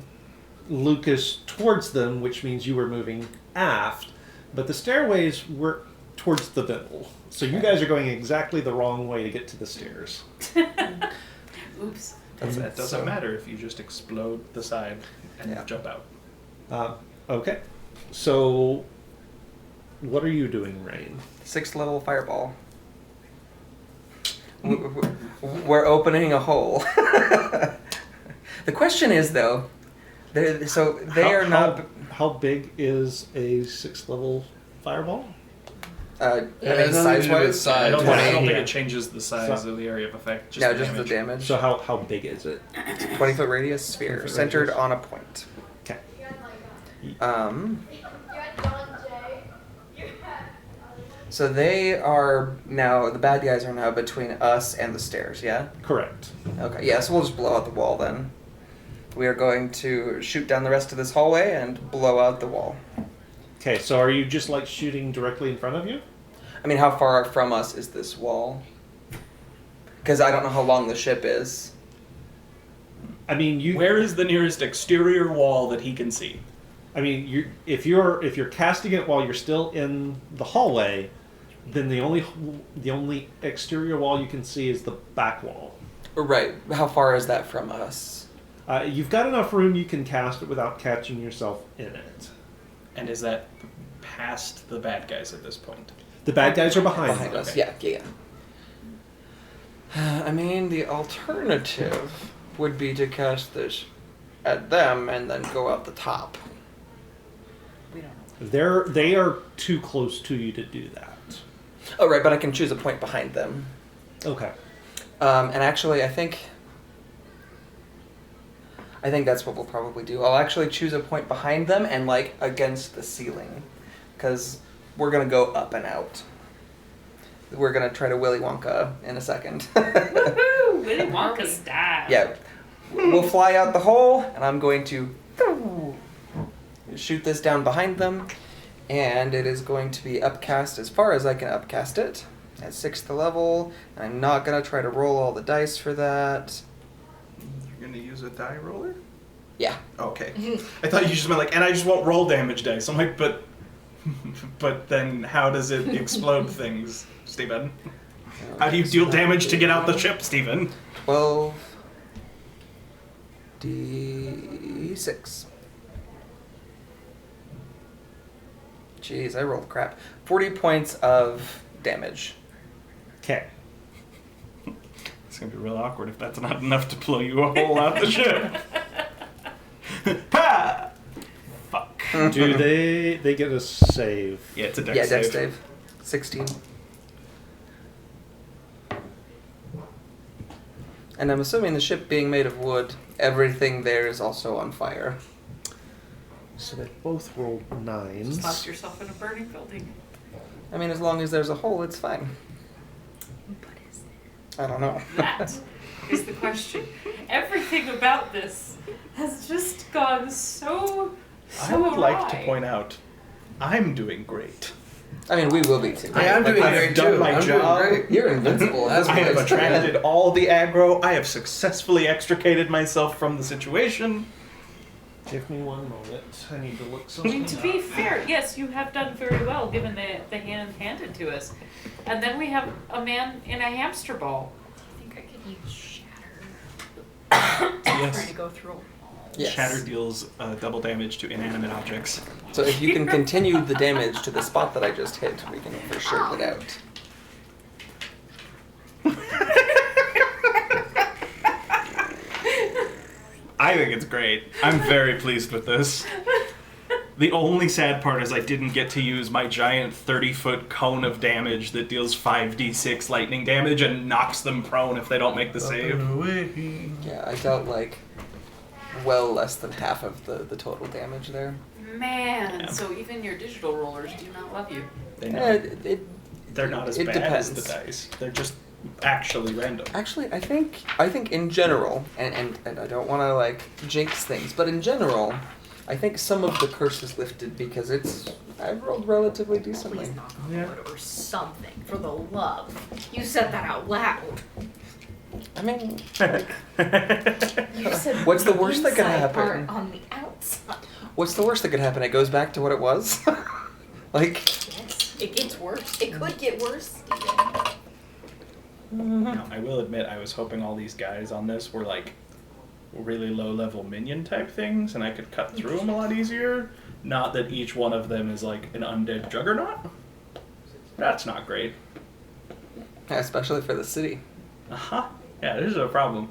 Lucas towards them, which means you were moving aft, but the stairways were towards the middle. So you guys are going exactly the wrong way to get to the stairs. Oops. That doesn't matter if you just explode the side and Yeah. jump out. Okay. So what are you doing, Rain? 6th level fireball. We're opening a hole. The question is, though, they are not... How big is a 6th level fireball? It has nothing to do with size-wise? I don't, 20. I don't think Yeah. it changes the size So- of the area of effect. No, the just damage. the damage. So how big is it? 20-foot radius sphere, 20-foot centered radius. on a point. Okay. So they are now, the bad guys are now between us and the stairs, yeah? Correct. Okay, yeah, so we'll just blow out the wall then. We are going to shoot down the rest of this hallway and blow out the wall. Okay, so are you just like shooting directly in front of you? I mean, how far from us is this wall? Because I don't know how long the ship is. I mean, you. Where is the nearest exterior wall that he can see? I mean, if you're casting it while you're still in the hallway, then the only exterior wall you can see is the back wall. Right, how far is that from us? You've got enough room you can cast it without catching yourself in it. And is that past the bad guys at this point? The bad guys are behind Us, Okay. yeah. I mean, the alternative would be to cast this at them and then go out the top. We don't know. They are too close to you to do that. Oh, right, but I can choose a point behind them. Okay. And actually, I think that's what we'll probably do. I'll actually choose a point behind them and, like, against the ceiling. Because we're going to go up and out. We're going to try to Willy Wonka in a second. Woohoo! Willy Wonka style. Yeah. We'll fly out the hole, and I'm going to shoot this down behind them. And it is going to be upcast as far as I can upcast it. At 6th level. I'm not going to try to roll all the dice for that. You're gonna use a die roller? Yeah. Okay. I thought you just meant like, and I just won't roll damage dice. I'm like, but then how does it explode things, Stephen? How do you deal damage to get out the ship, Stephen? 12 D6. Jeez, I rolled crap. 40 points of damage. Okay. It's gonna be real awkward if that's not enough to blow you a hole out the ship. Ha! Fuck. Do they get a save? Yeah, it's a dex Yeah, save. dex save. 16. And I'm assuming the ship being made of wood, everything there is also on fire. So they both rolled Just locked 9s. yourself in a burning building. I mean, as long as there's a hole, it's fine. What is it? I don't know. That is the question. Everything about this has just gone so I would like to awry. point out, I'm doing great. I mean, we will be too. I am doing I've great done too. my I'm doing job. great. You're invincible. As I have always. attracted all the aggro. I have successfully extricated myself from the situation. Give me one moment. I need to look I something mean, to be up. fair, yes, you have done very well given the hand handed to us. And then we have a man in a hamster ball. I think I could use shatter. Trying to go through a wall. Yes. Shatter deals double damage to inanimate objects. So if you can continue the damage to the spot that I just hit, we can for sure get out. I think it's great. I'm very pleased with this. The only sad part is I didn't get to use my giant 30-foot cone of damage that deals 5d6 lightning damage and knocks them prone if they don't make the save. Yeah, I dealt like well less than half of the total damage there. Man, Yeah. so even your digital rollers do not love you. They Eh, know. They're not as it bad as the depends. dice. They're just actually random. Actually, I think in general, and I don't want to like jinx things, but in general, I think some of the curse is lifted because I've rolled relatively decently. Please knock on Yeah. wood or something, for the love. You said that out loud. I mean, You said What's the the worst that could inside happen? part on the outside. what's the worst that could happen? It goes back to what it was. Like, Yes, it gets worse. It could get worse. Now, I will admit, I was hoping all these guys on this were like really low-level minion type things, and I could cut through them a lot easier. Not that each one of them is like an undead juggernaut. That's not great. especially for the city. Uh-huh. Yeah, this is a problem.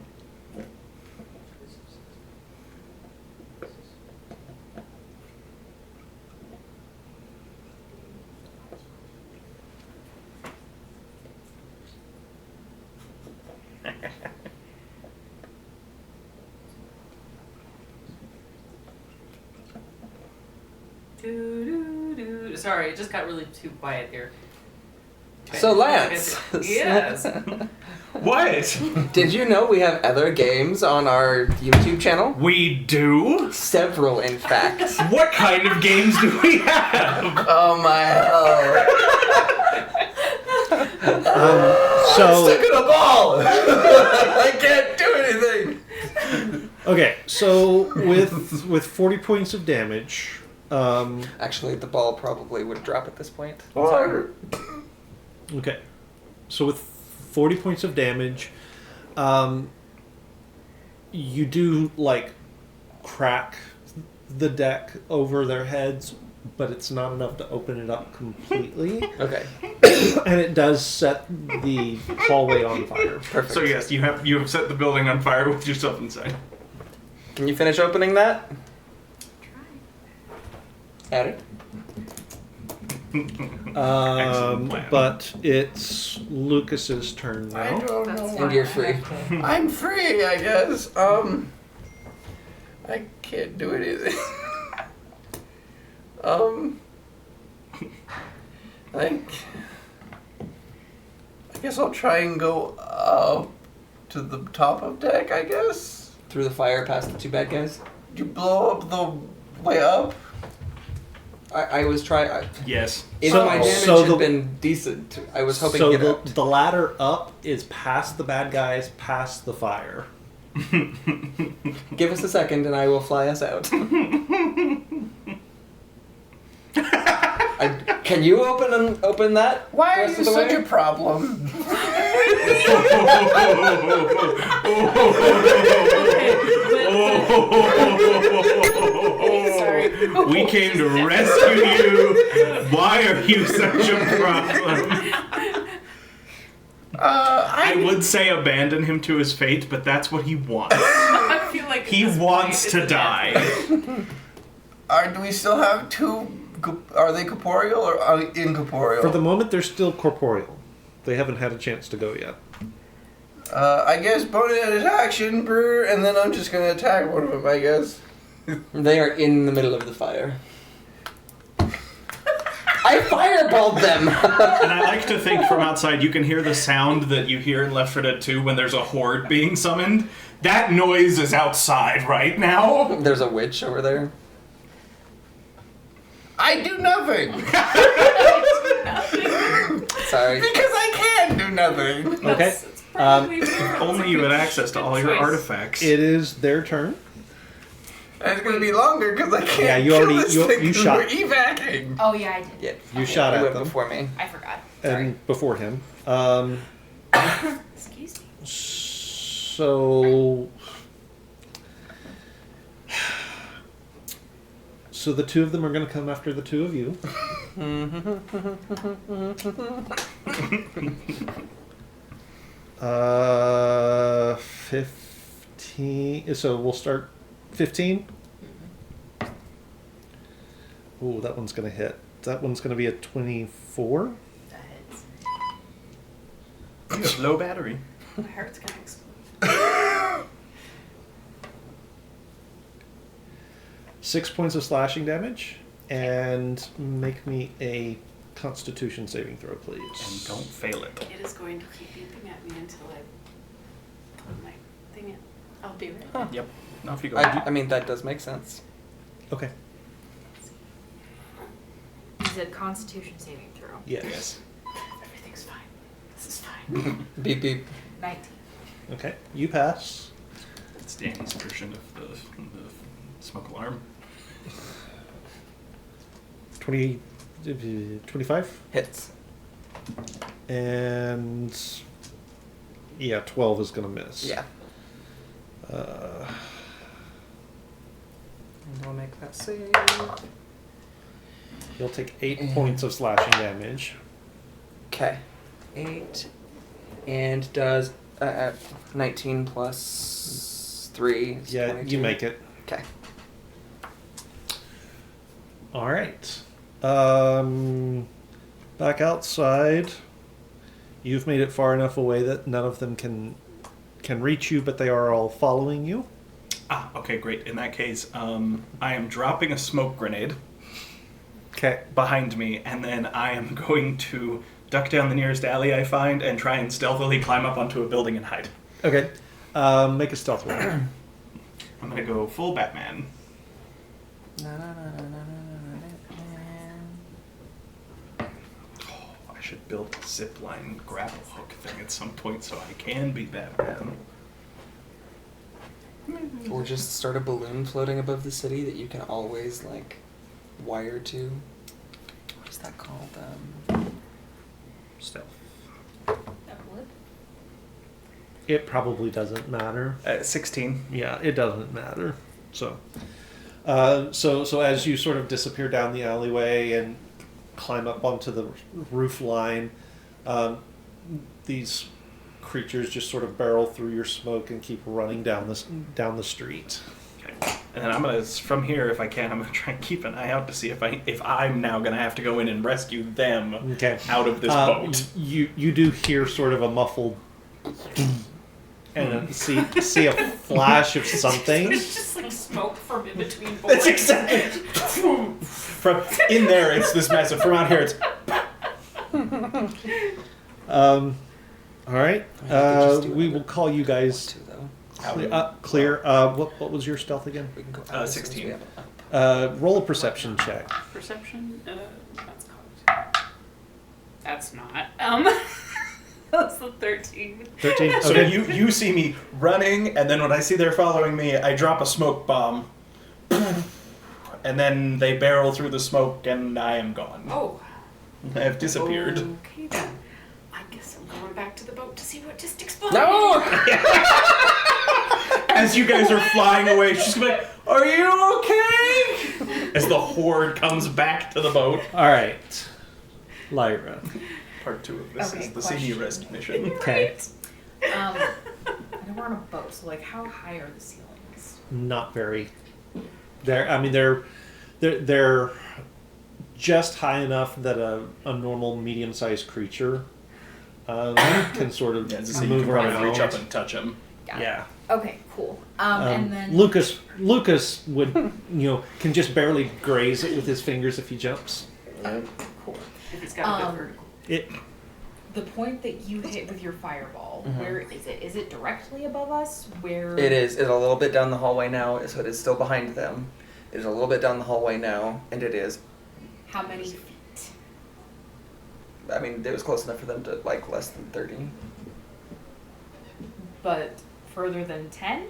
Doo-doo-doo. Sorry, it just got really too quiet here. So Lance, Yes. What? did you know we have other games on our YouTube channel? We do? Several, in fact. What kind of games do we have? Oh my hell. So Stuck in a ball! I can't do anything! okay, so with 40 points of damage, Actually, the ball probably would drop at this point. Or okay, so with 40 points of damage, you do like crack the deck over their heads, but it's not enough to open it up completely. Okay, And it does set the hallway on fire. perfect. So yes, you have set the building on fire with yourself inside. Can you finish opening that? Harry? But it's Lucas's turn I now. don't That's know. fine. And you're I free. have to- I'm free, I guess. I can't do anything. I guess I'll try and go up to the top of deck, I guess. Through the fire past the two bad guys? You blow up the way up? I was trying. Yes. If So- my damage so had the- been decent, I was hoping So to get out. the ladder up is past the bad guys, past the fire. Give us a second and I will fly us out. Can you open that? Why are rest you of the such way? a problem? Sorry. We came to rescue you. Why are you such a problem? I would say abandon him to his fate, but that's what he wants. I feel like at He this wants point to it's an die. Do we still have two? Are they corporeal or are they incorporeal? For the moment, they're still corporeal. They haven't had a chance to go yet. I guess bonus action, brr, and then I'm just gonna attack one of them, I guess. They are in the middle of the fire. I fireballed them! And I like to think from outside you can hear the sound that you hear in Left 4 Dead 2 when there's a horde being summoned. That noise is outside right now. There's a witch over there. I do nothing! Sorry. Because I can do nothing! Okay. It's probably If only you had access to all your artifacts. It is their turn. And it's gonna be longer because I can't Yeah, you kill already- this you- thing you 'cause shot. we're evacing. Oh yeah, I did. Yeah, You shot he at went them. before me. I forgot. And before him. Excuse me. So the two of them are going to come after the two of you. 15. So we'll start 15. Ooh, that one's going to hit. That one's going to be a 24. That hits. You have low battery. My heart's gonna explode. 6 points of slashing damage, and make me a Constitution saving throw, please. And don't fail it. It is going to keep beeping at me until I plug my thing in. I'll be right Huh. back. Yep. Off you go. I mean, that does make sense. Okay. Is it Constitution saving throw? Yes. Everything's fine. This is fine. Beep beep. 19. Okay, you pass. It's Danny's version of the smoke alarm. 25? Hits. And... yeah, 12 is going to miss. Yeah. And I'll make that save. You'll take 8 points of slashing damage. Okay. 8. And does 19 plus 3 is Yeah, 22. you make it. Okay. All right. Back outside. You've made it far enough away that none of them can reach you, but they are all following you. Ah, okay, great. In that case, I am dropping a smoke grenade Okay. behind me, and then I am going to duck down the nearest alley I find and try and stealthily climb up onto a building and hide. Okay. Make a stealth roll. I'm gonna go full Batman. Oh, I should build a zipline grapple hook thing at some point so I can be Batman. Or just start a balloon floating above the city that you can always, like, wire to. What is that called? Stealth. That would? It probably doesn't matter. 16. Yeah, it doesn't matter. So as you sort of disappear down the alleyway and climb up onto the roof line, these creatures just sort of barrel through your smoke and keep running down the street. Okay. And then I'm gonna, from here, if I can, I'm gonna try and keep an eye out to see if I'm now gonna have to go in and rescue them out of this boat. You do hear sort of a muffled and see a flash of something. It's just like smoke from in between boys. That's exactly. From in there, it's this massive. From out here, it's. All right. We will call you guys Two, though. clear. What was your stealth again? We can go out as soon as 16. we have it up. Roll a perception check. Perception? That's called. That's not. That's the 13. 13. So Okay. you see me running, and then when I see they're following me, I drop a smoke bomb, and then they barrel through the smoke, and I am gone. Oh. I've disappeared. Okay then. I guess I'm going back to the boat to see what just exploded. No! As you guys are flying away, she's gonna be like, "Are you okay?" As the horde comes back to the boat. All right. Lyra. Part 2 of this Okay, is the senior question. rescue mission. Okay. I know we're on a boat, so like how high are the ceilings? Not very. They're just high enough that a normal medium-sized creature can sort of Yeah, just so you move can probably around. reach up and touch him. Got it. Yeah. Okay, cool. And then Lucas would can just barely graze it with his fingers if he jumps. cool. If it's got a good vertical. The point that you hit with your fireball, Mhm. where is it? Is it directly above us? Where It is. It's a little bit down the hallway now, so it is still behind them. It is a little bit down the hallway now, and it is. How many feet? I mean, it was close enough for them to, like, less than 30. But further than 10?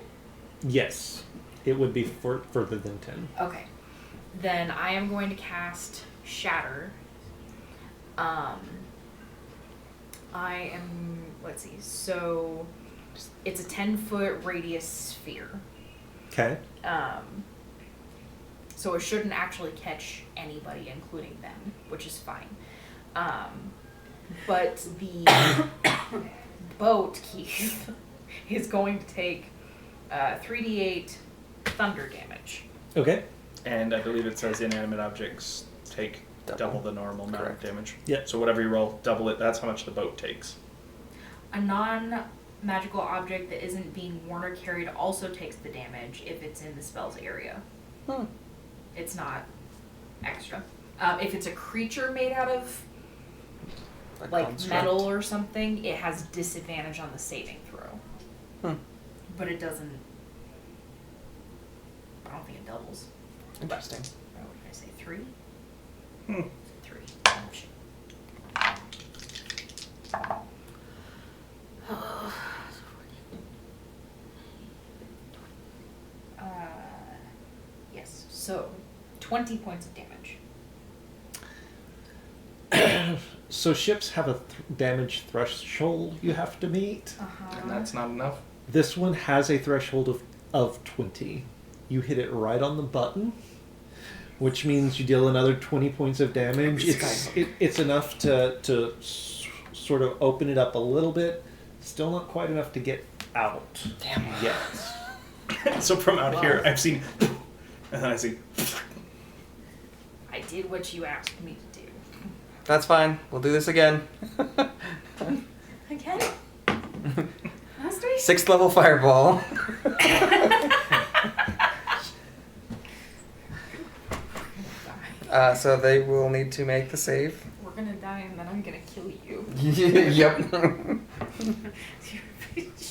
Yes, it would be further than 10. Okay. Then I am going to cast Shatter. Let's see, so it's a 10-foot radius sphere. Okay. So it shouldn't actually catch anybody, including them, which is fine. But the boat, Keith, is going to take 3d8 thunder damage. Okay. And I believe it says inanimate objects take double the normal amount of Correct. damage. Yeah. So whatever you roll, double it. That's how much the boat takes. A non-magical object that isn't being worn or carried also takes the damage if it's in the spell's area. It's not extra. If it's a creature made out of like construct. metal or something, it has disadvantage on the saving throw. But it doesn't. I don't think it doubles. Interesting. What did I say? 3? 3. Oh, shit. Yes. So, 20 points of damage. So ships have a damage threshold you have to meet. And that's not enough. This one has a threshold of 20. You hit it right on the button, which means you deal another 20 points of damage. It's enough to sort of open it up a little bit. Still not quite enough to get out. Damn. Yet. So from out here, I've seen, and then I see. I did what you asked me to do. That's fine. We'll do this again. Again? Master? 6th level fireball. So they will need to make the save. We're gonna die and then I'm gonna kill you. Yep.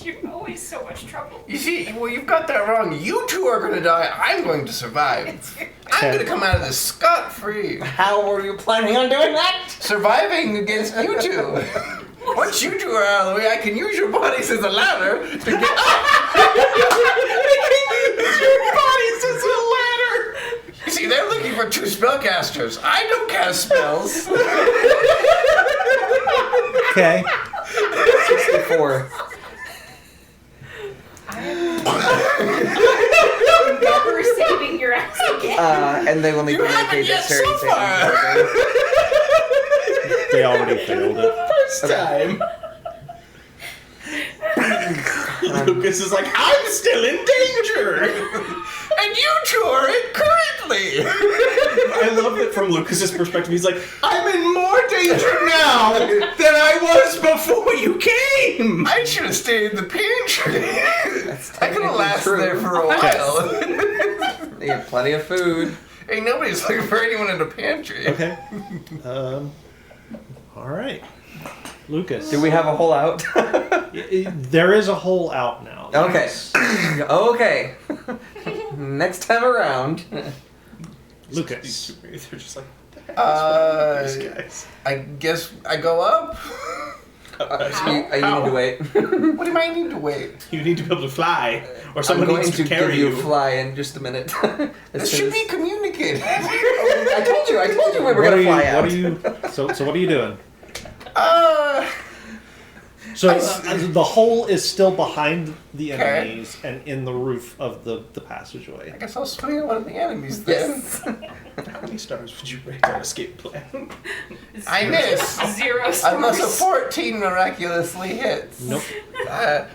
You're always so much trouble. You see, well, you've got that wrong. You two are going to die. I'm going to survive. I'm going to come out of this scot-free. How were you planning on doing that? Surviving against you two. Once you two are out of the way, I can use your bodies as a ladder to get up. Your bodies as a ladder. You see, they're looking for 2 spellcasters. I don't cast spells. Okay. 64. I'm never saving your ass again. And they will need to make a dexterity saving throw. They already failed it. First time. Lucas is like, I'm still in danger! And you two are it currently. I love it from Lucas's perspective. He's like, I'm in more danger now than I was before you came! I should have stayed in the pantry. I could have technically lasted true. there for a while. They get plenty of food. Hey, nobody's looking for anyone in the pantry. Okay. All right. Lucas. Do we have a hole out? There is a hole out now. Okay. Yes. Okay. Next time around. Lucas. They're just like, Uh, these guys. I guess I go up. You need to wait. What do I need to wait? You need to be able to fly, or I'm someone going needs to to carry give you you. a fly in just a minute. This should be communicated. I told you we were What gonna are fly you? out. What are you? So what are you doing? So the hole is still behind the Okay. enemies and in the roof of the passageway. I guess I'll swing at one of the enemies then. Yes. How many stars would you rate our escape plan? I miss. 0 stars. Unless a 14 miraculously hits. Nope.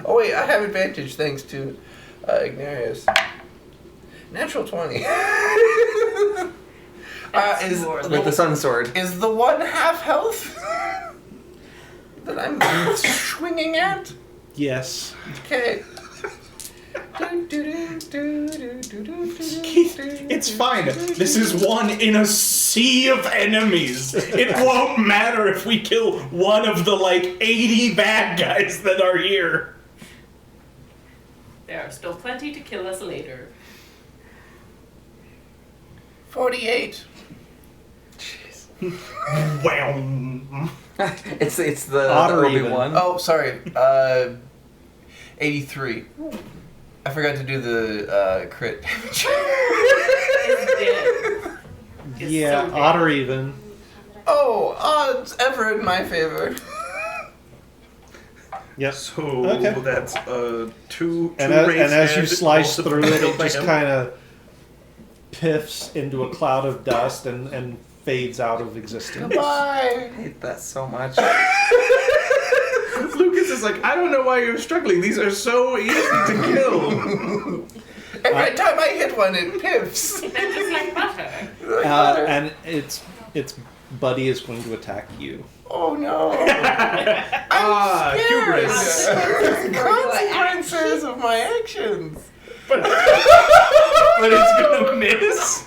Oh wait, I have advantage thanks to Ignarius. Natural 20. Is With the sun sword. Is the one half health that I'm swinging at? Yes. Okay. It's fine. This is one in a sea of enemies. It won't matter if we kill one of the 80 bad guys that are here. There are still plenty to kill us later. 48. Wow. It's the Odd or even? Obi-Wan. Oh, sorry. 83. I forgot to do the crit damage. It's dead. It's Yeah, so dead. odd or even. Oh, odds ever in my favor. Yep. So Okay. that's two And raised as you head, slice both of through them it, killed it by just him. kind of piffs into a cloud of dust and fades out of existence. Goodbye. I hate that so much. Lucas is like, I don't know why you're struggling. These are so easy to kill. Every time I hit one, it piffs. They're just like butter. And its buddy is going to attack you. Oh no. Hubris. Consequences of my actions. But it's gonna miss.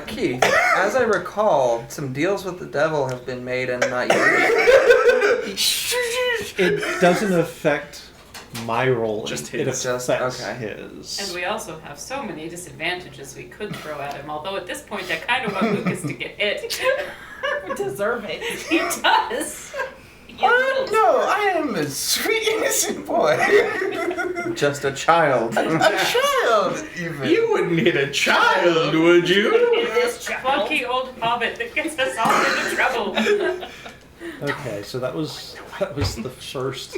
Keith, as I recall, some deals with the devil have been made and not used. It doesn't affect my role. Just It his. affects Okay. his. And we also have so many disadvantages we could throw at him, although at this point I kind of want Lucas to get hit. Deserve it. He does. No, I am a sweet innocent boy. Just a child. A child, even. You wouldn't hit a child, would you? This funky old hobbit that gets us all into trouble. Okay, so that was the first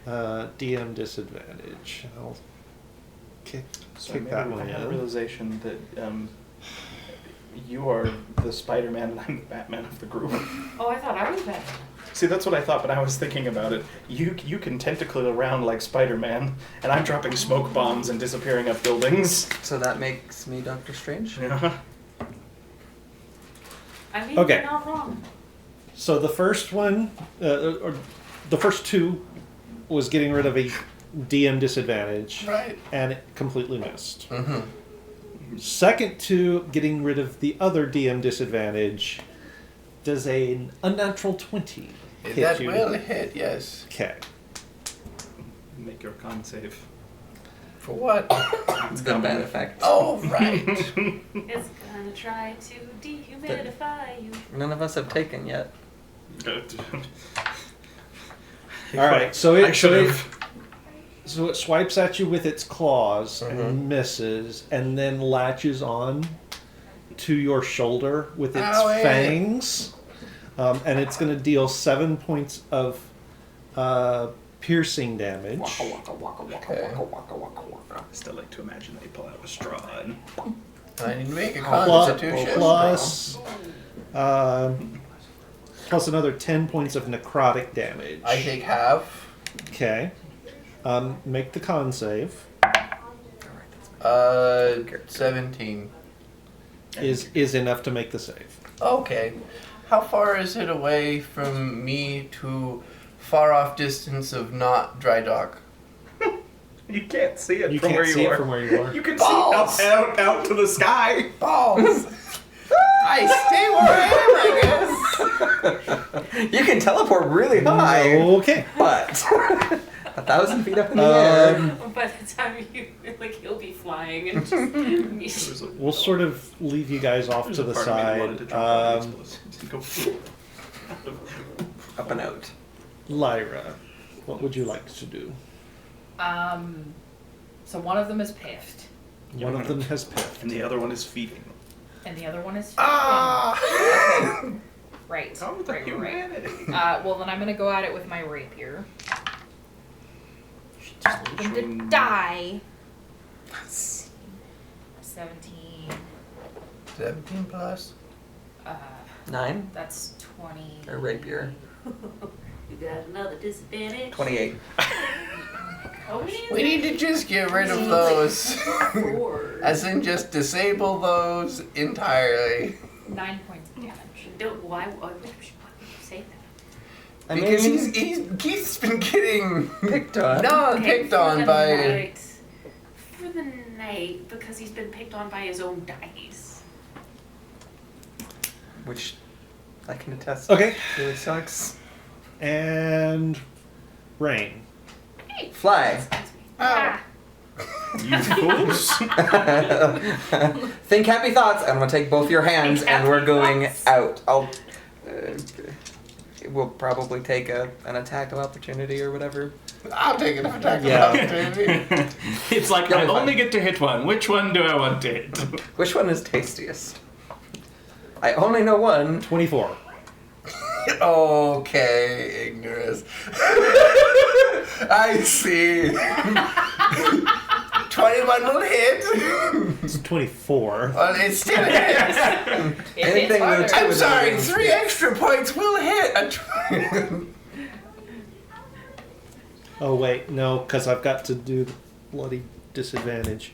DM disadvantage. I'll kick that one I had a in. realization that you are the Spider-Man and I'm the Batman of the group. Oh, I thought I was Batman. See, that's what I thought, but I was thinking about it. You can tentacle around like Spider-Man, and I'm dropping smoke bombs and disappearing up buildings. So that makes me Doctor Strange? Yeah. I mean, Okay. you're not wrong. So the first one, or the first two, was getting rid of a DM disadvantage, Right. and it completely missed. Mm-hmm. Second two, getting rid of the other DM disadvantage, does an unnatural 20 hit That you? will hit, yes. Okay. Make your con save. For what? The bad effect. Oh, right. It's gonna try to dehumidify you. None of us have taken yet. All right, so I it should have. so it swipes at you with its claws Mhm. and misses, and then latches on to your shoulder with its Owie. fangs, and it's going to deal 7 points of piercing damage. Okay. I still like to imagine they pull out a straw and I need to make a Plus, constitution. plus another 10 points of necrotic damage. I take half. Okay. Make the con save. 17. Is enough to make the save. Okay. How far is it away from me to far off distance of not drydock? you can't see it You from can't where see you it are. from where you are. You can Balls. see out to the sky. Balls! I stay where I am, I guess. You can teleport really high, Okay. but 1,000 feet up in the air. By the time he'll be flying and just. We'll sort of leave you guys off to the side. Up and out. Lyra, what would you like to do? So one of them is piffed, One of them has picked. and the other one is feeding. and the other one is Ah! Okay. Right. Oh, the right. humanity. Well, then I'm gonna go at it with my rapier. Should just leave them to die. 17. 17 plus. 9? That's 20. A rapier. You got another disadvantage. 28. Oh, We need to just get rid of those. 4. As in just disable those entirely. 9 points of damage. Why would you say that? I Because mean, Keith's been getting picked on. picked on by. Night. For the night, because he's been picked on by his own dice. Which I can attest. Okay. Really sucks. And Rain. Fly. Oh. You fools. Think happy thoughts. I'm gonna take both your hands Think and we're happy going thoughts. out. We'll probably take an attack of opportunity or whatever. I'll take an attack Yeah. of opportunity. It's like You'll I be fine. only get to hit one. Which one do I want to hit? Which one is tastiest? I only know one. 24. Okay, ignorance. I see. 21 will hit. It's 24. Well, it still hits. Anything with two I'm is sorry, amazing. 3 extra points will hit. Oh, wait. No, because I've got to do the bloody disadvantage.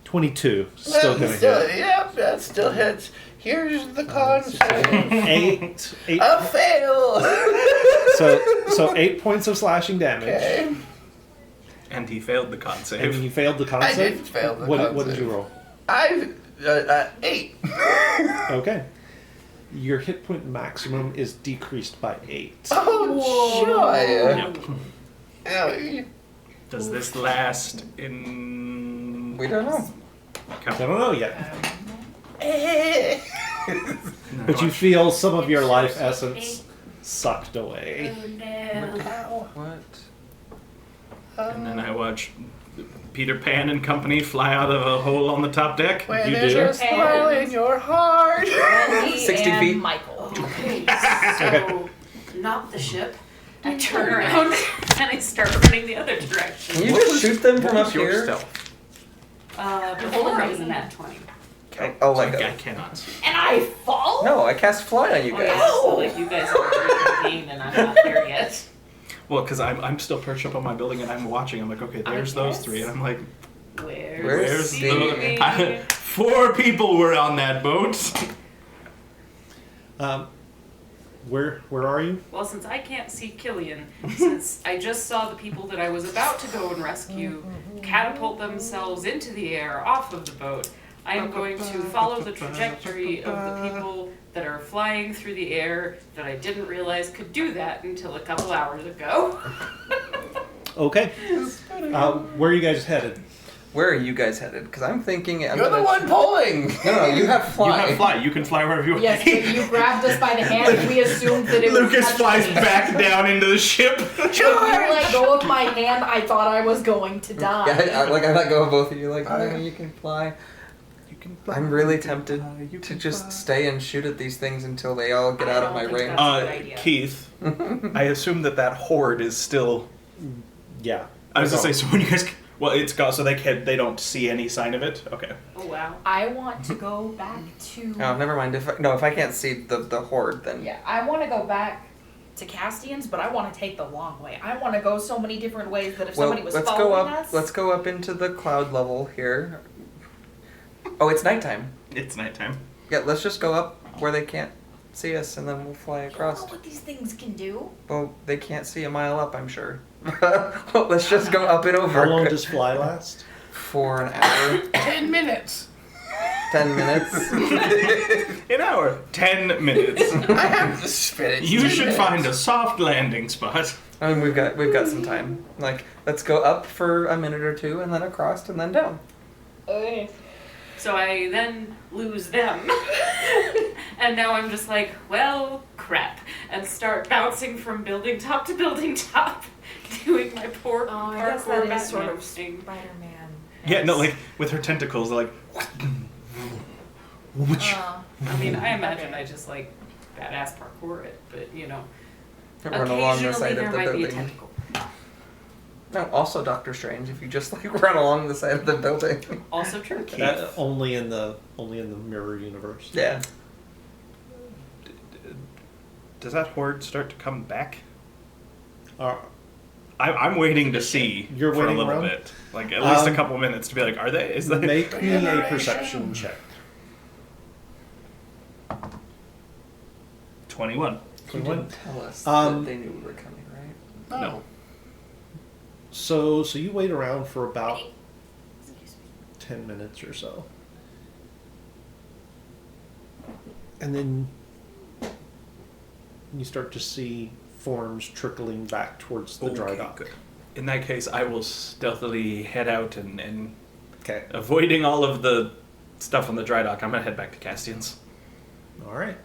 22. Still going to hit. Yep, that still hits. Here's the con save. 8. A fail. So 8 points of slashing damage. Okay. And he failed the con And save. you failed the con I save? did fail the What con did save. you roll? 8. Okay. Your hit point maximum is decreased by 8. Oh, joy! Yep. Owie. Does this last in... We don't know. I don't know yet. No, But you feel some of your life essence sucked away. What? And then I watch Peter Pan and company fly out of a hole on the top deck. When You there's do? a smile in your heart. Wendy 60 and feet. Michael. Okay, so not the ship. I turn around and I start running the other direction. Can you just shoot them from What was up your here? stealth? Before I was in that 20. Oh, like I cannot see. And I fall? no, I cast fly on you Oh guys. yeah, so like you guys are reconvened and I'm not there yet. Well, because I'm still perched up on my building and I'm watching. I'm like, okay, there's those guess. 3. And I'm like, Where's where's the... the... 4 people were on that boat. Where are you? Well, since I can't see Killian, since I just saw the people that I was about to go and rescue catapult themselves into the air off of the boat, I am going to follow the trajectory of the people that are flying through the air that I didn't realize could do that until a couple hours ago. Okay. Where are you guys headed? Where are you guys headed? Because I'm thinking. You're the one pulling. No, you have fly. You have fly. You can fly wherever you want. Yes, but you grabbed us by the hand. We assumed that it was Lucas flies touching. back down into the ship. When you let go of my hand, I thought I was going to die. Yeah, I let go of both of you. Like, no, you can fly. You can fly. I'm really tempted You to can just fly. stay and shoot at these things until they all get I out of don't my think range. that's- a good idea. Keith, I assume that horde is still. Yeah. I was gonna say, so when you guys, well, it's got so they don't see any sign of it. Okay. Oh wow. I want to go back to... Oh, never mind. If I can't see the horde, then Yeah, I want to go back to Castian's, but I want to take the long way. I want to go so many different ways that if well, somebody was let's following go up. us... Let's go up into the cloud level here. Oh, it's nighttime. It's nighttime. Yeah, let's just go up where they can't see us, and then we'll fly I don't across. know what these things can do. Well, they can't see a mile up, I'm sure. Well, let's just go up and over. How long does fly last? For an hour. 10 minutes. 10 minutes. An hour. 10 minutes. I have the spirit. You should find a soft landing spot. I mean, we've got some time. Like, let's go up for a minute or two, and then across, and then down. Okay. So I then lose them. And now I'm just like, well, crap. And start bouncing from building top to building top. Doing my poor Oh, I guess parkour that is sort Batman of thing. Spider-Man. Yeah, no, like with her tentacles, they're like. I mean, I imagine I just like badass parkour it, but you know. Run along the Occasionally side there of the might be a building. tentacle. No, also Doctor Strange, if you just like run along the side of the building. Also true. Only in the mirror universe. Yeah. Does that horde start to come back? Uh, I'm waiting to see You're for a waiting little around? bit, like at least a Um, couple minutes to be like, are they? Is that? make me a perception check. 21. You didn't tell us Um, that they knew we were coming, right? No. So you wait around for about 10 minutes or so. And then you start to see forms trickling back towards the dry dock. Good. In that case, I will stealthily head out and Okay. avoiding all of the stuff on the dry dock. I'm gonna head back to Castian's. All right.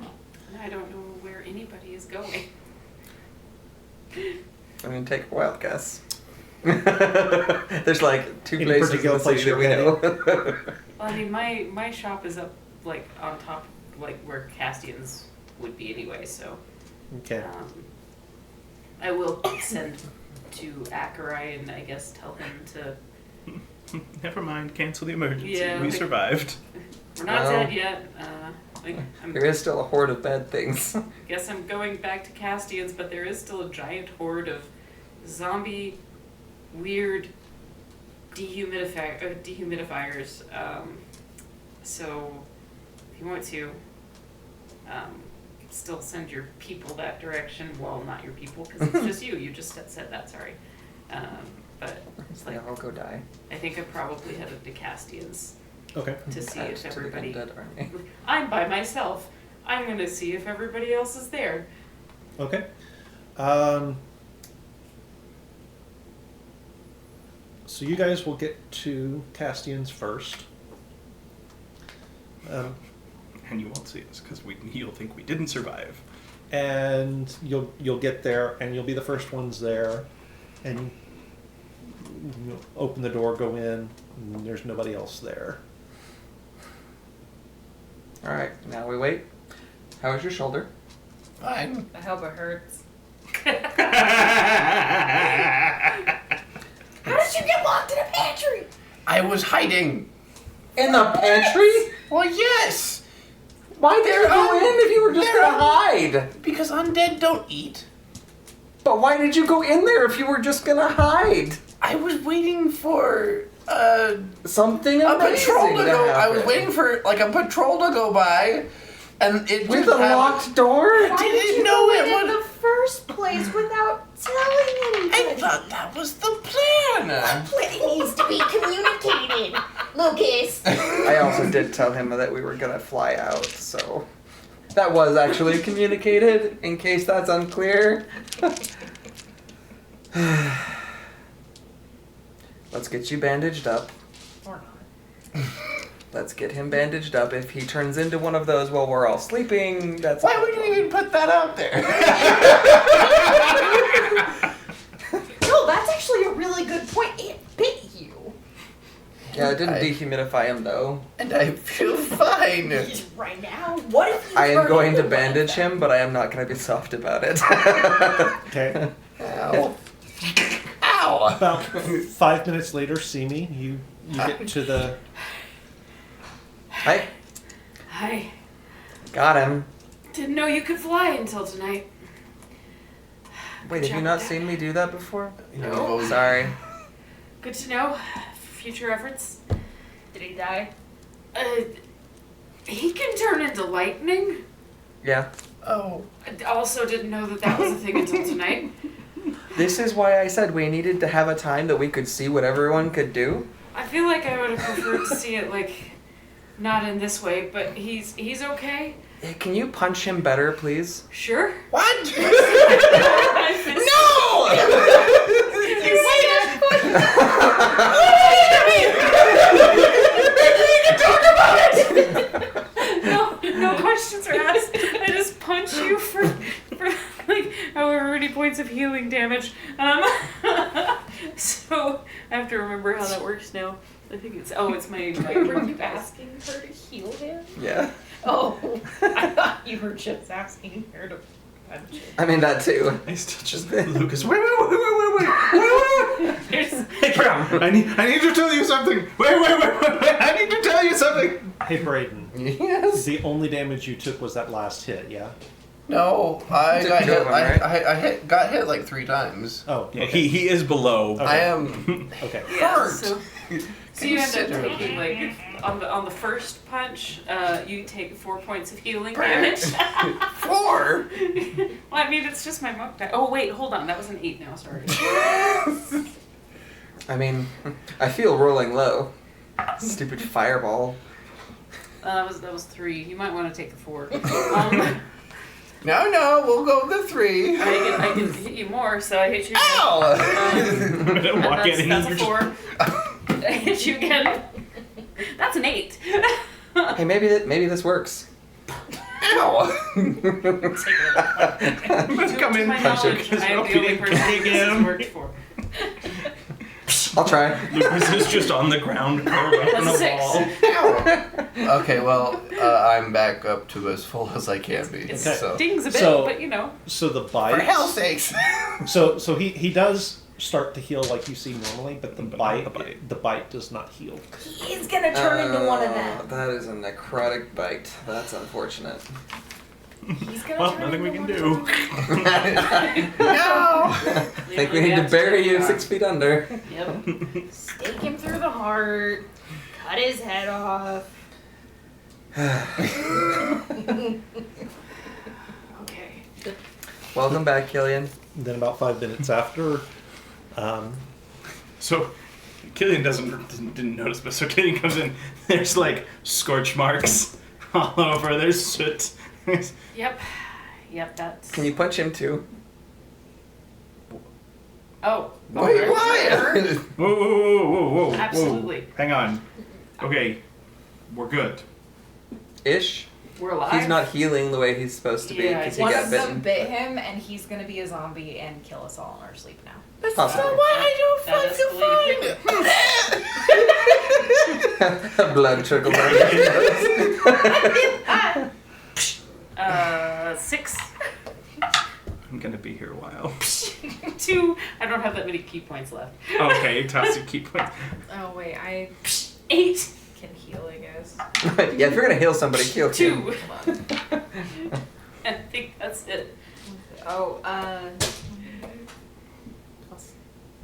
I don't know where anybody is going. I mean, take a wild guess. There's like two Any places in particular the place city that we you're know. Well, I mean, my shop is up like on top, like where Castian's would be anyway. So Okay. I will send to Acherai and I guess tell him to. Never mind. Cancel the emergency. Yeah, We like- survived. We're not Well, dead yet. There is still a horde of bad things. Guess I'm going back to Castian's, but there is still a giant horde of zombie, weird dehumidifiers. So if you want to, still send your people that direction. Well, not your people, because it's just you. You just said that. Sorry. but It's like, I'll go die. I think I'm probably headed to Castian's Okay. to see Add if to the everybody. undead army. I'm by myself. I'm gonna see if everybody else is there. Okay. So you guys will get to Castian's first. And you won't see us because you'll think we didn't survive. And you'll get there, and you'll be the first ones there, and you'll open the door, go in, and there's nobody else there. Alright, now we wait. How is your shoulder? Fine. I hope it hurts. How did you get locked in a pantry? I was hiding. In the pantry? Well, yes. Why did you go in if you were just gonna hide? Because undead don't eat. But why did you go in there if you were just gonna hide? I was waiting for Something a amazing patrol to go. I was happen. waiting for like a patrol to go by, and it With just a locked door? I didn't know it in would. the first place without telling I anybody? thought that was the plan. It needs to be communicated, Lucas. I also did tell him that we were gonna fly out, so that was actually communicated, in case that's unclear. Let's get you bandaged up. Or not. Let's get him bandaged up. If he turns into one of those while we're all sleeping, that's... Why would you even put that out there? No, that's actually a really good point. It bit you. Yeah, it didn't I- dehumidify him, though. And I feel fine. Right now, what if you I am turn going to into one of bandage them? him, but I am not going to be soft about it. Okay. Ow. Ow. About 5 minutes later, Simi, you get to the... Hi. Hi. Got him. Didn't know you could fly until tonight. Wait, have you not seen me do that before? No. Sorry. Good to know. Future efforts. Did he die? He can turn into lightning. Yeah. Oh. I also didn't know that was a thing until tonight. This is why I said we needed to have a time that we could see what everyone could do. I feel like I would have preferred to see it like not in this way, but he's okay. Can you punch him better, please? Sure. What? No questions are asked. I just punch you for like however many points of healing damage. So I have to remember how that works now. I think it's my Were you asking her to heal him? Yeah. Oh, I thought you were just asking her to punch him. I mean, that too. I still just Lucas. Wait. There's- I need to tell you something. Wait. I need to tell you something. Hey, Brayden. Yes. The only damage you took was that last hit, yeah? No, I Did got two hit. of them, right? I got hit like 3 times. Oh, Yeah, okay. he is below. Okay. I am Okay. Yeah, hurt. so you end up Considerably. taking like on the first punch, you take 4 points of healing damage. 4. Well, I mean, it's just my monk die. Oh wait, hold on, that was an 8 now. Sorry. I mean, I feel rolling low. Stupid fireball. That was 3. You might want to take the 4. No, we'll go with the 3. I can hit you more, so I hit you. Ow! And Walk in and that's a you're just- 4. I hit you again. That's an 8. Hey, maybe this works. Ow! Let's come in, To my punch him, knowledge, because I am Rocky the only didn't person kick this has him. worked for. I'll try. Lucas is just on the ground, curled up on That's a 6. ball. Ow! Okay, well, I'm back up to as full as I can be. It So, stings a bit, So- but you know. So the for bite... hell's sakes! So he does start to heal like you see normally, but the bite. bite does not heal. He's gonna turn into one of them. That is a necrotic bite. That's unfortunate. He's gonna Well, turn nothing we into can one do. No! I think we need to bury you 6 feet under. Yep. Stake him through the heart. Cut his head off. Okay. Welcome back, Killian. And then about 5 minutes after, So Killian didn't notice, but so Killian comes in. There's like scorch marks all over. There's soot. Yep. That's. Can you punch him too? Oh. Wait, why? Whoa. Absolutely. Hang on. Okay, we're good. Ish. We're alive. He's not healing the way he's supposed to be Yeah, because he One got of them bitten. bit him, and he's gonna be a zombie and kill us all in our sleep now. That's Possibly. not why I don't That fucking escalated find it. Blood trickled down his nose. 6. I'm gonna be here a while. 2. I don't have that many key points left. Okay, toss your key points. Oh wait, I 8. can heal, I guess. Yeah, if you're gonna heal somebody, heal 2. him. I think that's it. Oh,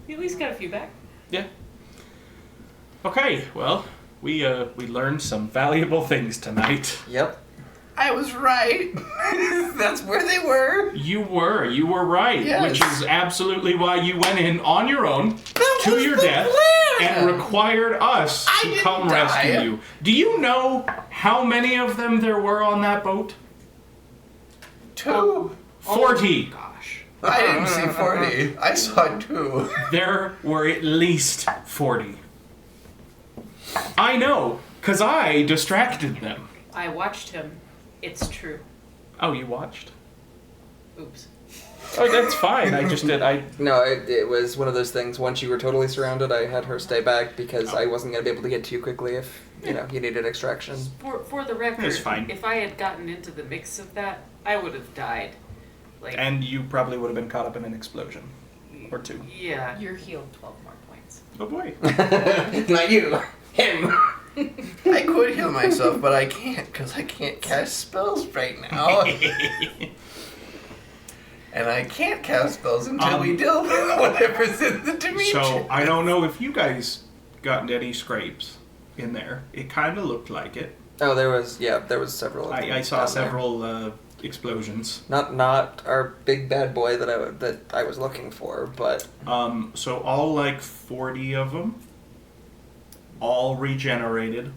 You at least got a few back. Yeah. Okay, well, we learned some valuable things tonight. Yep. I was right. That's where they were. You were right, Yes. which is absolutely why you went in on your own That to was your the death plan. and required us I to didn't come die. rescue you. Do you know how many of them there were on that boat? 2. 40. Gosh. I didn't see 40. I saw 2. There were at least 40. I know, because I distracted them. I watched him. It's true. Oh, you watched? Oops. Oh, that's fine. I just did. No, it was one of those things. Once you were totally surrounded, I had her stay back because I wasn't gonna be able to get to you quickly if you needed extraction. For the record, It's fine. if I had gotten into the mix of that, I would have died. Like, And you probably would have been caught up in an explosion. Or 2. yeah. you're healed 12 more points. Oh boy. Not you. Him. I could heal myself, but I can't because I can't cast spells right now. And I can't cast spells until we deal with whatever's in the dimension. So I don't know if you guys got any scrapes in there. It kind of looked like it. Oh, there was several. Of them I saw down there. several explosions. Not our big bad boy that I was looking for, but So all like 40 of them, all regenerated,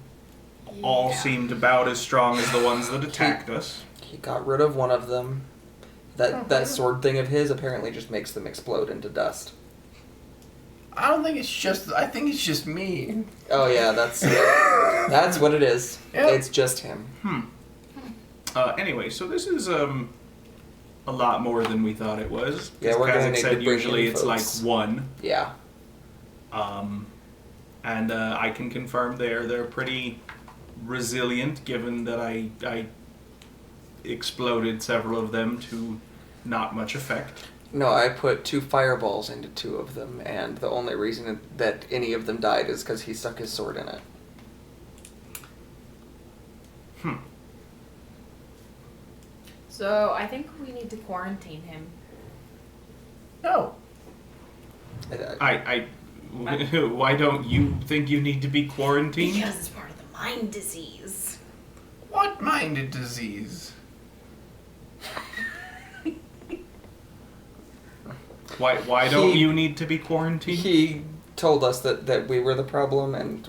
all seemed about as strong as the ones that attacked us. he got rid of one of them. That sword thing of his apparently just makes them explode into dust. I don't think it's just. I think it's just me. Oh yeah, that's what it is. Yep. It's just him. Anyway, so this is a lot more than we thought it was. Yeah, we're As gonna Kazik need said, to bring usually in it's folks. like 1. Yeah. And I can confirm they're pretty resilient, given that I exploded several of them to not much effect. No, I put 2 fireballs into 2 of them, and the only reason that any of them died is because he stuck his sword in it. So I think we need to quarantine him. No. Why don't you think you need to be quarantined? Because it's part of the mind disease. What minded disease? Why don't you need to be quarantined? He told us that we were the problem, and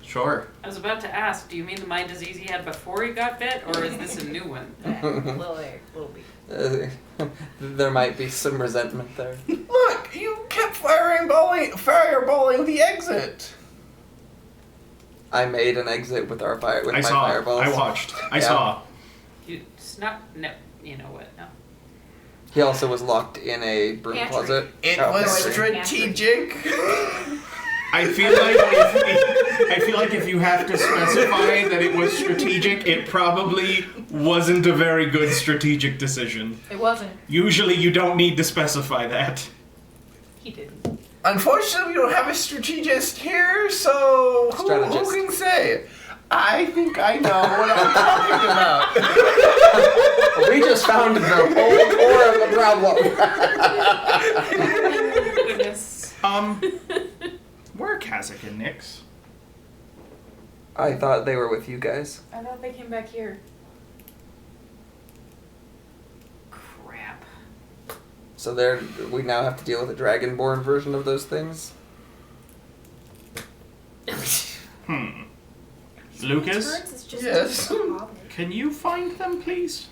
Sure. I was about to ask, do you mean the mind disease he had before he got bit, or is this a new one? Little bit. There might be some resentment there. Look, you kept fireballing the exit. I made an exit with our fire with I my saw. fireballs. I watched. I Yeah. saw. It's not, no, you know what, no. He also was locked in a broom Pantry. closet. It Oh, was pantry. strategic. I feel like if you have to specify that it was strategic, it probably wasn't a very good strategic decision. It wasn't. Usually, you don't need to specify that. He didn't. Unfortunately, we don't have a strategist here, so who Strategist. can say? I think I know what I'm talking about. We just found the whole core of the problem. Goodness. Where are Kazik and Nix? I thought they were with you guys. I thought they came back here. Crap. So we now have to deal with a dragonborn version of those things. Lucas, Turrets is just Yes. can you find them, please?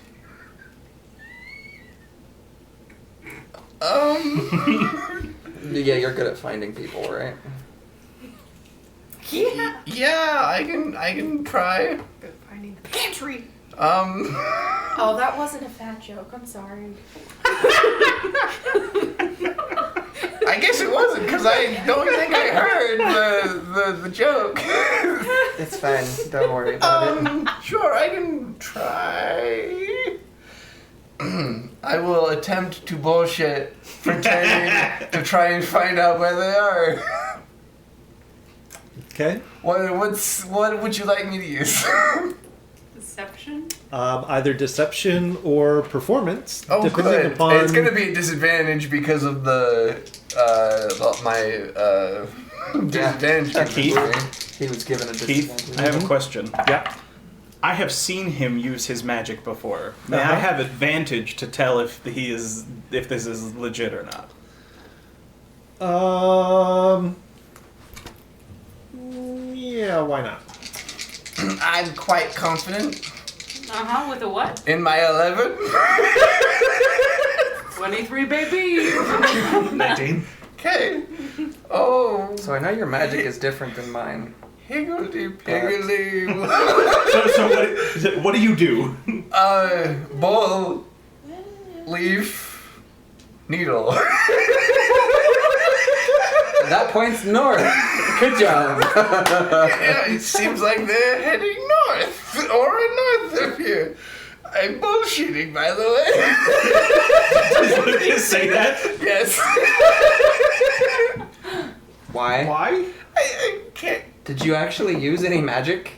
Yeah, you're good at finding people, right? Yeah. Yeah, I can try. Good finding the pantry. Oh, that wasn't a fat joke. I'm sorry. I guess it wasn't because I don't think I heard the joke. It's fine. Don't worry about it. Sure, I can try. I will attempt to bullshit, pretending to try and find out where they are. Okay. What would you like me to use? Deception? Either deception or performance, Oh, depending good. upon. It's going to be a disadvantage because of my disadvantage. Keith? He was given a Keith, disadvantage. I have a question. Yeah. I have seen him use his magic before. May I have advantage to tell if this is legit or not? Yeah, why not? I'm quite confident With a what? in my 11. 23, baby! 19. Okay. Oh, So I know your magic is different than mine. higgledy-piggledy. So what do you do? Ball, leaf, needle. That points north. Good job. Yeah, it seems like they're heading north or north of here. I'm bullshitting, by the way. Did Lucas say that? Yes. Why? Why? I can't. Did you actually use any magic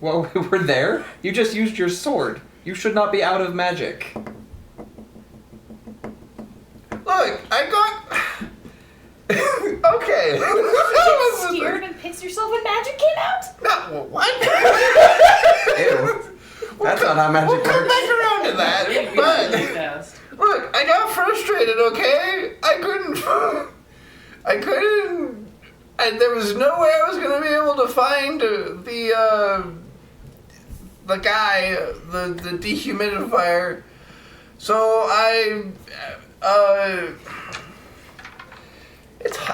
while we were there? You just used your sword. You should not be out of magic. Look, I got. Okay. Scared and pissed yourself and magic came out? No, what? Ew. That's not how magic We'll come works. back around to that. But Fast. look, I got frustrated. Okay, I couldn't. And there was no way I was gonna be able to find the guy, the dehumidifier. So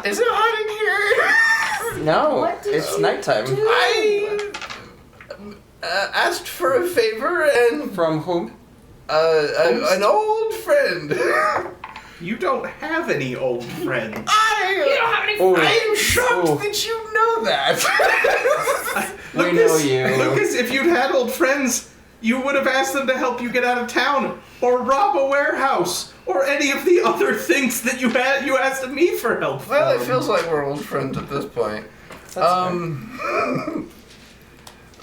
is it hot in here? No, What did it's you nighttime. do? I asked for a favor and From whom? an old friend. You don't have any old friends. You don't have any Oh, I am shocked oh. that you know that. We know you. Lucas, if you'd had old friends, you would have asked them to help you get out of town, or rob a warehouse, or any of the other things that you asked me for help for. Well, it feels like we're old friends at this point.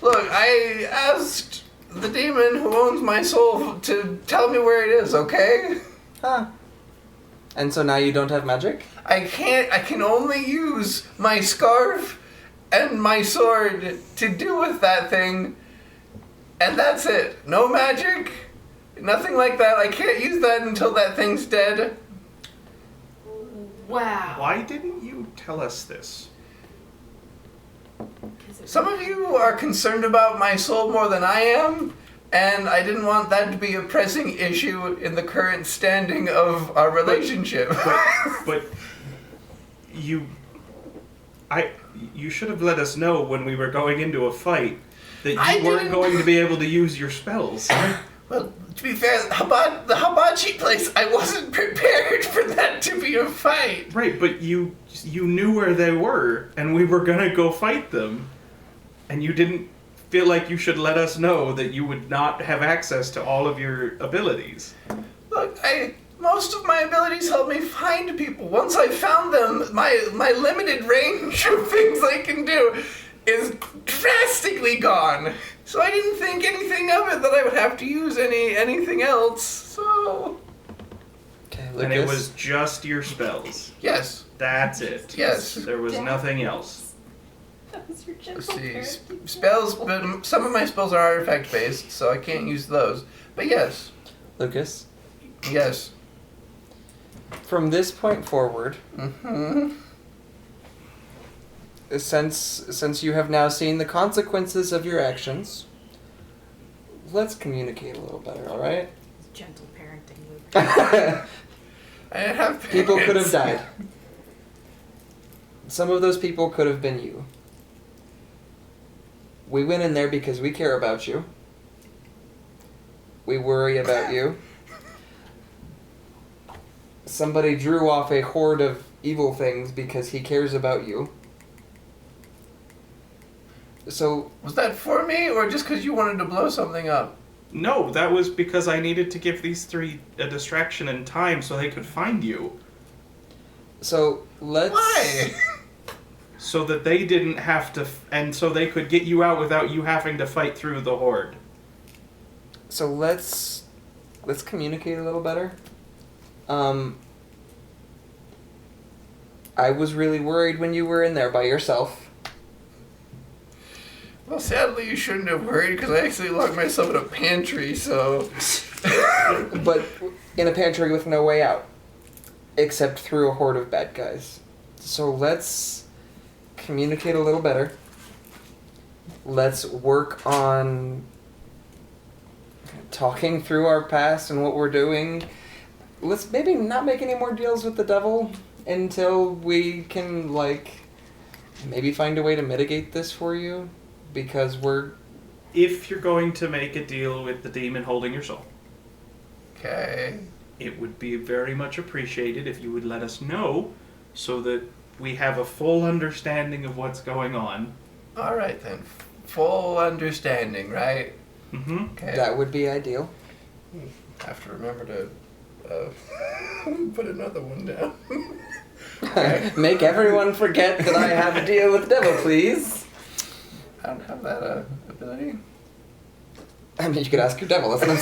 Look, I asked the demon who owns my soul to tell me where it is, okay? Huh. And so now you don't have magic? I can only use my scarf and my sword to do with that thing, and that's it. No magic, nothing like that. I can't use that until that thing's dead. Wow. Why didn't you tell us this? Some of you are concerned about my soul more than I am, and I didn't want that to be a pressing issue in the current standing of our relationship. But you should have let us know when we were going into a fight that I you weren't didn't- going to be able to use your spells. Well, to be fair, the hibachi place, I wasn't prepared for that to be a fight. Right, but you knew where they were, and we were gonna go fight them, and you didn't feel like you should let us know that you would not have access to all of your abilities. Look, most of my abilities help me find people. Once I found them, my limited range of things I can do is drastically gone. So I didn't think anything of it that I would have to use anything else. So Okay, And it was just your spells. yes, That's it. yes. There was nothing else. That was your Let's gentle see, parenting. spells, but some of my spells are artifact based, so I can't use those. But yes, Lucas, yes. From this point forward, Mm-hmm. since you have now seen the consequences of your actions, let's communicate a little better, all right? Gentle parenting Luke. I have People could have parents. died. Some of those people could have been you. We went in there because we care about you. We worry about you. Somebody drew off a horde of evil things because he cares about you. So, Was that for me, or just because you wanted to blow something up? No, that was because I needed to give these three a distraction and time so they could find you. let's... Why? So that they didn't have to, and so they could get you out without you having to fight through the horde. So let's communicate a little better. I was really worried when you were in there by yourself. Well, sadly, you shouldn't have worried, because I actually locked myself in a pantry, so... But in a pantry with no way out. Except through a horde of bad guys. So let's communicate a little better. Let's work on talking through our past and what we're doing. Let's maybe not make any more deals with the devil until we can, maybe find a way to mitigate this for you. Because we're... If you're going to make a deal with the demon holding your soul, Okay. it would be very much appreciated if you would let us know so that we have a full understanding of what's going on. Alright then. Full understanding, right? Mm-hmm. Okay. That would be ideal. Have to remember to put another one down. Make everyone forget that I have a deal with the devil, please. I don't have that ability. I mean, you could ask your devil, that's what I'm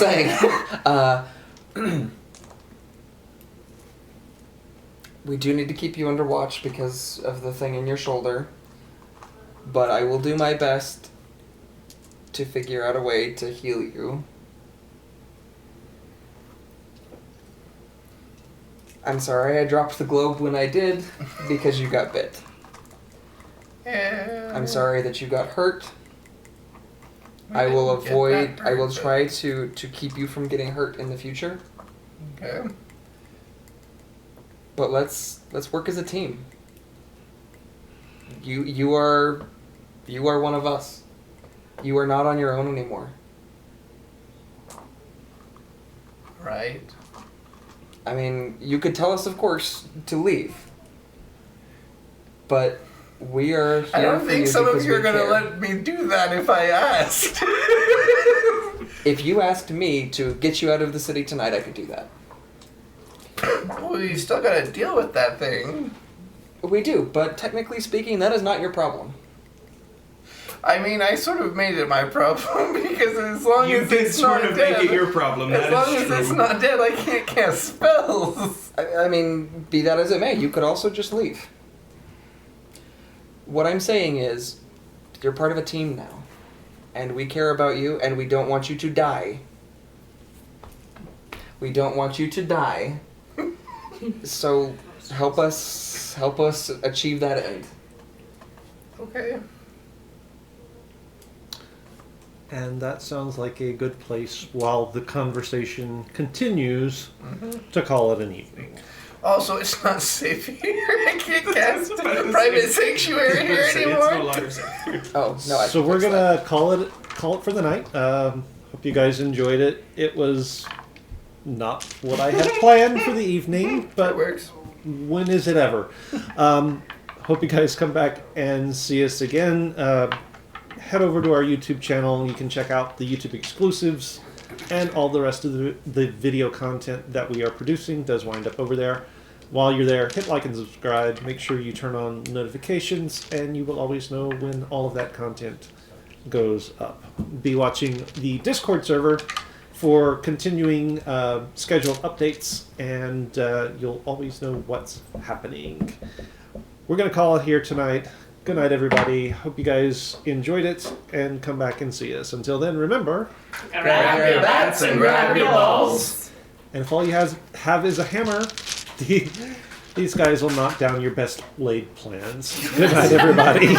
saying. We do need to keep you under watch because of the thing in your shoulder. But I will do my best to figure out a way to heal you. I'm sorry I dropped the globe when I did because you got bit. I'm sorry that you got hurt. I will try to keep you from getting hurt in the future. Okay. But let's work as a team. You are one of us. You are not on your own anymore. Right. I mean, you could tell us, of course, to leave. But we are here I don't for think you some of because you are we going to care. let me do that if I asked. If you asked me to get you out of the city tonight, I could do that. Well, you still got to deal with that thing. We do, but technically speaking, that is not your problem. I mean, I sort of made it my problem because as long You as did it's sort not of dead, make it your problem, as that long is as true. it's not dead, I can't cast spells. I mean, be that as it may, you could also just leave. What I'm saying is, you're part of a team now. And we care about you, and we don't want you to die. We don't want you to die. So, help us achieve that end. Okay. And that sounds like a good place while the conversation continues to call it an evening. Also, it's not safe here. I can't cast about to private say- sanctuary here It's anymore. no longer safe. Oh, no, I So can we're fix gonna call it for the night. Hope you guys enjoyed it. It was not what I had planned for the evening, That but works. when is it ever? Hope you guys come back and see us again. Head over to our YouTube channel. You can check out the YouTube exclusives and all the rest of the video content that we are producing does wind up over there. While you're there, hit like and subscribe. Make sure you turn on notifications, and you will always know when all of that content goes up. Be watching the Discord server for continuing scheduled updates, and you'll always know what's happening. We're going to call it here tonight. Good night, everybody. Hope you guys enjoyed it, and come back and see us. Until then, remember, Grab your bats and grab your balls. and if all you have is a hammer, These guys will knock down your best laid plans. Good night, everybody.